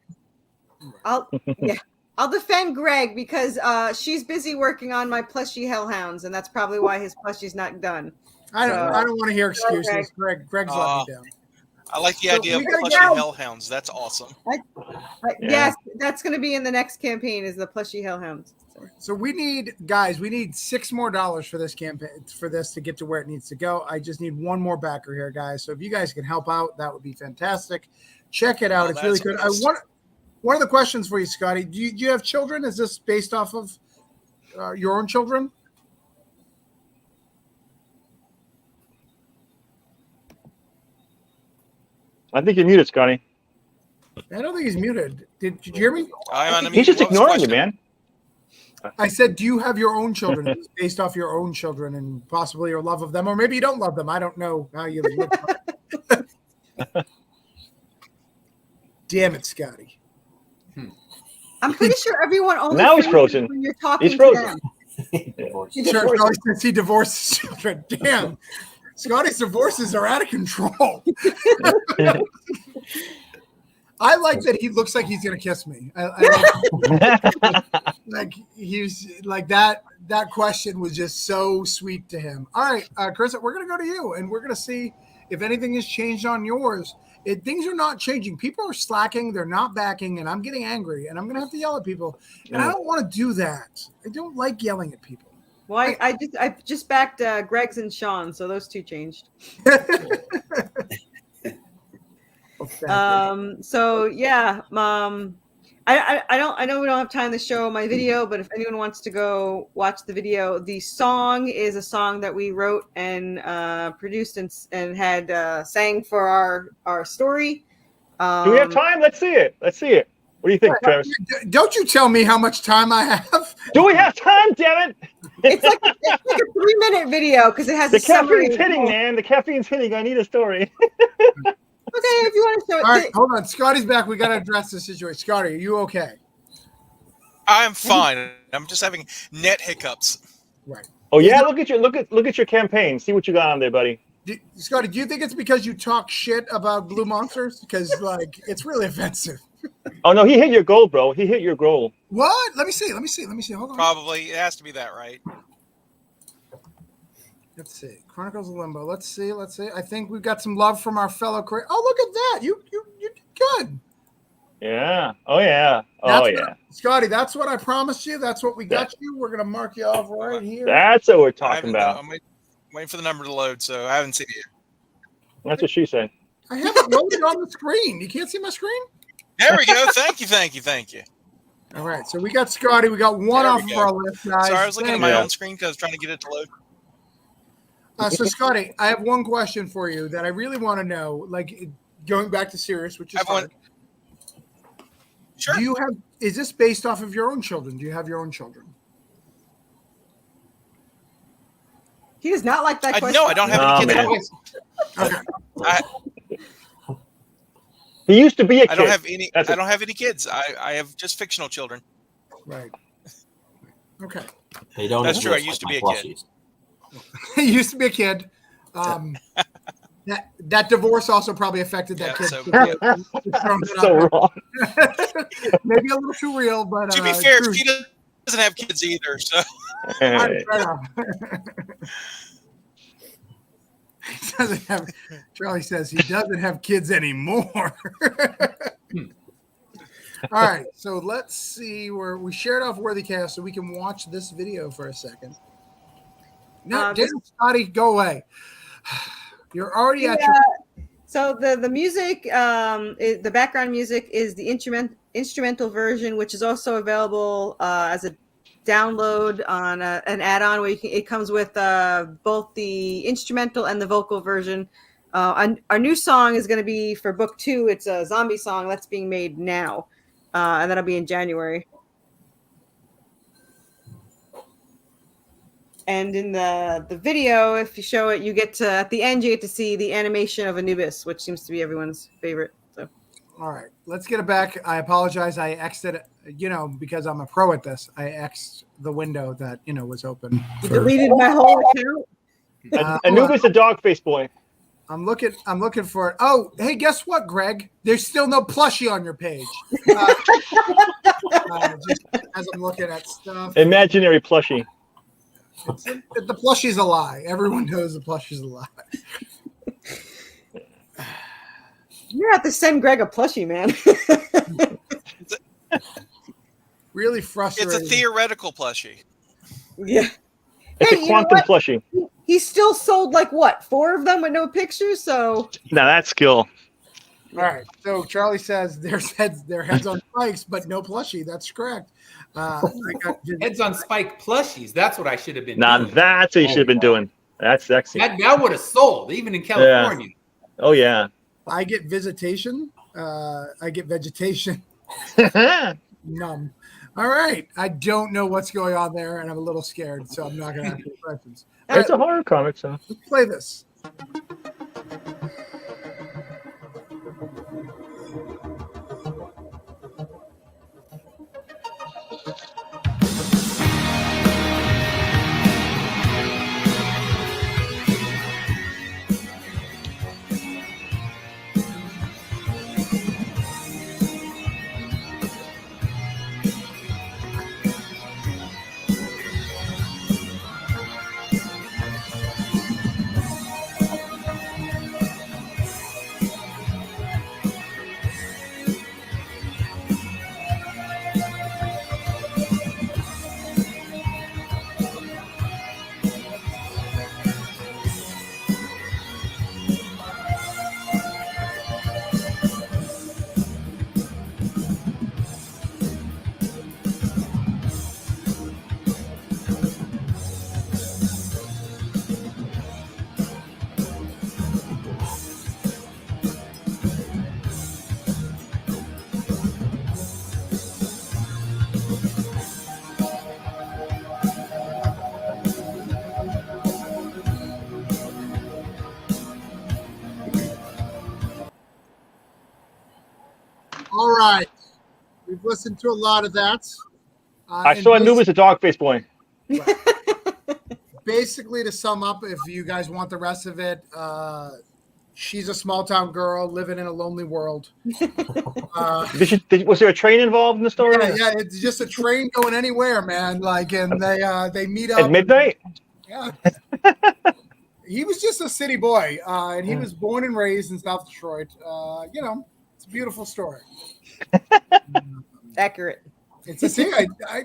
I'll defend Greg because she's busy working on my plushie hellhounds, and that's probably why his plushie's not done.
I don't want to hear excuses.
Okay.
Greg's let me down.
I like the
So
idea of
we gotta
plushie
go.
hellhounds. That's awesome.
Yes, that's going to be in the next campaign. Is the plushie hellhounds?
So we need $6 more for this campaign for this to get to where it needs to go. I just need one more backer here, guys. So if you guys can help out, that would be fantastic. Check it out. It's really good. One of the questions for you, Scotty, do you have children? Is this based off of your own children?
I think you're muted, Scotty.
I don't think he's muted. Did you hear me?
He's just ignoring you, man.
I said, do you have your own children? Is this based off your own children and possibly your love of them, or maybe you don't love them. I don't know how you look. Damn it, Scotty.
I'm pretty sure everyone only
Now he's
freezes
frozen.
when you're talking
He's frozen.
to them.
Sure, Scotty says he divorces children. Damn. Scotty's divorces are out of control. I like that he looks like he's gonna kiss me. Like he's like that. That question was just so sweet to him. All right, Chris, we're gonna go to you, and we're gonna see if anything has changed on yours. Things are not changing. People are slacking. They're not backing, and I'm getting angry, and I'm gonna have to yell at people. And I don't want to do that. I don't like yelling at people.
Well, I just backed Greg's and Sean, so those two changed. So yeah, I know we don't have time to show my video, but if anyone wants to go watch the video, the song is a song that we wrote and produced and had sang for our story.
Do we have time? Let's see it. What do you think, Travis?
Don't you tell me how much time I have.
Do we have time, damn it?
It's like a 3-minute video because it has
The
a summary.
caffeine's hitting, man. The caffeine's hitting. I need a story.
Okay, if you want to show it.
All right, hold on. Scotty's back. We got to address the situation. Scotty, are you okay?
I'm fine. I'm just having net hiccups.
Right.
Oh yeah, look at your campaign. See what you got on there, buddy.
Scotty, do you think it's because you talk shit about blue monsters? Because like it's really offensive.
Oh no, he hit your goal, bro. He hit your goal.
What? Let me see. Hold on.
Probably it has to be that, right?
Let's see. Chronicles of Limbo. Let's see. I think we've got some love from our fellow creators. Oh, look at that. You did good.
Yeah. Oh yeah. Oh yeah.
Scotty, that's what I promised you. That's what we got you. We're gonna mark you off right here.
That's what we're
I
talking
haven't-
about.
I'm waiting for the number to load, so I haven't seen it yet.
That's what she said.
I have it loaded on the screen. You can't see my screen?
There we go. Thank you.
All right. So we got Scotty. We got one
There
off
we
of
go.
our list, guys.
Sorry, I was looking at
Thank
my
you.
own screen because I was trying to get it to load.
So Scotty, I have one question for you that I really want to know. Like going back to Sirius, which is
I've won-
hard.
Sure.
Is this based off of your own children? Do you have your own children?
He does not like that question.
No, I don't have any
No,
kids.
Okay.
He used to be a kid.
I don't have any.
That's
I
it.
don't have any kids. I have just fictional children.
Right. Okay.
They don't.
That's true, I
exist
used to
like
be
my
a kid.
plushies.
He used to be a kid. That divorce also probably affected that
Yeah,
kid.
so-
Throwing it
So
out
wrong.
there. Maybe a little too real, but
To be fair,
true.
she doesn't have kids either. So
Hey.
Fair enough. He doesn't have. Charlie says he doesn't have kids anymore. All right, so let's see where we shared off WorthyCast so we can watch this video for a second. No, Scotty, go away. You're already at your.
So the music, the background music is the instrumental version, which is also available as a download on an add-on where it comes with both the instrumental and the vocal version. Our new song is going to be for book 2. It's a zombie song that's being made now, and that'll be in January. And in the video, if you show it, you get to at the end you get to see the animation of Anubis, which seems to be everyone's favorite. So,
All right, let's get it back. I apologize. I exited, because I'm a pro at this. I X'd the window that was open.
you deleted my whole account.
Anubis, a dog face boy.
I'm looking for it. Oh, hey, guess what, Greg? There's still no plushie on your page. Just as I'm looking at stuff,
Imaginary plushie.
the plushie's a lie. Everyone knows the plushie's a lie.
You have to send Greg a plushie, man.
Really frustrating.
it's a theoretical plushie.
Yeah.
It's
Hey,
a
you know
quantum
what?
plushie.
He still sold 4 of them with no pictures. So
Now that's skill.
All right. So Charlie says their heads on spikes, but no plushie. That's correct. I got
Heads on spike plushies. That's what I should have been
Now
doing.
that's what you should have been doing. That's sexy.
That would have sold, even in California.
Oh yeah.
I get visitation. I get vegetation. Numb. All right. I don't know what's going on there, and I'm a little scared, so I'm not going to ask any questions. All
It's
right,
a horror comic, so.
let's play this. All right. We've listened to a lot of that.
I saw Anubis, a dog face boy.
basically, to sum up, if you guys want the rest of it, she's a small town girl living in a lonely world.
Was there a train involved in the story?
Yeah, it's just a train going anywhere, man. Like, and they meet up
At midnight?
Yeah. He was just a city boy, and he was born and raised in South Detroit. It's a beautiful story.
Accurate.
It's a thing. I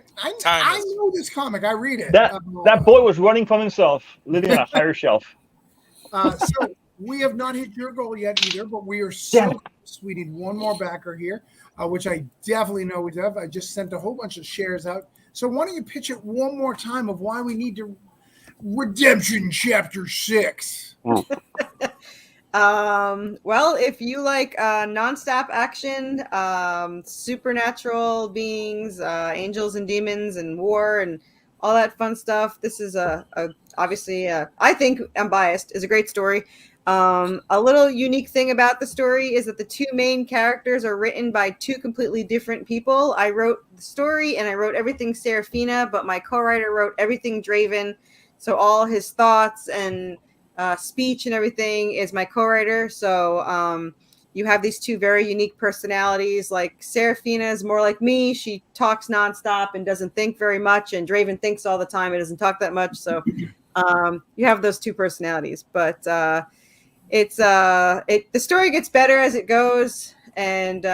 know this comic. I read it.
That boy was running from himself, living on a higher shelf.
So we have not hit your goal yet either, but we are so close. We need one more backer here, which I definitely know we have. I just sent a whole bunch of shares out. So why don't you pitch it one more time of why we need to Redemption Chapter 6.
Well, if you like nonstop action, supernatural beings, angels and demons and war and all that fun stuff, this is obviously I think I'm biased, is a great story. A little unique thing about the story is that the two main characters are written by two completely different people. I wrote the story and I wrote everything Serafina, but my co-writer wrote everything Draven. So all his thoughts and speech and everything is my co-writer. So you have these two very unique personalities. Like Serafina is more like me. She talks nonstop and doesn't think very much. And Draven thinks all the time and doesn't talk that much. So you have those two personalities. But the story gets better as it goes. And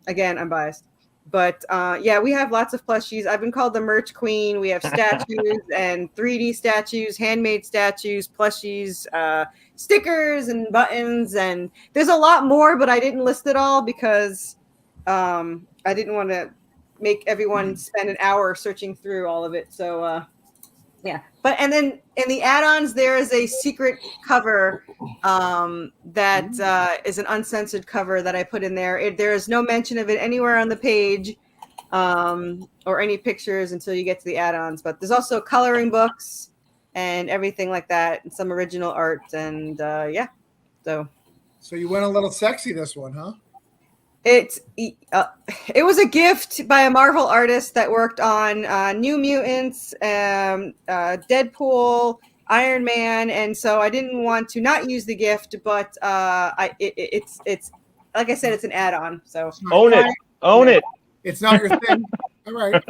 again, I'm biased. But we have lots of plushies. I've been called the merch queen. We have statues and 3D statues, handmade statues, plushies, stickers and buttons. And there's a lot more, but I didn't list it all because I didn't want to make everyone spend an hour searching through all of it. So, and then in the add-ons, there is a secret cover that is an uncensored cover that I put in there. There is no mention of it anywhere on the page or any pictures until you get to the add-ons. But there's also coloring books and everything like that, and some original art. And so
you went a little sexy this one, huh?
It was a gift by a Marvel artist that worked on New Mutants, Deadpool, Iron Man, and so I didn't want to not use the gift, but it's like I said, it's an add-on. So
own it.
It's not your thing. All right.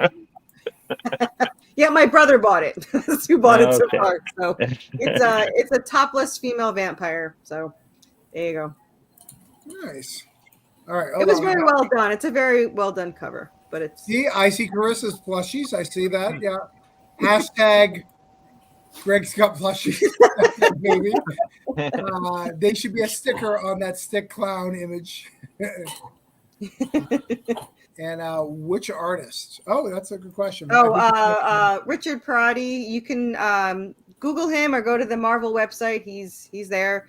Yeah, my brother bought it. That's who bought it so far. So it's a topless female vampire. So there you go.
Nice. All right.
It was very well done. It's a very well done cover, but it's.
See, I see Carissa's plushies. I see that. Yeah. Hashtag Greg's got plushies. Maybe. They should be a sticker on that stick clown image. And which artist? Oh, that's a good question.
Richard Parati. You can Google him or go to the Marvel website. He's there.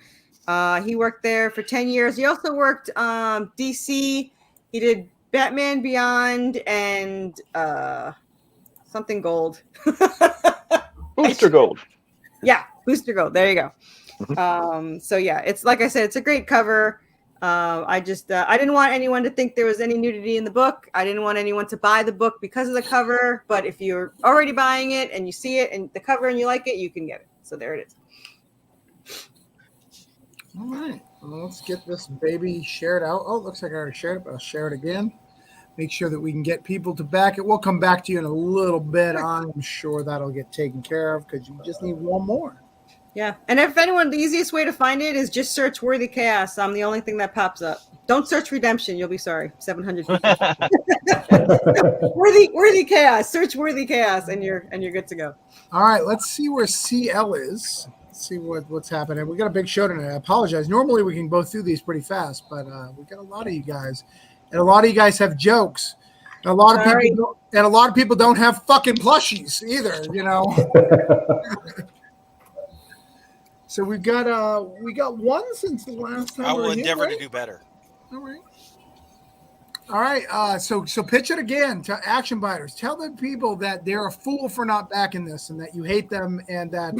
He worked there for 10 years. He also worked DC. He did Batman Beyond and something Gold.
Booster Gold.
Yeah, Booster Gold. There you go. So yeah, it's like I said, it's a great cover. I didn't want anyone to think there was any nudity in the book. I didn't want anyone to buy the book because of the cover. But if you're already buying it and you see it and the cover and you like it, you can get it. So there it is.
All right, well, let's get this baby shared out. Oh, looks like I already shared it, but I'll share it again. Make sure that we can get people to back it. We'll come back to you in a little bit. I'm sure that'll get taken care of because you just need one more.
Yeah, and if anyone, the easiest way to find it is just search Worthy Chaos. I'm the only thing that pops up. Don't search Redemption. You'll be sorry. 700 people. Worthy Chaos. Search Worthy Chaos, and you're good to go.
All right, let's see where CL is. See what's happening. We got a big show tonight. I apologize. Normally we can go through these pretty fast, but we got a lot of you guys, and a lot of you guys have jokes. And a lot of people don't have fucking plushies either. You know. So we got one since the last time.
I will endeavor to do better.
All right. So pitch it again to Action Biters. Tell the people that they're a fool for not backing this, and that you hate them, and that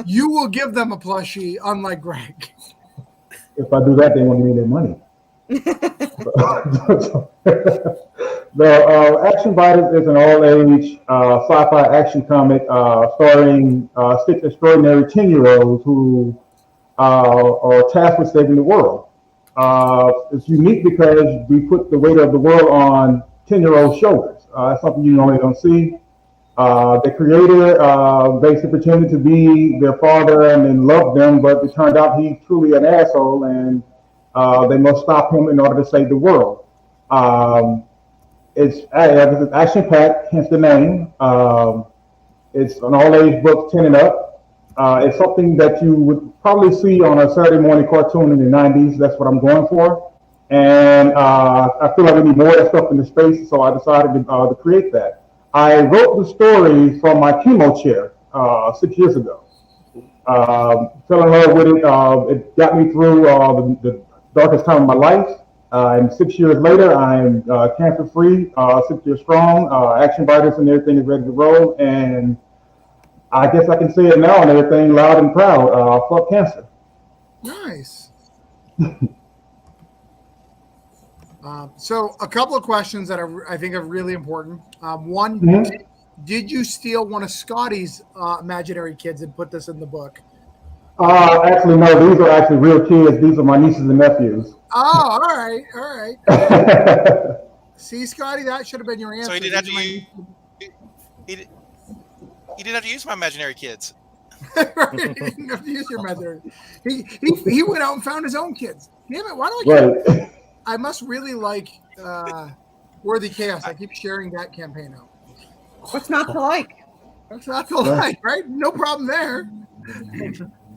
you will give them a plushie, unlike Greg.
If I do that, they won't give me their money. The Action Biters is an all-age sci-fi action comic starring 6 extraordinary 10-year-olds who are tasked with saving the world. It's unique because we put the weight of the world on 10-year-old shoulders. That's something you normally don't see. The creator basically pretended to be their father and then loved them, but it turned out he's truly an asshole, and they must stop him in order to save the world. It's action-packed, hence the name. It's an all-age book, 10 and up. It's something that you would probably see on a Saturday morning cartoon in the 90s. That's what I'm going for. And I feel like we need more of that stuff in the space, so I decided to create that. I wrote the story from my chemo chair 6 years ago. Fell in love with it. It got me through the darkest time of my life. And 6 years later, I'm cancer-free, 6 years strong, Action Biters and everything is ready to roll. And I guess I can say it now and everything loud and proud. Fuck cancer.
Nice. So a couple of questions that I think are really important. One, did you steal one of Scotty's imaginary kids and put this in the book?
Actually, no, these are actually real kids. These are my nieces and nephews.
Oh, all right. See, Scotty, that should have been your answer.
So he didn't have to use. He didn't have to use my imaginary kids.
Right, he didn't have to use your method. He went out and found his own kids. Damn it! Why do I?
Right.
I must really like Worthy Chaos. I keep sharing that campaign out.
What's not to like?
That's not to like, right? No problem there.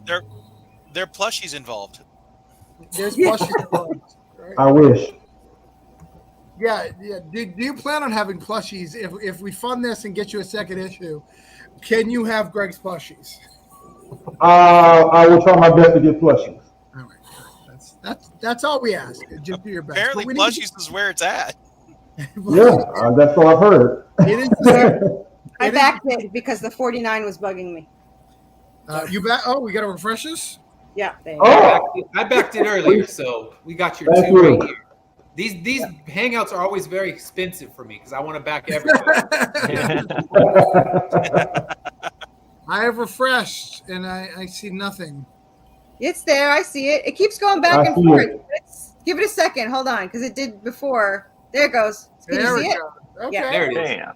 There are plushies involved.
There's plushies involved, right?
I wish.
Yeah. Do you plan on having plushies if we fund this and get you a second issue? Can you have Greg's plushies?
I will try my best to get plushies.
All right. That's all we ask. Just do your best.
Apparently, plushies is where it's at.
Yeah, that's all I've heard.
It is.
I backed it because the 49 was bugging me.
You back? Oh, we got to refresh this.
Yeah. There you
Oh.
I backed it earlier, so we got your
Thank
two
you.
right here. These hangouts are always very expensive for me because I want to back everybody.
I have refreshed and I see nothing.
It's there. I see it. It keeps going back
I
and
see
forth.
it.
Give it a second. Hold on, because it did before. There it goes. Can
There
you
we
see it?
go. Okay.
Yeah.
There it is.
Damn.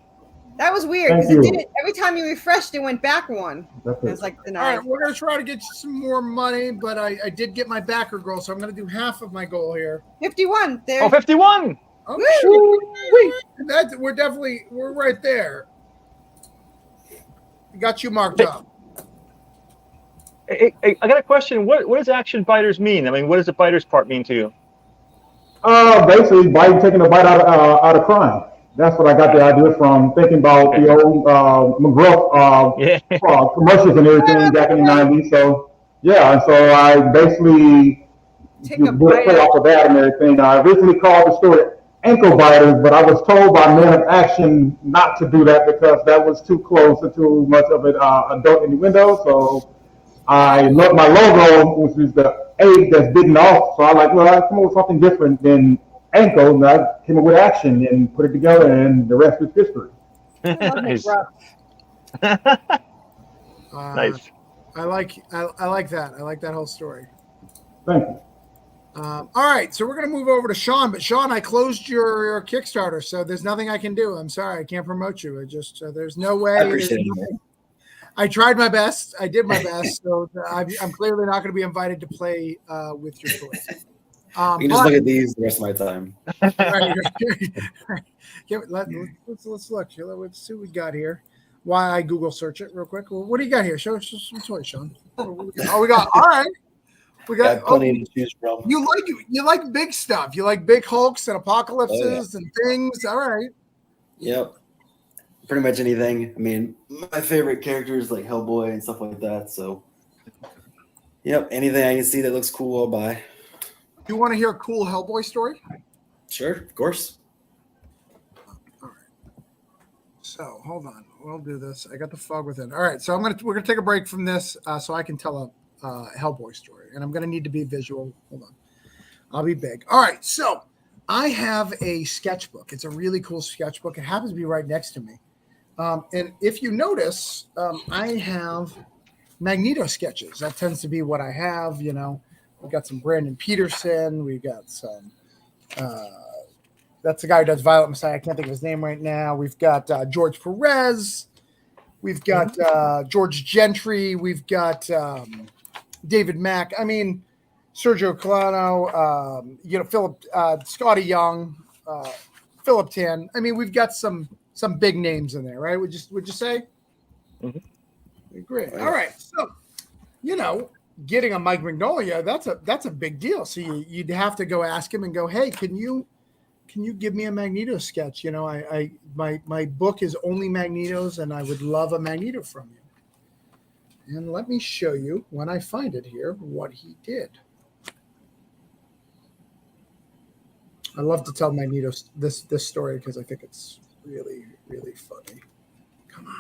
That was weird
Thank
because it
you.
did it every time you refreshed. It went back one.
That's
It was
it.
like
All
denied.
right, we're gonna try to get you some more money, but I did get my backer goal, so I'm gonna do half of my goal here.
51. There.
Oh, 51.
Okay.
Woo!
We're right there. Got you marked up.
I got a question. What does Action Biters mean? I mean, what does the biters part mean to you?
Basically, taking a bite out of crime. That's what I got the idea from, thinking about the old McGruff
Yeah.
commercials and everything back in the 90s. So, yeah, and so I basically
Take
did
a
a
bite
play
out.
off of that and everything. I originally called the story Ankle Biters, but I was told by Men of Action not to do that because that was too close and too much of an adult innuendo. So I love my logo, which is the A that's bitten off. So I like, well, I come up with something different than ankle, and I came up with action and put it together, and the rest is history.
I love
Nice.
McGruff.
Nice.
I like that. I like that whole story.
Thank you.
All right, so we're gonna move over to Sean. But Sean, I closed your Kickstarter, so there's nothing I can do. I'm sorry, I can't promote you. I just there's no way.
I appreciate it.
I tried my best. I did my best. So I'm clearly not going to be invited to play with your toys.
You can just look at these the rest of my time.
Right. Let's look. Let's see what we got here. Why I Google search it real quick. Well, what do you got here? Show us some toys, Sean. Oh, we got. All right. We got.
Got plenty to choose from.
You like big stuff. You like big Hulks and apocalypses and things. All right.
Yep. Pretty much anything. I mean, my favorite characters like Hellboy and stuff like that. So, yep, anything I can see that looks cool, I'll buy.
You want to hear a cool Hellboy story?
Sure, of course.
All right. So hold on. We'll do this. I got the fog within. All right. So we're gonna take a break from this so I can tell a Hellboy story, and I'm gonna need to be visual. Hold on. I'll be big. All right. So I have a sketchbook. It's a really cool sketchbook. It happens to be right next to me. And if you notice, I have Magneto sketches. That tends to be what I have. You know, we've got some Brandon Peterson. We've got some. That's the guy who does Violet Messiah. I can't think of his name right now. We've got George Perez. We've got George Gentry. We've got David Mack. I mean, Sergio Colano. Philip Scotty Young, Philip Tan. I mean, we've got some big names in there, right? Would you say?
Mm-hmm.
Great. All right. So, getting a Mike Magnolia, that's a big deal. So you'd have to go ask him and go, hey, can you give me a Magneto sketch? My book is only Magnetos, and I would love a Magneto from you. And let me show you when I find it here what he did. I love to tell Magneto this story because I think it's really, really funny. Come on.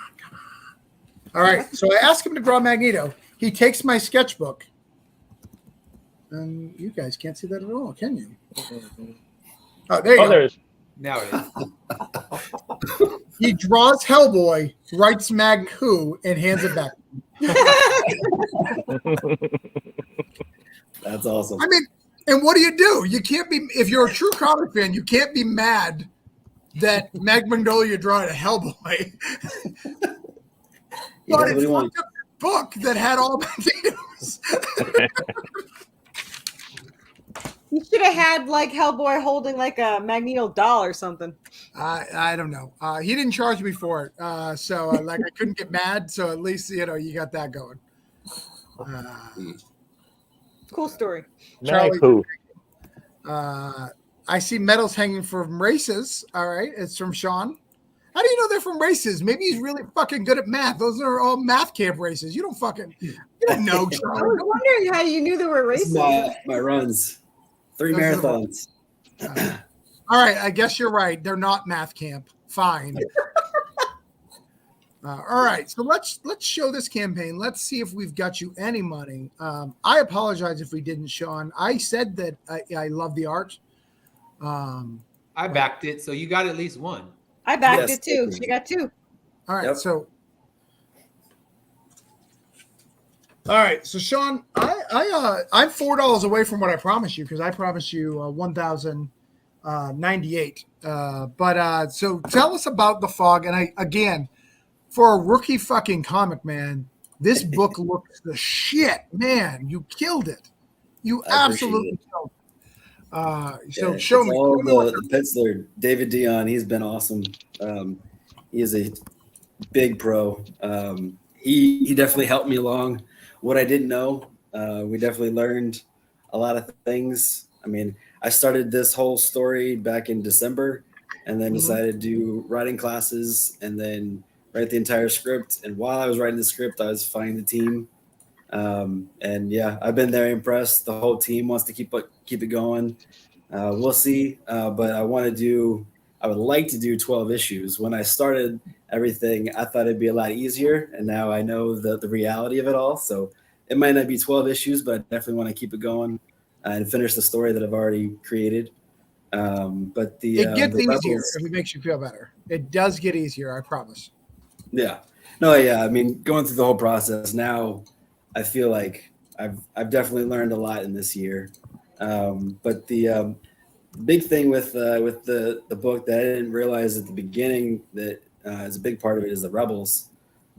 All right, so I ask him to draw Magneto. He takes my sketchbook. And you guys can't see that at all, can you? Oh, there you go.
There is.
Now it is.
He draws Hellboy, writes Mag Who, and hands it back.
That's awesome.
I mean, and what do? You can't be, if you're a true comic fan, you can't be mad that Mag Magnolia drawing a Hellboy. But it's a book that had all Magnetos.
You should have had like Hellboy holding like a Magneto doll or something.
I don't know. He didn't charge me for it, so I couldn't get mad. So at least you got that going.
Cool story.
Charlie,
Cool.
I see medals hanging from races. All right, it's from Sean. How do you know they're from races? Maybe he's really fucking good at math. Those are all math camp races. You don't know,
I
Charlie.
was wondering how you knew there were races.
My runs. 3
Those are
marathons.
All right, I guess you're right. They're not math camp. Fine. All right, so let's show this campaign. Let's see if we've got you any money. I apologize if we didn't, Sean. I said that I love the art.
I backed it, so you got at least one.
I backed
Yes.
it too. She got 2.
All right,
Yep.
so Sean, I'm $4 away from what I promised you because I promised you 1,098. So tell us about the Fog, and again, for a rookie fucking comic, man, this book looks the shit, man. You killed it. You
I appreciate
absolutely
it.
killed it.
Yeah,
Show me.
all
Show me what
the penciler, David Dion. He's been awesome. He is a big pro. He definitely helped me along. What I didn't know, we definitely learned a lot of things. I mean, I started this whole story back in December, and then decided to do writing classes, and then write the entire script. And while I was writing the script, I was finding the team. And yeah, I've been very impressed. The whole team wants to keep it going. We'll see. But I would like to do 12 issues. When I started everything, I thought it'd be a lot easier. And now I know the reality of it all. So it might not be 12 issues, but I definitely want to keep it going and finish the story that I've already created. But
it gets
the
easier
Rebels-
if it makes you feel better. It does get easier, I promise.
Yeah. No, yeah. I mean, going through the whole process now, I feel like I've definitely learned a lot in this year. But the big thing with the book that I didn't realize at the beginning that is a big part of it is the rebels.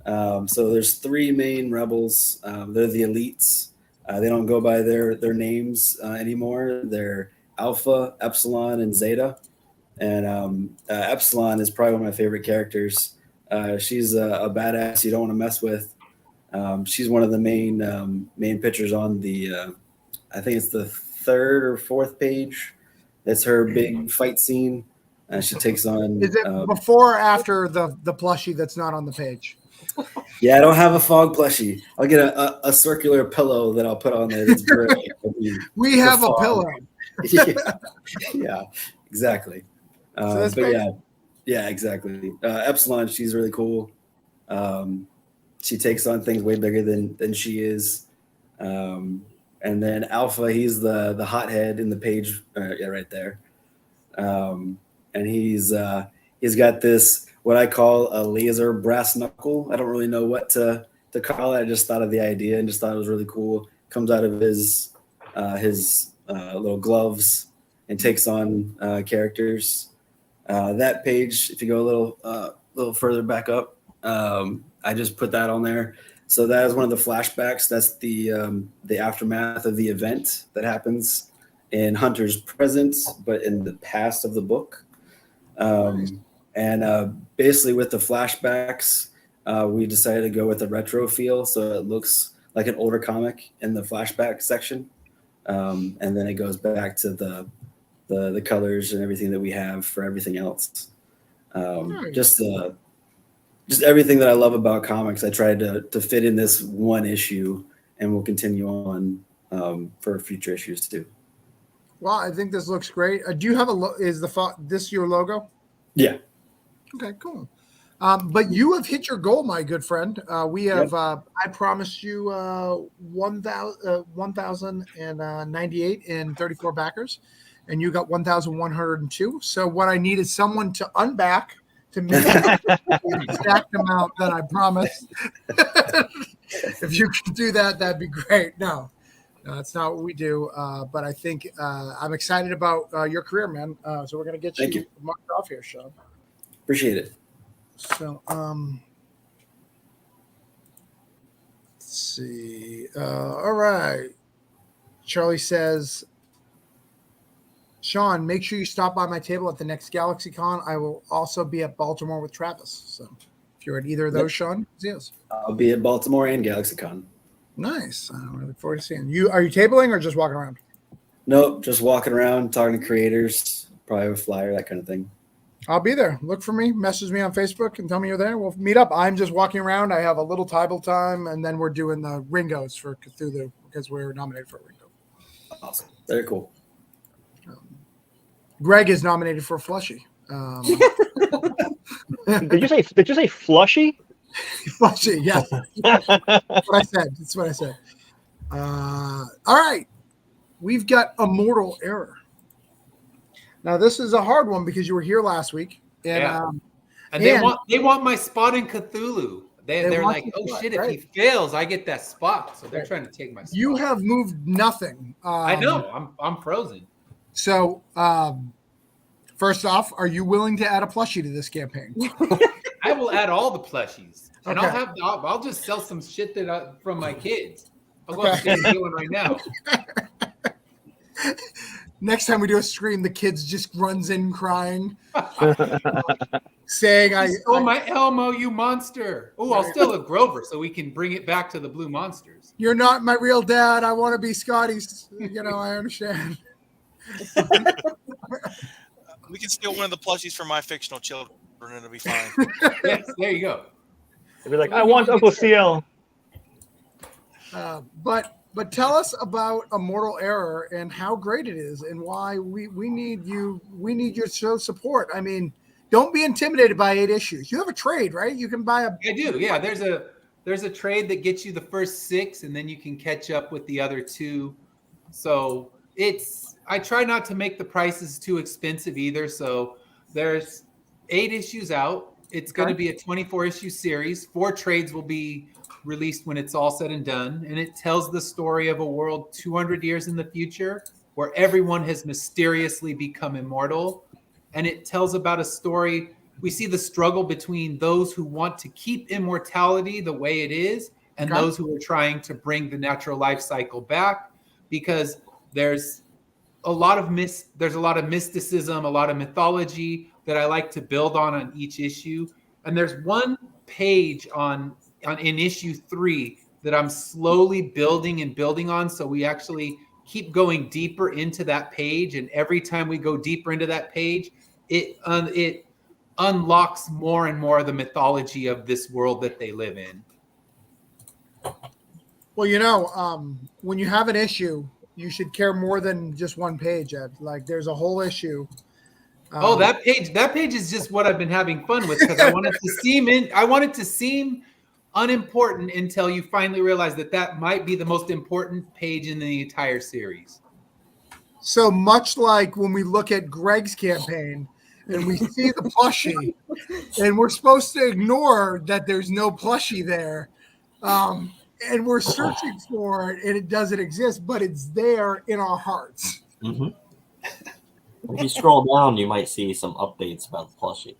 So there's 3 main rebels. They're the elites. They don't go by their names anymore. They're Alpha, Epsilon, and Zeta. And Epsilon is probably one of my favorite characters. She's a badass you don't want to mess with. She's one of the main pictures on the I think it's the 3rd or 4th page. It's her big fight scene. She takes on.
Is it before or after the plushie that's not on the page?
Yeah, I don't have a Fog plushie. I'll get a circular pillow that I'll put on there. That's great.
We have a pillow.
Yeah, exactly.
So that's
But
great.
yeah, exactly. Epsilon, she's really cool. She takes on things way bigger than she is. And then Alpha, he's the hothead in the page. Yeah, right there. and he's got this what I call a laser brass knuckle. I don't really know what to call it. I just thought of the idea and just thought it was really cool. Comes out of his little gloves and takes on characters. That page, if you go a little further back up, I just put that on there. So that is one of the flashbacks. That's the aftermath of the event that happens in Hunter's present, but in the past of the book. And basically with the flashbacks, we decided to go with a retro feel. So it looks like an older comic in the flashback section. And then it goes back to the colors and everything that we have for everything else. Just everything that I love about comics, I tried to fit in this one issue, and we'll continue on for future issues too.
Well, I think this looks great. Do you have this your logo?
Yeah.
Okay, cool. But you have hit your goal, my good friend. We have. Yep. I promised you 1,098 and 34 backers, and you got 1,102. So what I need is someone to unback to make the exact amount that I promised. If you can do that, that'd be great. No, that's not what we do. But I think I'm excited about your career, man. So we're gonna get you marked off here, Sean.
Appreciate it.
So, let's see. All right. Charlie says, Sean, make sure you stop by my table at the next GalaxyCon. I will also be at Baltimore with Travis. So if you're at either of those, Sean, yes.
I'll be at Baltimore and GalaxyCon.
Nice. I look forward to seeing you. Are you tabling or just walking around?
Nope, just walking around, talking to creators, probably a flyer, that kind of thing.
I'll be there. Look for me. Message me on Facebook and tell me you're there. We'll meet up. I'm just walking around. I have a little table time, and then we're doing the Ringos for Cthulhu because we're nominated for a Ringo.
Awesome. Very cool.
Greg is nominated for a Flushy.
Did you say Flushy?
Flushy, yes. That's what I said. That's what I said. All right. We've got Immortal Error. Now this is a hard one because you were here last week, and
they want my spot in Cthulhu. They're like, oh shit, if he fails, I get that spot. So they're trying to take my spot.
You have moved nothing.
I know. I'm frozen.
So first off, are you willing to add a plushie to this campaign?
I will add all the plushies, and I'll just sell some shit from my kids. I'll go upstairs and do one right now.
Next time we do a stream, the kids just runs in crying, saying,
my Elmo, you monster. Oh, I'll steal a Grover so we can bring it back to the Blue Monsters.
You're not my real dad. I want to be Scotty's. I understand.
We can steal one of the plushies from my fictional children, and it'll be fine.
Yes, there you go.
They'll be like, I want Uncle CL.
But tell us about Immortal Error and how great it is and why we need you. We need your show support. I mean, don't be intimidated by 8 issues. You have a trade, right? You can buy
I do. Yeah, there's a trade that gets you the first 6, and then you can catch up with the other 2. So I try not to make the prices too expensive either. So there's 8 issues out. It's going to be a 24-issue series. 4 trades will be released when it's all said and done, and it tells the story of a world 200 years in the future where everyone has mysteriously become immortal, and it tells about a story. We see the struggle between those who want to keep immortality the way it is and those who are trying to bring the natural life cycle back, because there's a lot of mysticism, a lot of mythology that I like to build on each issue. And there's one page in issue 3 that I'm slowly building on. So we actually keep going deeper into that page. And every time we go deeper into that page, it unlocks more and more of the mythology of this world that they live in.
Well, when you have an issue, you should care more than just one page, Ed. Like there's a whole issue.
That page is just what I've been having fun with, because I want it to seem unimportant until you finally realize that might be the most important page in the entire series.
So much like when we look at Greg's campaign and we see the plushie, and we're supposed to ignore that there's no plushie there, and we're searching for it, and it doesn't exist, but it's there in our hearts.
Mm-hmm. If you scroll down, you might see some updates about the plushie.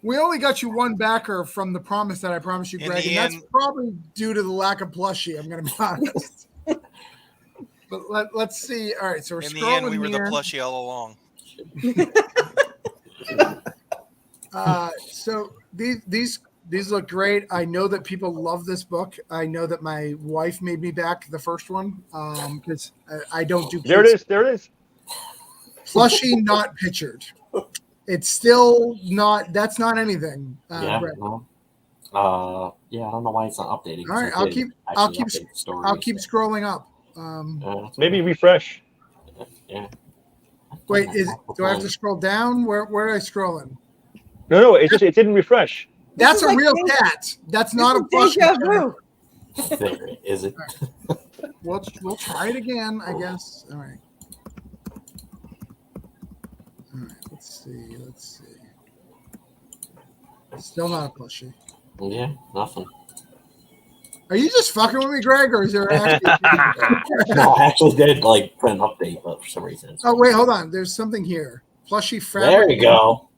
We only got you one backer from the promise that I promised you,
In
Greg,
the
and that's
end-
probably due to the lack of plushie. I'm going to be honest. But let's see. All right, so we're
In the
scrolling
end, we were the
here.
plushie all along.
So these look great. I know that people love this book. I know that my wife made me back the first one because I don't do.
There it is. There it is.
Plushie not pictured. It's still not. That's not anything.
Yeah.
Brett.
No. Yeah, I don't know why it's not updating.
All right, I'll keep scrolling up.
Maybe refresh.
Yeah.
Wait, do I have to scroll down? Where are I scrolling?
No, it didn't refresh.
That's
is
a
like
real
deja-
cat. That's not a
Deja
plushie.
vu.
There is it.
We'll try it again, I guess. All right. All right. Let's see. Still not a plushie.
Yeah, nothing.
Are you just fucking with me, Greg, or is there actually?
No, I actually did like put an update, but for some reason.
Oh wait, hold on. There's something here. Plushie fabric.
There you go.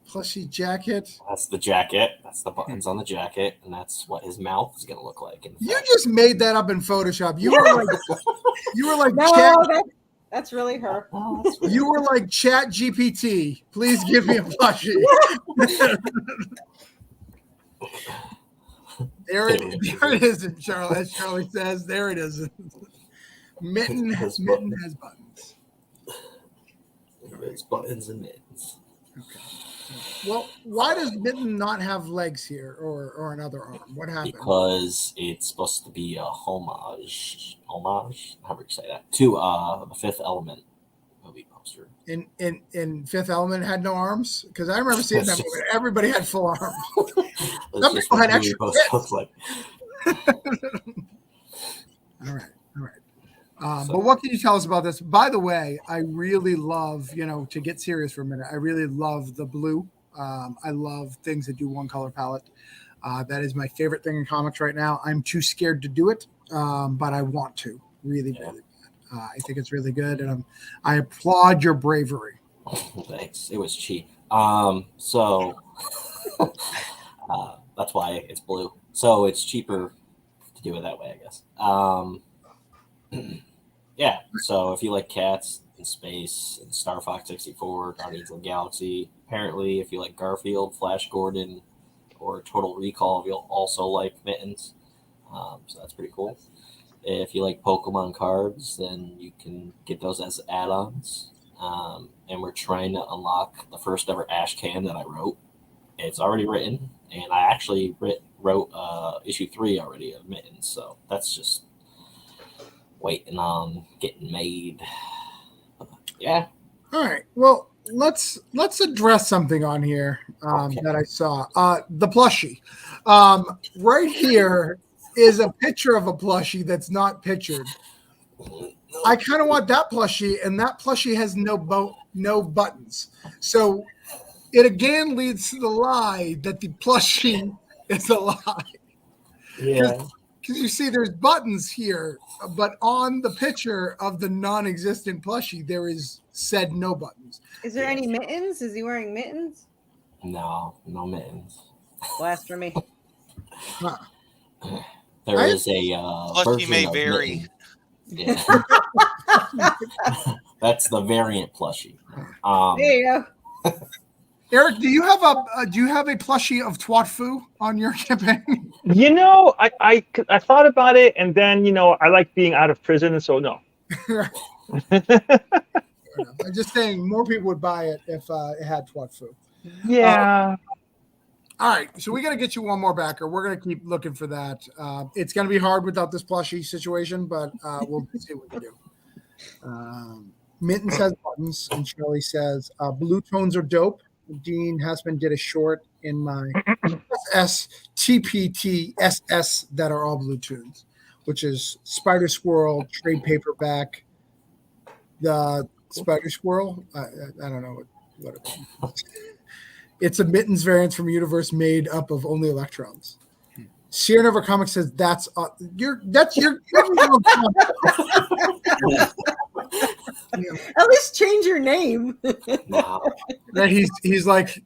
Plushie jacket.
That's the jacket. That's the buttons on the jacket, and that's what his mouth is gonna look like.
You just made that up in Photoshop. You were like
No,
Chat,
that's really her.
you were like Chat GPT. Please give me a plushie. There it is, Charlie. As Charlie says, there it is. Mitten has buttons.
It's buttons and mittens.
Well, why does Mitten not have legs here or another arm? What happened?
Because it's supposed to be a homage, however you say that, to the Fifth Element movie poster.
In Fifth Element had no arms? Because I remember seeing that movie. Everybody had full arms.
That's
Some
just
people
what
had
the movie
extra
poster
tits.
looks like.
All right. But what can you tell us about this? By the way, I really love, to get serious for a minute, I really love the blue. I love things that do one color palette. That is my favorite thing in comics right now. I'm too scared to do it, but I want to really bad. I think it's really good, and I applaud your bravery.
Thanks. It was cheap. So that's why it's blue. So it's cheaper to do it that way, I guess. Yeah. So if you like cats and space and Star Fox 64, Guardians of the Galaxy, apparently if you like Garfield, Flash Gordon, or Total Recall, you'll also like Mittens. So that's pretty cool. If you like Pokemon cards, then you can get those as add-ons. And we're trying to unlock the first ever Ash Can that I wrote. It's already written, and I actually wrote issue 3 already of Mittens. So that's just waiting on getting made. Yeah.
All right. Well, let's address something on here that I saw. The plushie. Right here is a picture of a plushie that's not pictured. I kind of want that plushie, and that plushie has no buttons. So it again leads to the lie that the plushie is a lie.
Yeah.
Because you see, there's buttons here, but on the picture of the non-existent plushie, there is said no buttons.
Is there any mittens? Is he wearing mittens?
No Mittens.
Blasphemy.
Huh.
There is a
Plushie
version
may
of
vary.
Mitten. Yeah. That's the variant plushie.
There you go.
Eric, do you have a plushie of Twatfu on your campaign?
I thought about it, and then I like being out of prison, so no.
I'm just saying more people would buy it if it had Twatfu.
Yeah.
All right, so we got to get you one more backer. We're going to keep looking for that. It's going to be hard without this plushie situation, but we'll see what we do. Mitten says buttons, and Shirley says blue tones are dope. Dean Hessman did a short in my STPT SS that are all blue tunes, which is Spider Squirrel trade paperback. The Spider Squirrel, I don't know what it is. It's a Mittens variant from a universe made up of only electrons. Sierra Nova Comics says that's your
At least change your name.
Wow.
Right, he's like,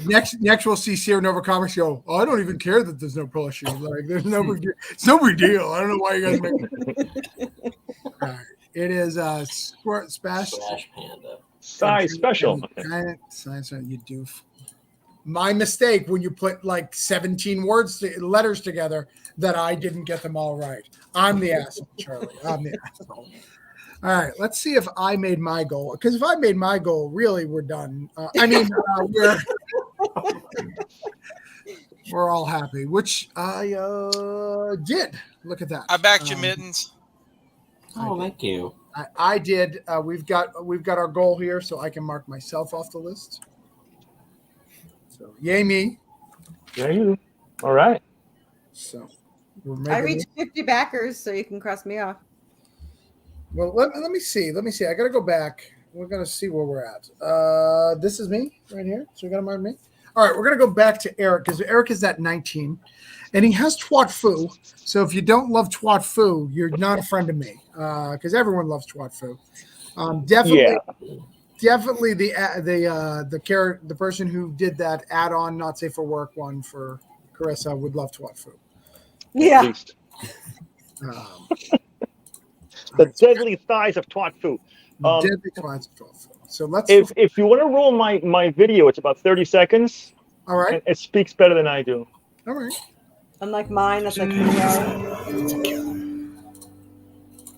next we'll see Sierra Nova Comics go, oh, I don't even care that there's no pull issue. Like, there's no big deal. It's no big deal. I don't know why you guys make it. All right. It is
Splash Panda.
Size special.
Size, you doof. My mistake when you put like 17 letters together that I didn't get them all right. I'm the asshole, Charlie. I'm the asshole. All right, let's see if I made my goal. Because if I made my goal, really, we're done. We're all happy, which I did. Look at that.
I backed you, Mittens.
Oh, thank you.
I did. We've got our goal here, so I can mark myself off the list. So, yay me.
Yeah, you. All right.
So,
I reached 50 backers, so you can cross me off.
Well, let me see. I got to go back. We're going to see where we're at. This is me right here. So, you got to mark me. All right, we're going to go back to Eric because Eric is at 19. And he has Twat Fu. So if you don't love Twat Fu, you're not a friend of me. Because everyone loves Twat Fu. Definitely the person who did that add-on not safe for work one for Carissa would love Twat Fu.
Yeah.
The deadly thighs of Twat Fu.
Deadly thighs of Twat Fu. So
if you want to roll my video, it's about 30 seconds.
All right.
It speaks better than I do.
All right.
Unlike mine, that's like
It's a killer.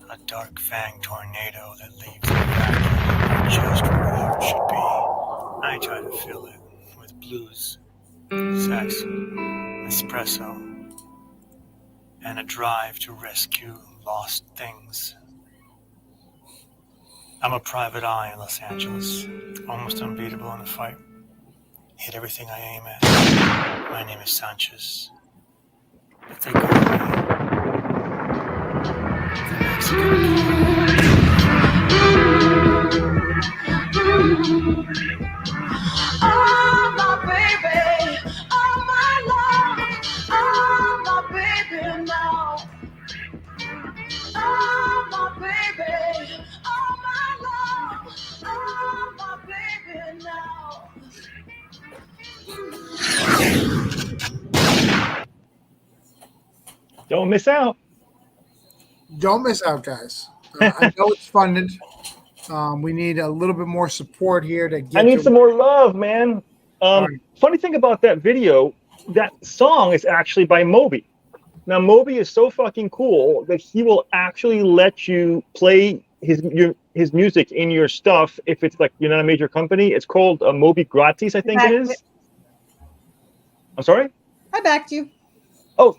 A dark fang tornado that leaves the vacuum just where it should be. I try to fill it with blues, sex, espresso, and a drive to rescue lost things. I'm a private eye in Los Angeles, almost unbeatable in a fight. Hit everything I aim at. My name is Sanchez. But they call me the Mexican.
Oh, my baby, oh, my love, oh, my baby now. Oh, my baby, oh, my love, oh, my baby now.
Don't miss out.
Don't miss out, guys. I know it's funded. We need a little bit more support here to get.
I need some more love, man. Funny thing about that video, that song is actually by Moby. Now, Moby is so fucking cool that he will actually let you play his music in your stuff if it's like you're not a major company. It's called Moby Gratis, I think it is. I'm sorry?
I backed you.
Oh,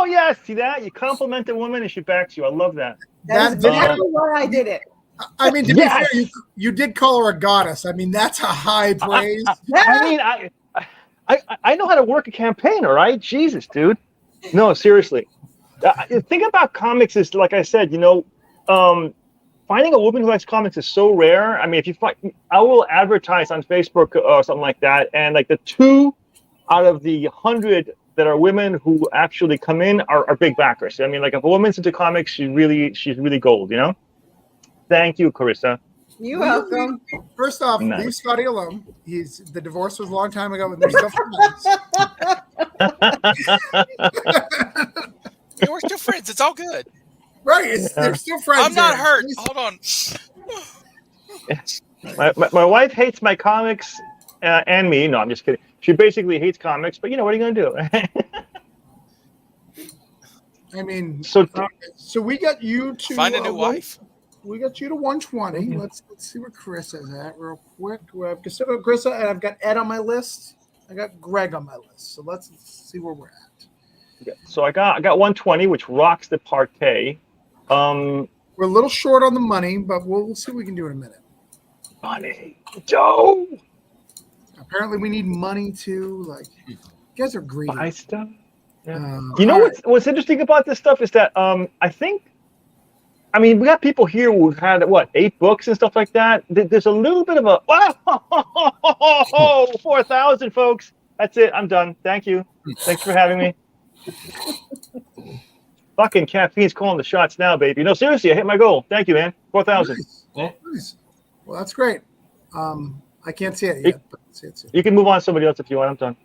yes. See that? You compliment a woman and she backs you. I love that.
That's exactly why I did it.
I mean, to be fair, you did call her a goddess. I mean, that's a high praise.
I know how to work a campaign, all right? Jesus, dude. No, seriously. The thing about comics is, like I said, finding a woman who likes comics is so rare. I mean, I will advertise on Facebook or something like that, and like the 2 out of the 100 that are women who actually come in are big backers. I mean, like if a woman's into comics, she's really gold, Thank you, Carissa.
You're welcome.
First off,
Nice.
leave Scotty alone. The divorce was a long time ago, and they're still friends.
We're still friends. It's all good.
Right, they're still friends.
I'm not
there.
hurt. Hold on.
My wife hates my comics and me. No, I'm just kidding. She basically hates comics, but what are you going to do?
I mean,
so
we got you to
find a new wife.
We got you to 120. Mm-hmm. Let's see where Carissa's at real quick. I've considered Carissa, and I've got Ed on my list. I got Greg on my list. So let's see where we're at.
Yeah, so I got 120, which rocks the parquet.
We're a little short on the money, but we'll see what we can do in a minute.
Money, Joe.
Apparently, we need money to you guys are greedy.
Buy stuff. You know what's interesting about this stuff is that I mean, we got people here who had 8 books and stuff like that. There's a little bit of a 4,000 folks. That's it. I'm done. Thank you. Thanks for having me. Fucking caffeine's calling the shots now, baby. No, seriously, I hit my goal. Thank you, man. 4,000.
Nice. Well, that's great. I can't see it yet. But see it.
You can move on to somebody else if you want. I'm done.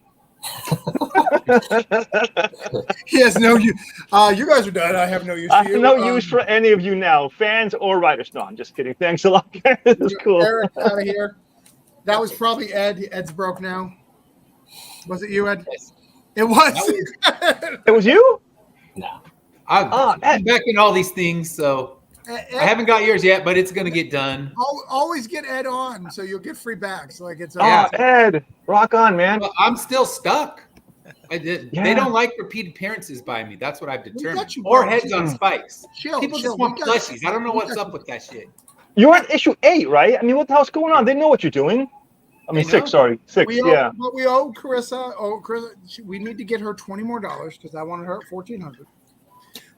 He has no use. You guys are done. I have no use
I
for
have
you.
no use for any of you now, fans or writers. No, I'm just kidding. Thanks a lot. This is cool.
Eric, out of here. That was probably Ed. Ed's broke now. Was it you, Ed?
Yes.
It was.
It was you?
No.
I'm back in all these things, so
Ed,
I haven't got yours yet, but it's gonna get done.
always get Ed on, so you'll get free backs. Like it's.
Oh, Ed, rock on, man.
Well, I'm still stuck. They
Yeah.
don't like repeat appearances by me. That's what I've determined.
got you,
Or
bro.
heads on spikes.
Chill,
People
chill.
just want
We got
plushies. I don't know
we
what's
got
up with that shit.
You're on issue 8, right? I mean, what the hell's going on? They know what you're doing. I mean,
They
6,
know.
sorry. 6,
We owe,
yeah.
but we owe Carissa. We need to get her $20 more because I wanted her at $1,400.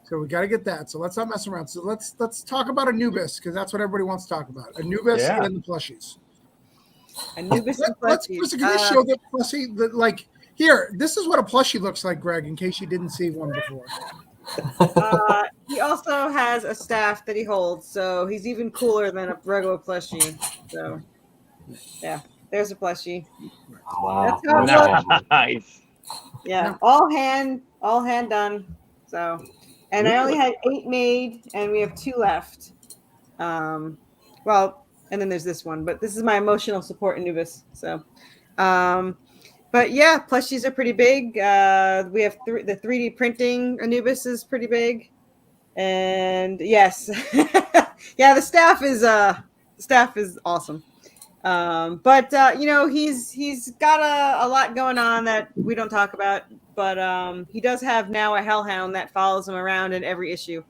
So we got to get that. So let's not mess around. So let's talk about Anubis because that's what everybody wants to talk about. Anubis
Yeah.
and the plushies.
Anubis and
Let's
plushies.
Carissa, can you show the plushie? Like here, this is what a plushie looks like, Greg. In case you didn't see one before.
He also has a staff that he holds, so he's even cooler than a regular plushie. So, yeah, there's a plushie.
Wow.
That's how it looks.
Nice.
Yeah, all hand done. So, and I only had 8 made, and we have 2 left. Well, and then there's this one, but this is my emotional support Anubis. So, but yeah, plushies are pretty big. We have the 3D printing Anubis is pretty big, and yes, yeah, the staff is awesome. But you know, he's got a lot going on that we don't talk about. But he does have now a hellhound that follows him around in every issue,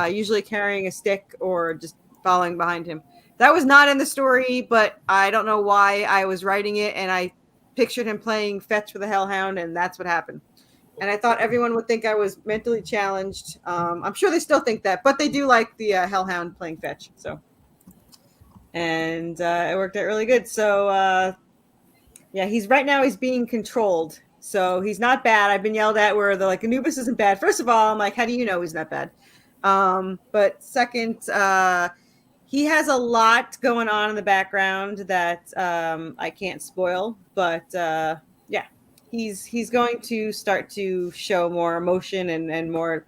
usually carrying a stick or just following behind him. That was not in the story, but I don't know why I was writing it and I pictured him playing fetch with a hellhound, and that's what happened. And I thought everyone would think I was mentally challenged. I'm sure they still think that, but they do like the hellhound playing fetch. So, and it worked out really good. So, yeah, he's being controlled. So he's not bad. I've been yelled at where they're like, Anubis isn't bad. First of all, I'm like, how do you know he's not bad? But second, he has a lot going on in the background that I can't spoil. But yeah, he's going to start to show more emotion and more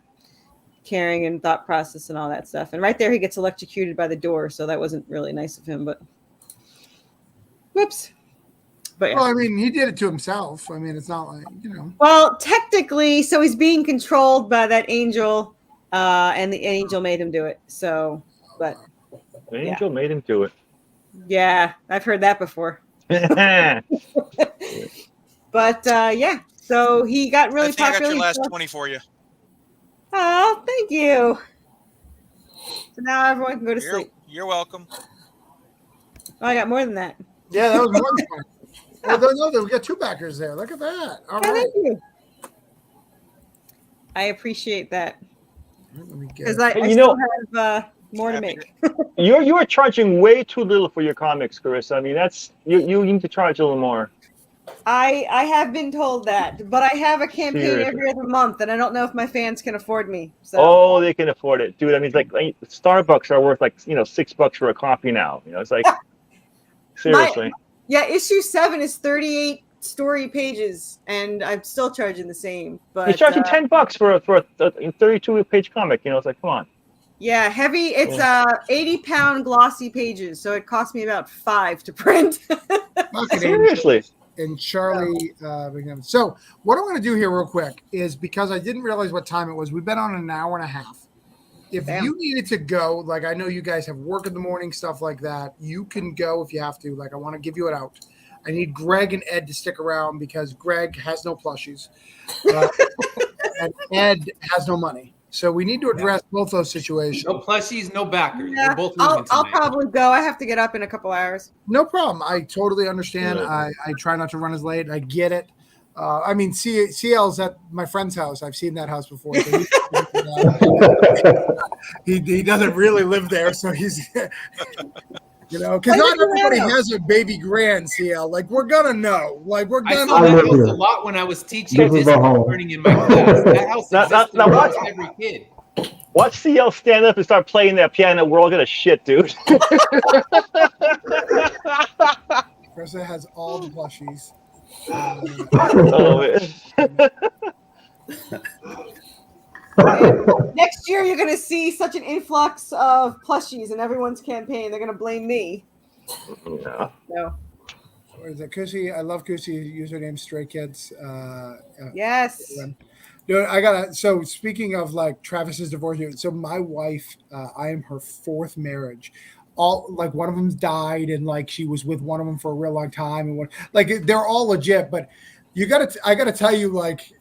caring and thought process and all that stuff. And right there, he gets electrocuted by the door. So that wasn't really nice of him. But whoops. But yeah.
Well, I mean, he did it to himself. I mean, it's not like, you know.
Well, technically, so he's being controlled by that angel, and the angel made him do it. So, but
The angel made him do it.
yeah, I've heard that before. But yeah, so he got really
I think I got
popular.
your last 20 for you.
Oh, thank you. So now everyone can go to sleep.
You're welcome.
Oh, I got more than that.
Yeah, that was more than fun. Well, no, we got 2 backers there. Look at that. All
Oh,
right.
thank you. I appreciate that
Let me get
because
it.
I
You
still
know-
have more to make.
You are charging way too little for your comics, Carissa. I mean, that's you need to charge a little more.
I have been told that, but I have a campaign
Seriously.
every other month, and I don't know if my fans can afford me. So
Oh, they can afford it, dude. I mean, it's like Starbucks are worth like $6 for a coffee now. You know, it's like seriously.
yeah, issue 7 is 38 story pages, and I'm still charging the same. But
You're charging $10 for a 32-page comic. You know, it's like, come on.
yeah, heavy. It's 80-pound glossy pages, so it cost me about 5 to print.
Fucking
Seriously.
and Charlie. So what I'm going to do here real quick is because I didn't realize what time it was. We've been on an hour and a half. If
Damn.
you needed to go, like I know you guys have work in the morning, stuff like that, you can go if you have to. Like I want to give you it out. I need Greg and Ed to stick around because Greg has no plushies and Ed has no money. So we need to address both those situations.
No plushies, no backers.
Yeah,
We're both
I'll
losing tonight.
probably go. I have to get up in a couple hours.
No problem. I totally understand.
Yeah.
I try not to run as late. I get it. I mean, CL's at my friend's house. I've seen that house before. So he doesn't really live there, so he's because not everybody has a baby grand. CL, like we're gonna know, like we're
I
gonna.
saw that
live
house
here.
a lot when I was teaching
This is
distance
the home.
learning in my class. That house existed
Now
for
watch-
every kid.
Watch CL stand up and start playing that piano. We're all gonna shit, dude.
Krista has all the plushies.
Oh, man.
Next year, you're gonna see such an influx of plushies in everyone's campaign. They're gonna blame me.
Yeah.
No.
Or is it Kusi? I love Kusi. Username Stray Kids.
Yes.
Dude, I gotta. So speaking of like Travis's divorce, so my wife, I am her fourth marriage. All like one of them's died, and like she was with one of them for a real long time, and like they're all legit. But I gotta tell you, like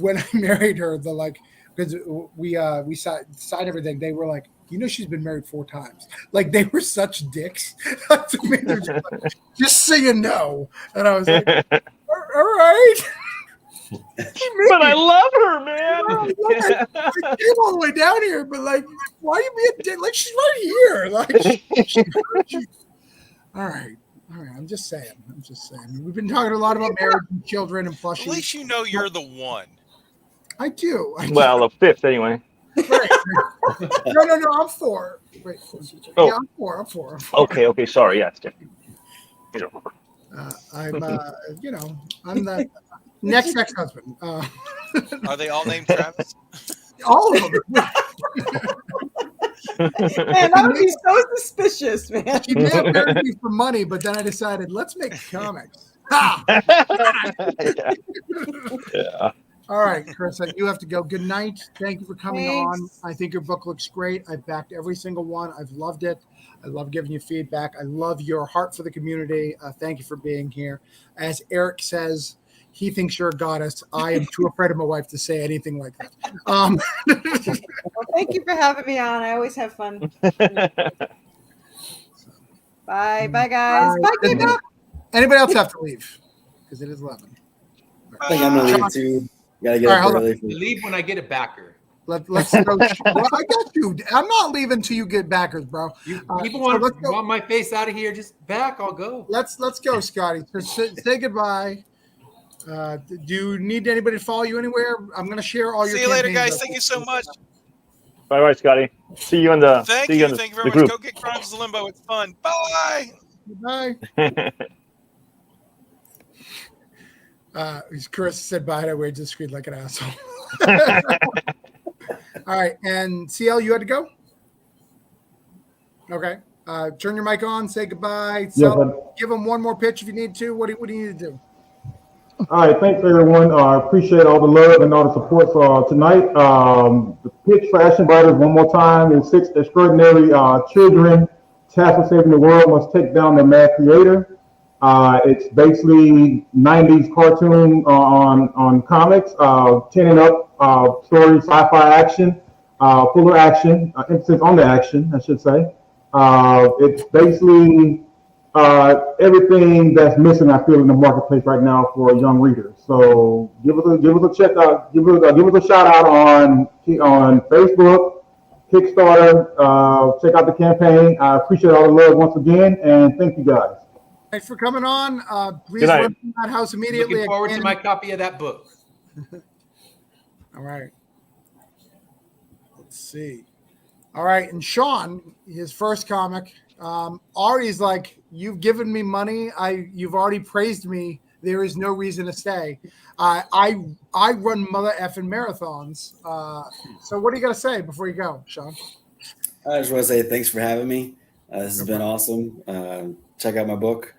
when I married her, because we signed everything, they were like, she's been married 4 times. Like they were such dicks to me. They're just so you know, and I was like, all right.
But I love her, man.
I came all the way down here, but like, why are you being a dick? Like, she's right here. Like, all right. I'm just saying. We've been talking a lot about marriage and children and
At
plushies.
least you know you're the one.
I do.
Well, the 5th anyway.
Right. No. I'm 4. Wait.
Oh.
Yeah, I'm 4.
Okay. Sorry. Yes.
I'm the next ex-husband.
Are they all named Travis?
All of them.
Man, that would be so suspicious, man.
She may have married me for money, but then I decided, let's make comics. Ha!
Yeah.
All right, Chris, you have to go. Good night. Thank you for coming
Thanks.
on. I think your book looks great. I've backed every single one. I've loved it. I love giving you feedback. I love your heart for the community. Thank you for being here. As Eric says, he thinks you're a goddess. I am too afraid of my wife to say anything like that.
Well, thank you for having me on. I always have fun. Bye, guys. Bye, K-Pop.
Anybody else have to leave? Because it is 11.
I think I'm gonna leave too. Gotta get
All right,
up
hold
early.
I leave when I get a backer.
Let's go. Well, I got you. I'm not leaving till you get backers, bro.
People
so let's go.
want my face out of here. Just back. I'll go.
Let's go, Scotty. So say goodbye. Do you need anybody to follow you anywhere? I'm going to share all your.
See you later,
campaigns
guys.
up.
Thank you so much.
Bye, Scotty. See you in the.
Thank
see
you.
in the,
Thank you very
the
much.
group.
Go get Chronicles of Limbo. It's fun. Bye.
Bye. Chris said bye. I waited to scream like an asshole. All right, and CL, you had to go. Okay. Turn your mic on. Say goodbye. Give them one more pitch if you need to. What do you need to do?
All right, thanks everyone. I appreciate all the love and all the support for tonight. The pitch for Action Writers one more time is 6 extraordinary children tasked with saving the world must take down their mad creator. It's basically 90s cartoon on comics, 10 and up story, sci-fi action, fuller action, emphasis on the action, I should say. It's basically everything that's missing, I feel, in the marketplace right now for young readers. So give us a check out, give us a shout out on Facebook, Kickstarter. Check out the campaign. I appreciate all the love once again, and thank you guys.
Thanks for coming on. Please
Good night.
run from that house immediately.
Looking forward to
again.
my copy of that book.
All right. Let's see. All right, and Sean, his first comic. Ari's like, you've given me money. You've already praised me. There is no reason to stay. I run mother effing marathons. So what do you got to say before you go, Sean?
I just want to say thanks for having me. This has been awesome. Check out my book.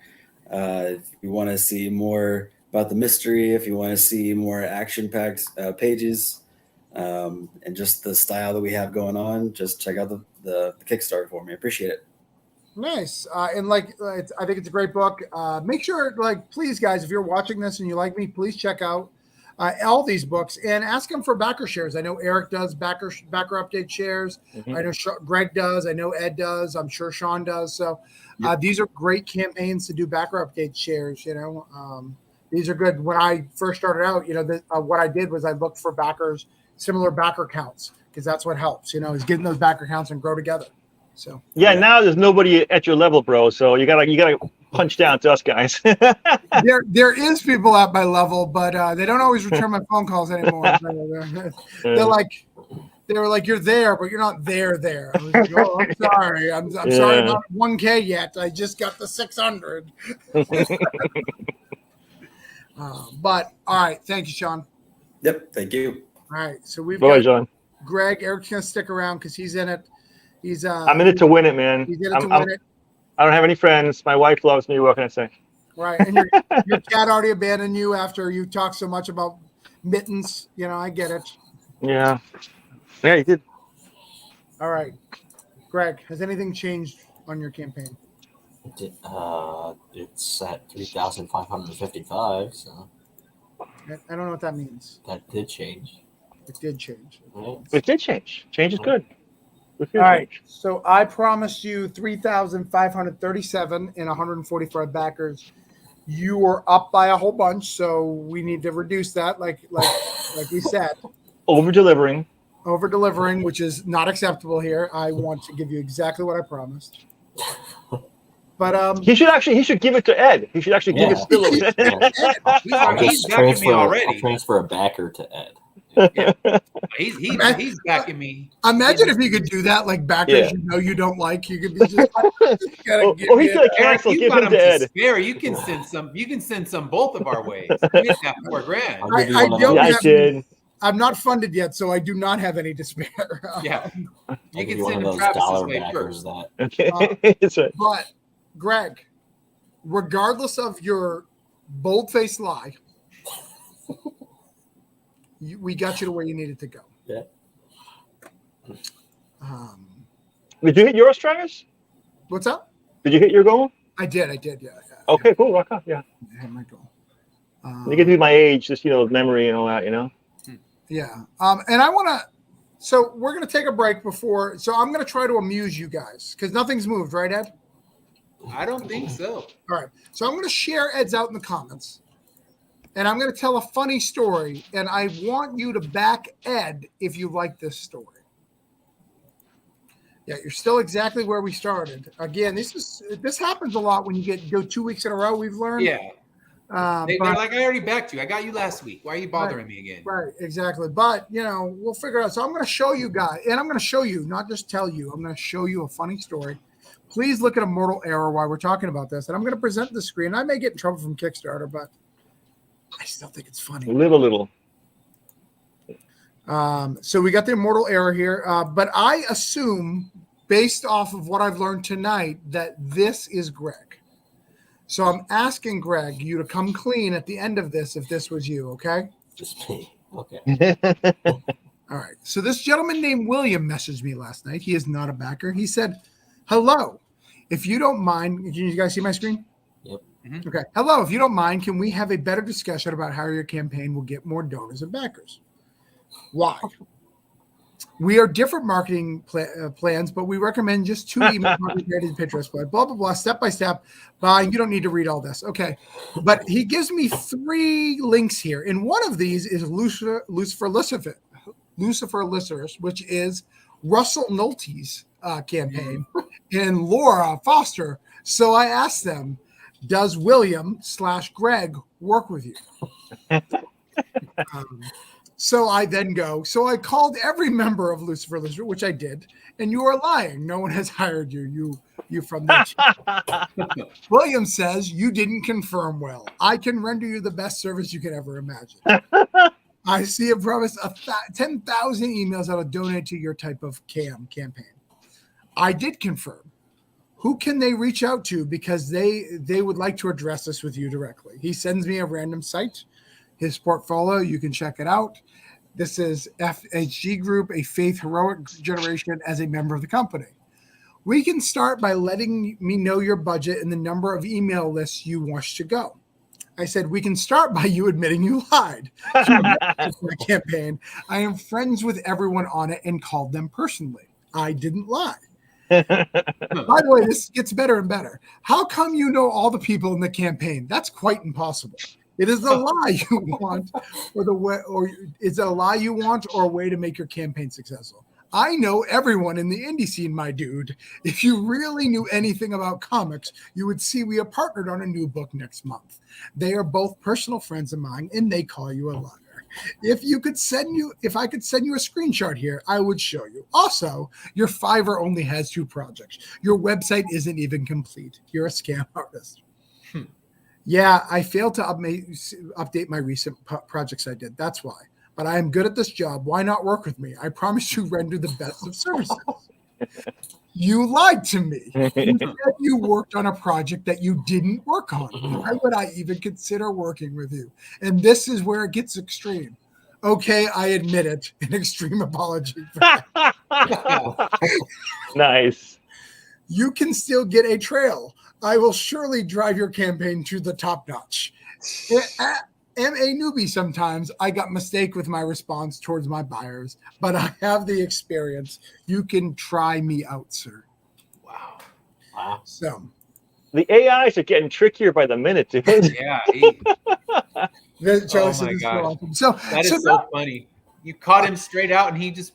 If you want to see more about the mystery, if you want to see more action-packed pages, and just the style that we have going on, just check out the Kickstarter for me. I appreciate it.
Nice. And I think it's a great book. Make sure, please, guys, if you're watching this and you like me, please check out all these books and ask them for backer shares. I know Eric does backer update shares.
Mhm.
I know Greg does. I know Ed does. I'm sure Sean does. So these are great campaigns to do backer update shares. These are good. When I first started out, what I did was I looked for backers, similar backer counts, because that's what helps. Is getting those backer counts and grow together. So
Yeah, now there's nobody at your level, bro. So you gotta punch down to us guys.
there is people at my level, but they don't always return my phone calls anymore. They were like, you're there, but you're not there. I was like, oh, I'm sorry. I'm sorry, not 1K yet. I just got the 600. But all right, thank you, Sean.
Yep, thank you.
All right, so we've
Boy,
got
John.
Greg. Eric's gonna stick around because he's in it.
I'm in it to win it, man.
He's in it to win it.
I don't have any friends. My wife loves me. What can I say?
Right, and your cat already abandoned you after you talked so much about mittens. I get it.
Yeah, you did.
All right, Greg, has anything changed on your campaign?
It's at 3,555. So
I don't know what that means.
that did change.
It did change.
It did change. Change is good.
All right, so I promised you 3,537 and 145 backers. You were up by a whole bunch, so we need to reduce that, like we said.
Over delivering,
which is not acceptable here. I want to give you exactly what I promised. But
he should give it to Ed. He should actually give it still.
He's backing me already.
I'll transfer a backer to Ed.
He's backing me.
Imagine if you could do that, like backers you don't like. You could be just.
He could cancel. Give him to Ed.
Spare. You can send some. You can send some both of our ways. Get that $4,000.
I did. I'm not funded yet, so I do not have any to spare.
Yeah, you can
one
send
of those
Travis's
dollar
way
backers
first.
But Greg, regardless of your bold-faced lie, we got you to where you needed to go.
Yeah.
Did you hit yours, Travis?
What's up?
Did you hit your goal?
I did. Yeah.
Okay, cool. Rock on. Yeah.
I had my goal.
You get to be my age, just memory and all that,
Yeah. And I want to. So we're going to take a break before. So I'm going to try to amuse you guys because nothing's moved, right, Ed?
I don't think so.
All right. So I'm going to share Ed's out in the comments. And I'm going to tell a funny story. And I want you to back Ed if you like this story. Yeah, you're still exactly where we started. Again, this happens a lot when you go 2 weeks in a row, we've learned.
Yeah. They're like, I already backed you. I got you last week. Why are you bothering me again?
Right, exactly. But, we'll figure it out. So I'm going to show you guys, and I'm going to show you, not just tell you, I'm going to show you a funny story. Please look at a mortal error while we're talking about this. And I'm going to present the screen. I may get in trouble from Kickstarter, but I still think it's funny.
Live a little.
So we got the immortal error here. But I assume, based off of what I've learned tonight, that this is Greg. So I'm asking Greg, you to come clean at the end of this if this was you, okay?
Just me. Okay.
All right. So this gentleman named William messaged me last night. He is not a backer. He said, hello, if you don't mind, can you guys see my screen?
Yep.
Mm-hmm.
Okay. Hello, if you don't mind, can we have a better discussion about how your campaign will get more donors and backers? Why? We are different marketing plans, but we recommend just 2 email marketing Pinterest, blah, blah, blah, step by step. You don't need to read all this. Okay. But he gives me 3 links here. And one of these is Lucifer Lycerus, which is Russell Nolte's campaign, and Laura Foster. So I asked them, does William/Greg work with you? So I then go, so I called every member of Lucifer Lycerus, which I did, and you are lying. No one has hired you. You from that. William says you didn't confirm well. I can render you the best service you could ever imagine. I see a promise of 10,000 emails that'll donate to your type of campaign. I did confirm. Who can they reach out to because they would like to address this with you directly? He sends me a random site, his portfolio. You can check it out. This is FHG Group, a faith heroic generation as a member of the company. We can start by letting me know your budget and the number of email lists you wish to go. I said, we can start by you admitting you lied. For the campaign, I am friends with everyone on it and called them personally. I didn't lie. By the way, this gets better and better. How come you know all the people in the campaign? That's quite impossible. It is a lie you want, or the way, or is it a lie you want, or a way to make your campaign successful? I know everyone in the indie scene, my dude. If you really knew anything about comics, you would see we have partnered on a new book next month. They are both personal friends of mine, and they call you a liar. If I could send you a screenshot here, I would show you. Also, your Fiverr only has 2 projects. Your website isn't even complete. You're a scam artist. Yeah, I failed to update my recent projects I did. That's why. But I am good at this job. Why not work with me? I promise to render the best of services. You lied to me. You said you worked on a project that you didn't work on. Why would I even consider working with you? And this is where it gets extreme. Okay, I admit it. An extreme apology. For that.
Nice.
You can still get a trail. I will surely drive your campaign to the top notch. Am a newbie sometimes. I got mistake with my response towards my buyers, but I have the experience. You can try me out, sir.
Wow.
So
The AIs are getting trickier by the minute, dude.
Yeah.
oh
my gosh.
So
That is so funny. You caught him straight out, and he just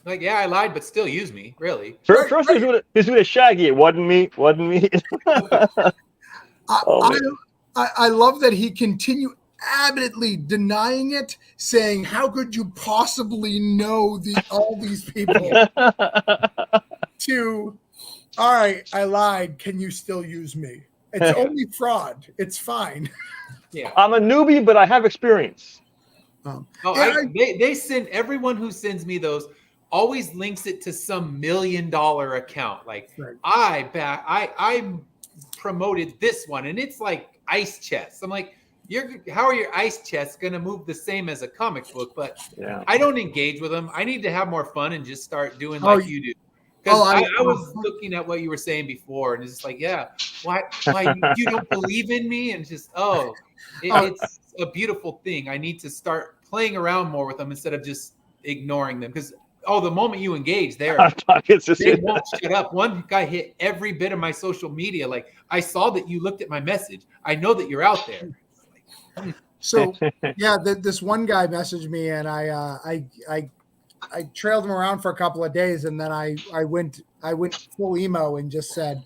like, yeah, I lied, but still use me. Really?
First, he's with a Shaggy. It wasn't me.
I love that he continued adamantly denying it, saying, "How could you possibly know all these people?" To, all right, I lied. Can you still use me? It's only fraud. It's fine.
Yeah.
I'm a newbie, but I have experience.
They send everyone who sends me those always links it to some $1 million account. Like I promoted this one, and it's like ice chests. I'm like, how are your ice chests going to move the same as a comic book? But I don't engage with them. I need to have more fun and just start doing like you do. Because I was looking at what you were saying before, and it's just like, why you don't believe in me? And just it's a beautiful thing. I need to start playing around more with them instead of just ignoring them. Because the moment you engage, they won't shut up. One guy hit every bit of my social media. Like, I saw that you looked at my message. I know that you're out there.
So this one guy messaged me, and I trailed him around for a couple of days, and then I went full emo and just said,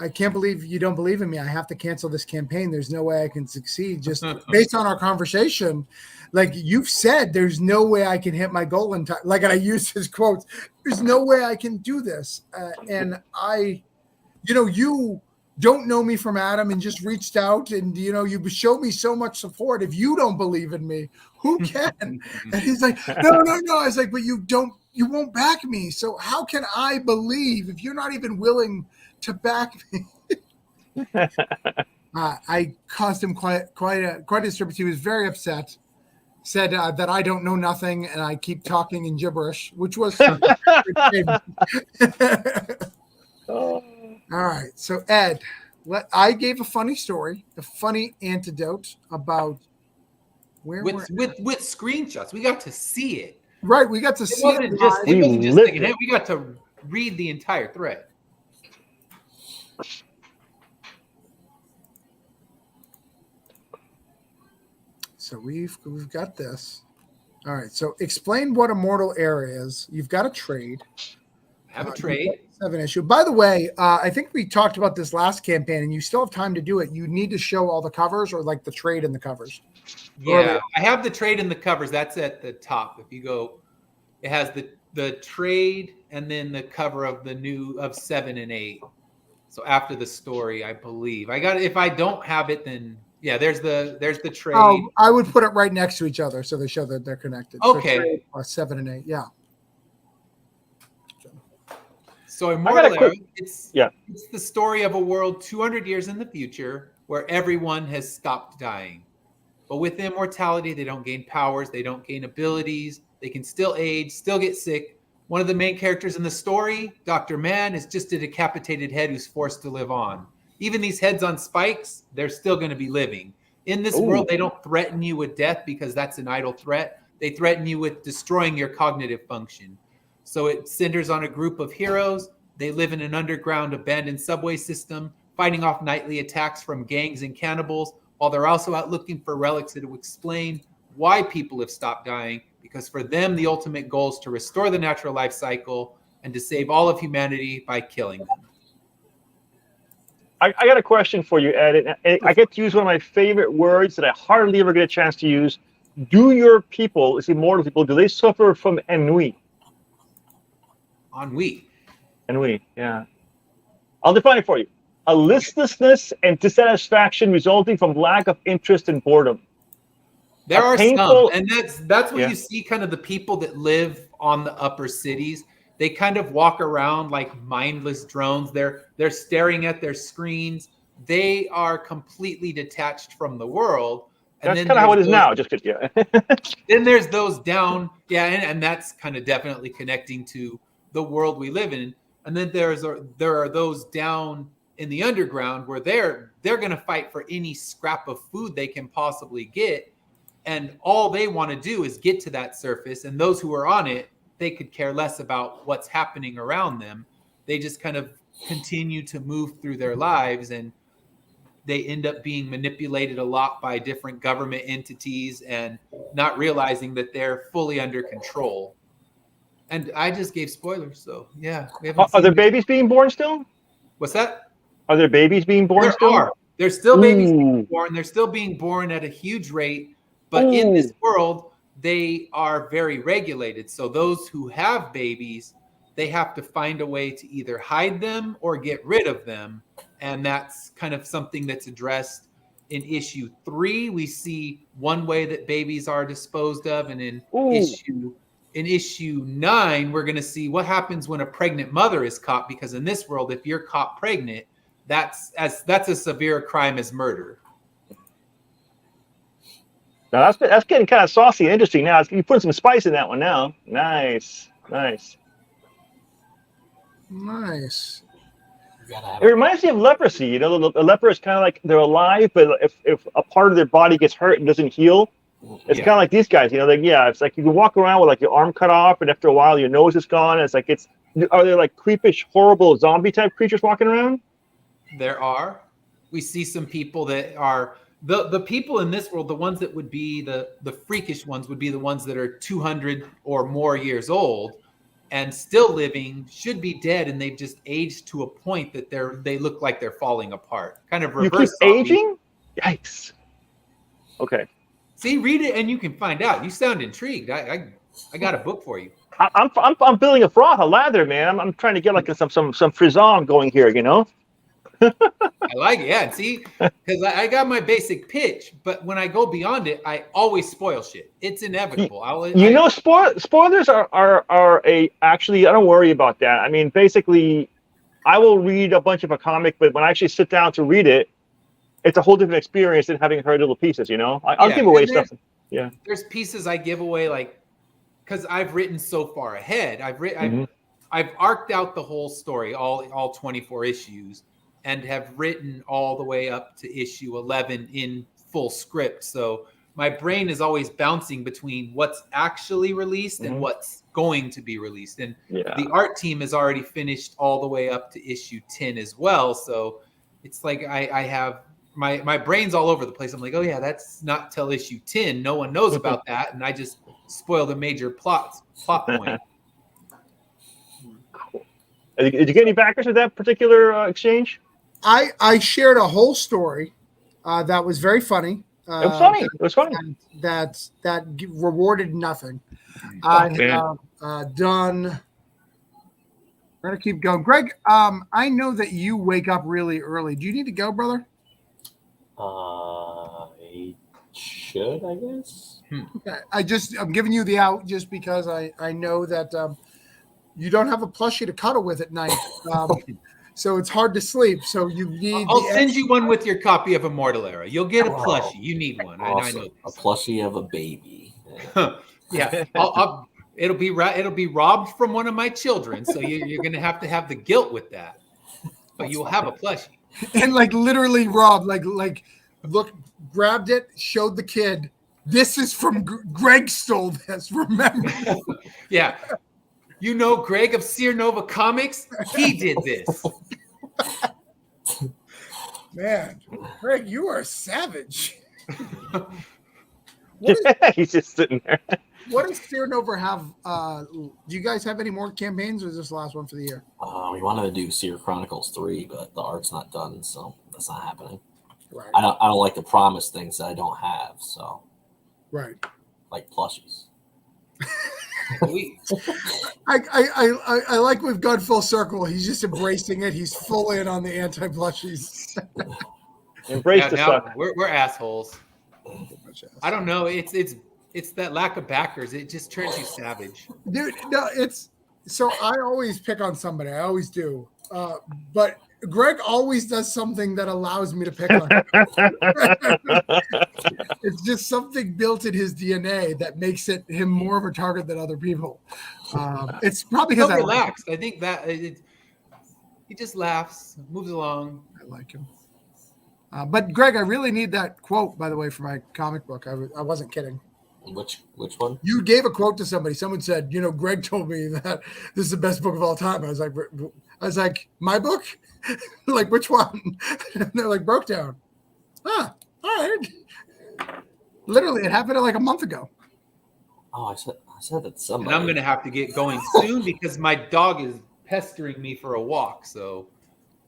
I can't believe you don't believe in me. I have to cancel this campaign. There's no way I can succeed. Just based on our conversation, like you've said, there's no way I can hit my goal in time. Like, and I used his quotes. There's no way I can do this. And you don't know me from Adam and just reached out, and you showed me so much support. If you don't believe in me, who can? And he's like, no. I was like, but you won't back me. So how can I believe if you're not even willing to back me? I caused him quite a disturbance. He was very upset. Said that I don't know nothing, and I keep talking in gibberish, which was all right. So Ed, I gave a funny story, a funny anecdote about where
with screenshots. We got to see it.
Right, we got to see it.
It wasn't just thinking it. We got to read the entire thread.
So we've got this. All right. So explain what Immortal Air is. You've got a trade.
Have a trade.
7 issue. By the way, I think we talked about this last campaign, and you still have time to do it. You need to show all the covers, or like the trade and the covers.
Yeah, I have the trade and the covers. That's at the top. If you go, it has the trade and then the cover of the new of 7 and 8. So after the story, I believe I got it. If I don't have it, then there's the trade.
Oh, I would put it right next to each other so they show that they're connected.
Okay.
So 7 and 8. Yeah.
So Immortal Era, it's the story of a world 200 years in the future where everyone has stopped dying. But with immortality, they don't gain powers, they don't gain abilities, they can still age, still get sick. One of the main characters in the story, Dr. Man, is just a decapitated head who's forced to live on. Even these heads on spikes, they're still going to be living. In this world, they don't threaten you with death because that's an idle threat. They threaten you with destroying your cognitive function. So it centers on a group of heroes. They live in an underground abandoned subway system, fighting off nightly attacks from gangs and cannibals, while they're also out looking for relics that will explain why people have stopped dying, because for them, the ultimate goal is to restore the natural life cycle and to save all of humanity by killing them.
I got a question for you, Ed. And I get to use one of my favorite words that I hardly ever get a chance to use. Do your people, is immortal people, do they suffer from ennui?
Ennui.
Ennui, yeah. I'll define it for you. A listlessness and dissatisfaction resulting from lack of interest and boredom.
There are
painful-
some, and that's what
Yeah.
you see kind of the people that live on the upper cities. They kind of walk around like mindless drones. They're staring at their screens. They are completely detached from the world. And
That's
then
kind of how it
there's
is
those-
now. Just kidding. Yeah.
Then there's those down, and that's kind of definitely connecting to the world we live in. And then there are those down in the underground where they're going to fight for any scrap of food they can possibly get, and all they want to do is get to that surface. And those who are on it, they could care less about what's happening around them. They just kind of continue to move through their lives, and they end up being manipulated a lot by different government entities and not realizing that they're fully under control. And I just gave spoilers, so yeah. We haven't
Are
seen
there
it.
babies being born still?
What's that?
Are there babies being born
There
still?
are. There's still babies being
Ooh.
born. They're still being born at a huge rate. But in this world, they are very regulated. So those who have babies, they have to find a way to either hide them or get rid of them. And that's kind of something that's addressed in issue 3. We see one way that babies are disposed of. And in issue 9, we're going to see what happens when a pregnant mother is caught. Because in this world, if you're caught pregnant, that's a severe crime as murder.
Now that's getting kind of saucy and interesting. Now you put some spice in that one. Now, nice.
Nice.
It reminds me of leprosy. You know, the leper is kind of like they're alive, but if a part of their body gets hurt and doesn't heal, it's kind of like these guys. You know, it's like you can walk around with like your arm cut off, and after a while your nose is gone. It's like are there like creepish, horrible zombie type creatures walking around?
There are. We see some people that are the people in this world. The ones that would be the freakish ones would be the ones that are 200 or more years old and still living, should be dead, and they've just aged to a point that they look like they're falling apart. Kind of reverse.
You keep aging? Yikes. Okay.
See, read it and you can find out. You sound intrigued. I got a book for you.
I'm building a froth, a lather, man. I'm trying to get like some frisson going here, you know.
I like it, yeah. See, because I got my basic pitch, but when I go beyond it, I always spoil shit. It's inevitable.
Spoilers are actually, I don't worry about that. I mean, basically, I will read a bunch of a comic, but when I actually sit down to read it, it's a whole different experience than having heard little pieces. You know, I'll give away stuff. Yeah,
there's pieces I give away, like because I've written so far ahead. I've arced out the whole story, all 24 issues. And have written all the way up to issue 11 in full script. So my brain is always bouncing between what's actually released and what's going to be released. And the art team has already finished all the way up to issue 10 as well. So it's like I have my brain's all over the place. I'm like, oh yeah, that's not till issue 10. No one knows about that. And I just spoiled a major plot point.
Cool. Did you get any backers with that particular exchange?
I shared a whole story that was very funny.
It was funny. It was funny.
That rewarded nothing. I have done. We're gonna keep going. Greg, I know that you wake up really early. Do you need to go, brother?
I should, I guess.
Okay. I'm giving you the out just because I know that you don't have a plushie to cuddle with at night. So it's hard to sleep. So you need.
I'll send you one with your copy of Immortal Era. You'll get a plushie. You need one.
Awesome.
I know.
A plushie of a baby.
Yeah. It'll be robbed from one of my children. So you're going to have the guilt with that. But you will have a plushie.
And like literally robbed. Like look, grabbed it, showed the kid. This is from Greg stole this. Remember?
Yeah. You know Greg of Sear Nova Comics? He did this.
Man, Greg, you are a savage.
He's just sitting there.
What does Steering Over have? Do you guys have any more campaigns, or is this the last one for the year?
We wanted to do Seer Chronicles 3, but the art's not done, so that's not happening.
Right.
I don't like to promise things that I don't have, so
Right.
like plushies.
I like we've gone full circle. He's just embracing it. He's full in on the anti-plushies.
Embrace the
now
sucker.
we're assholes. I don't know. It's that lack of backers. It just turns you savage.
Dude, no, it's so I always pick on somebody. I always do. But Greg always does something that allows me to pick on him. It's just something built in his DNA that makes him more of a target than other people. It's probably because
So
I
relaxed. I think that he just laughs, moves along.
I like him. But Greg, I really need that quote, by the way, for my comic book. I wasn't kidding.
Which one?
You gave a quote to somebody. Someone said, Greg told me that this is the best book of all time. I was like, my book? Like, which one? And they're like, Broke Down. All right. Literally, it happened like a month ago.
Oh, I said that somebody.
And I'm gonna have to get going soon because my dog is pestering me for a walk. So,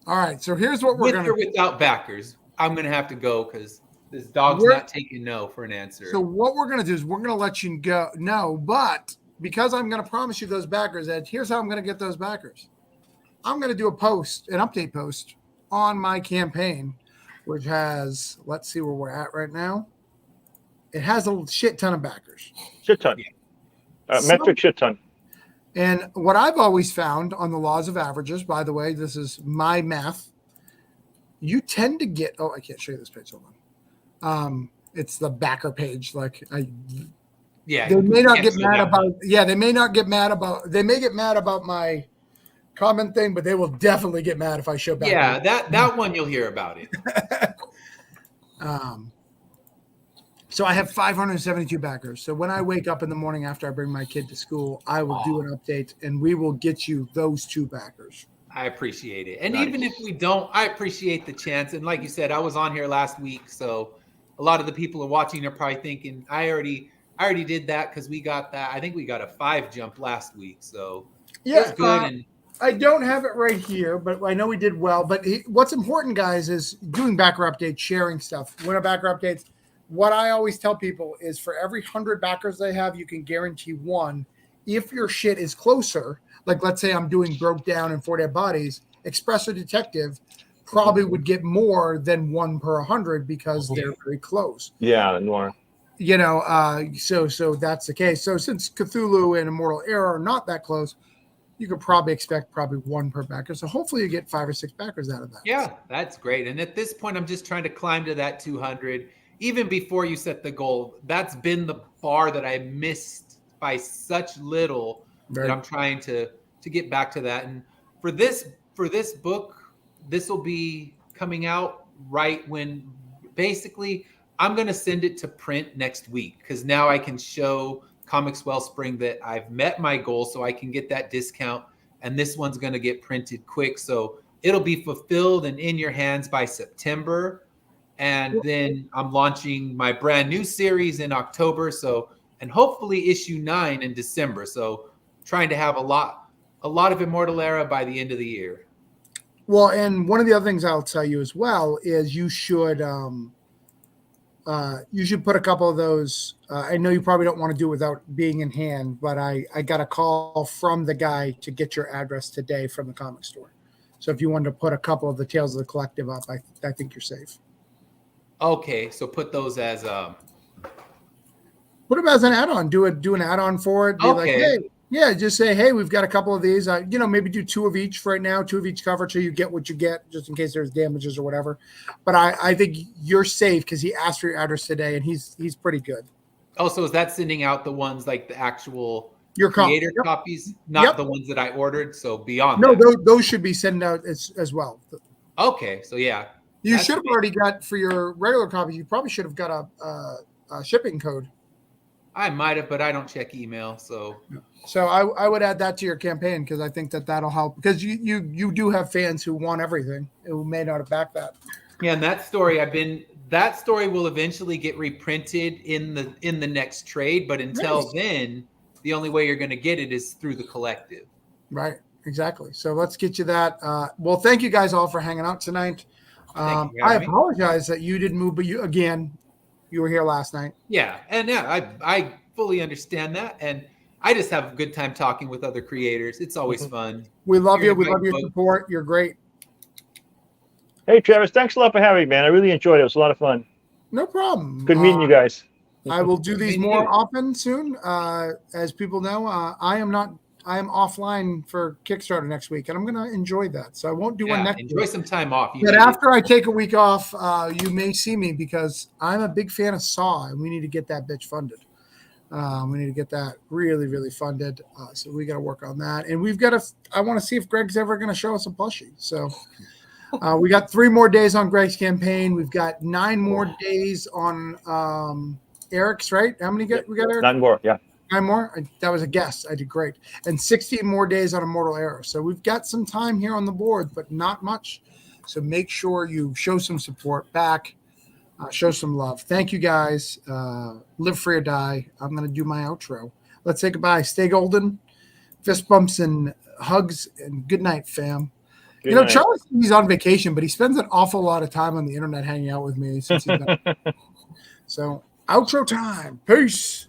all right. So here's what we're
with
gonna
or without backers, I'm gonna have to go because this dog's not taking no for an answer.
So what we're gonna do is we're gonna let you go. No, but because I'm gonna promise you those backers, Ed, here's how I'm gonna get those backers. I'm gonna do an update post on my campaign, which has, let's see where we're at right now. It has a shit ton of backers.
Shit ton. Metric shit ton.
And what I've always found on the laws of averages, by the way, this is my math. You tend to get. Oh, I can't show you this page. Hold on. It's the backer page. They may not get mad about. Yeah, they may not get mad about. They may get mad about my comment thing, but they will definitely get mad if I show back.
Yeah, that one you'll hear about it.
So I have 572 backers. So when I wake up in the morning after I bring my kid to school, I will do an update and we will get you those 2 backers.
I appreciate it. And even if we don't, I appreciate the chance. And like you said, I was on here last week, so a lot of the people are watching are probably thinking, I already did that because we got that. I think we got a 5 jump last week. So
yeah,
it's good. And
I don't have it right here, but I know we did well. But what's important, guys, is doing backer updates, sharing stuff. Winner backer updates. What I always tell people is for every 100 backers they have, you can guarantee 1. If your shit is closer, like let's say I'm doing Broke Down and 4 Dead Bodies, Espresso Detective probably would get more than 1 per 100 because they're very close.
Yeah, more.
So that's the case. So since Cthulhu and Immortal Era are not that close, you could probably expect 1 per backer. So hopefully you get 5 or 6 backers out of that.
yeah, that's great. And at this point, I'm just trying to climb to that 200. Even before you set the goal, that's been the bar that I missed by such little that I'm trying to get back to that. And for this book, this will be coming out right when basically I'm going to send it to print next week because now I can show Comics Wellspring that I've met my goal so I can get that discount. And this one's going to get printed quick. So it'll be fulfilled and in your hands by September. And then I'm launching my brand new series in October. So, and hopefully issue 9 in December. So trying to have a lot of Immortal Era by the end of the year.
Well, and one of the other things I'll tell you as well is you should put a couple of those. I know you probably don't want to do it without being in hand, but I got a call from the guy to get your address today from the comic store. So if you wanted to put a couple of the Tales of the Collective up, I think you're safe.
Okay, so put those as
put them as an add-on. Do an add-on for it. Be like, hey, yeah, just say, hey, we've got a couple of these. Maybe do 2 of each for right now, 2 of each cover, so you get what you get, just in case there's damages or whatever. But I think you're safe because he asked for your address today, and he's pretty good.
Oh, so is that sending out the ones like the actual
your
creator copies, not the ones that I ordered? So beyond
those should be sent out as well.
Okay, so yeah.
You should have already got for your regular copy. You probably should have got a shipping code.
I might have, but I don't check email. So
I would add that to your campaign because I think that'll help because you do have fans who want everything who may not have backed that.
Yeah, and that story will eventually get reprinted in the next trade, but until then, the only way you're going to get it is through the collective.
Right. Exactly. So let's get you that. Well, thank you guys all for hanging out tonight.
Thank you for
I
having me.
apologize that you didn't move, but you were here last night.
Yeah, and I fully understand that, and I just have a good time talking with other creators. It's always fun.
We love you.
You're
We love your
invited.
support. You're great.
Hey, Travis, thanks a lot for having me, man. I really enjoyed it. It was a lot of fun.
No problem.
Good meeting you guys.
I will do these
Me
more
too.
often soon. As people know, I am offline for Kickstarter next week, and I'm going to enjoy that. So I won't do one
Yeah,
next
enjoy
week.
some time off. You
But
need it.
after I take a week off, you may see me because I'm a big fan of Saw, and we need to get that bitch funded. We need to get that really, really funded. So we got to work on that. And we've got to, I want to see if Greg's ever going to show us a plushie. So we got 3 more days on Greg's campaign. We've got 9 more days on Eric's, right? How many we got, Eric?
9 more, yeah.
9 more? That was a guess. I did great. And 16 more days on Immortal Arrow. So we've got some time here on the board, but not much. So make sure you show some support back. Show some love. Thank you, guys. Live free or die. I'm going to do my outro. Let's say goodbye. Stay golden. Fist bumps and hugs, and good night, fam.
Good
you know,
night.
Charlie, he's on vacation, but he spends an awful lot of time on the internet hanging out with me since he's been. So, outro time. Peace.